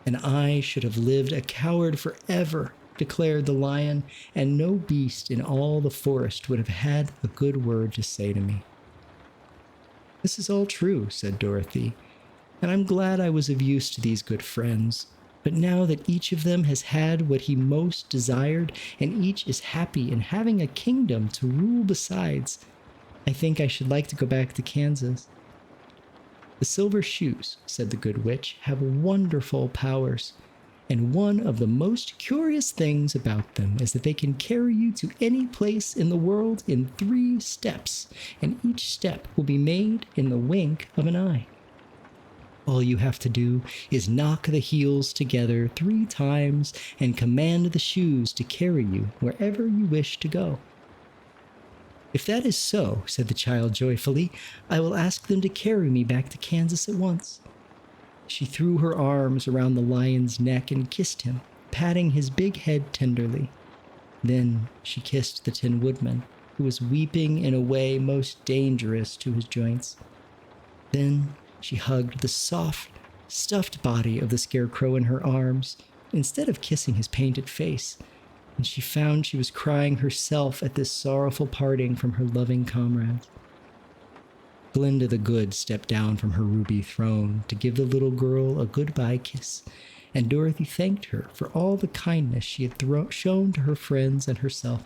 And I should have lived a coward forever, declared the lion, and no beast in all the forest would have had a good word to say to me. This is all true, said Dorothy, and I'm glad I was of use to these good friends. But now that each of them has had what he most desired, and each is happy in having a kingdom to rule besides, I think I should like to go back to Kansas. The silver shoes, said the good witch, have wonderful powers, and one of the most curious things about them is that they can carry you to any place in the world in 3 steps, and each step will be made in the wink of an eye. All you have to do is knock the heels together 3 times and command the shoes to carry you wherever you wish to go. If that is so, said the child joyfully, I will ask them to carry me back to Kansas at once. She threw her arms around the lion's neck and kissed him, patting his big head tenderly. Then she kissed the Tin Woodman, who was weeping in a way most dangerous to his joints. Then she hugged the soft, stuffed body of the Scarecrow in her arms, instead of kissing his painted face, and she found she was crying herself at this sorrowful parting from her loving comrades. Glenda the Good stepped down from her ruby throne to give the little girl a goodbye kiss, and Dorothy thanked her for all the kindness she had shown to her friends and herself.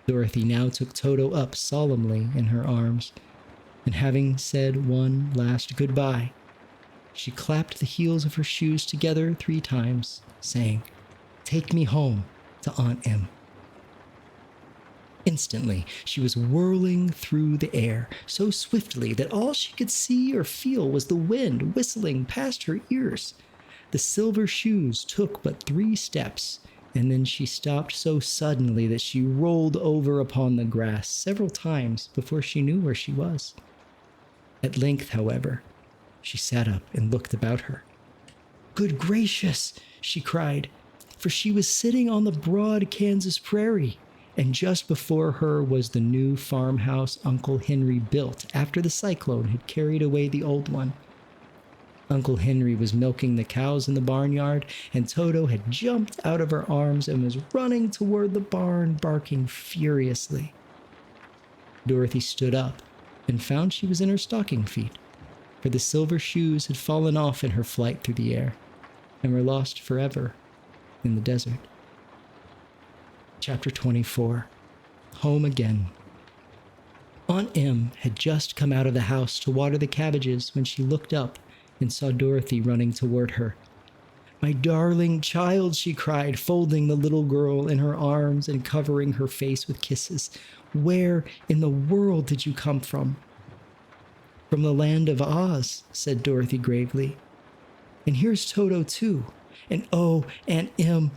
Dorothy now took Toto up solemnly in her arms, and having said one last goodbye, she clapped the heels of her shoes together 3 times, saying, "Take me home to Aunt Em." Instantly, she was whirling through the air so swiftly that all she could see or feel was the wind whistling past her ears. The silver shoes took but 3 steps, and then she stopped so suddenly that she rolled over upon the grass several times before she knew where she was. At length, however, she sat up and looked about her. "Good gracious!" she cried, for she was sitting on the broad Kansas prairie, and just before her was the new farmhouse Uncle Henry built after the cyclone had carried away the old one. Uncle Henry was milking the cows in the barnyard, and Toto had jumped out of her arms and was running toward the barn, barking furiously. Dorothy stood up and found she was in her stocking feet, for the silver shoes had fallen off in her flight through the air and were lost forever in the desert. Chapter 24. Home Again. Aunt Em had just come out of the house to water the cabbages when she looked up and saw Dorothy running toward her. My darling child, she cried, folding the little girl in her arms and covering her face with kisses. Where in the world did you come from? From the land of Oz, said Dorothy gravely. And here's Toto, too. And oh, Aunt Em,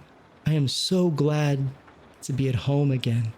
I am so glad to be at home again.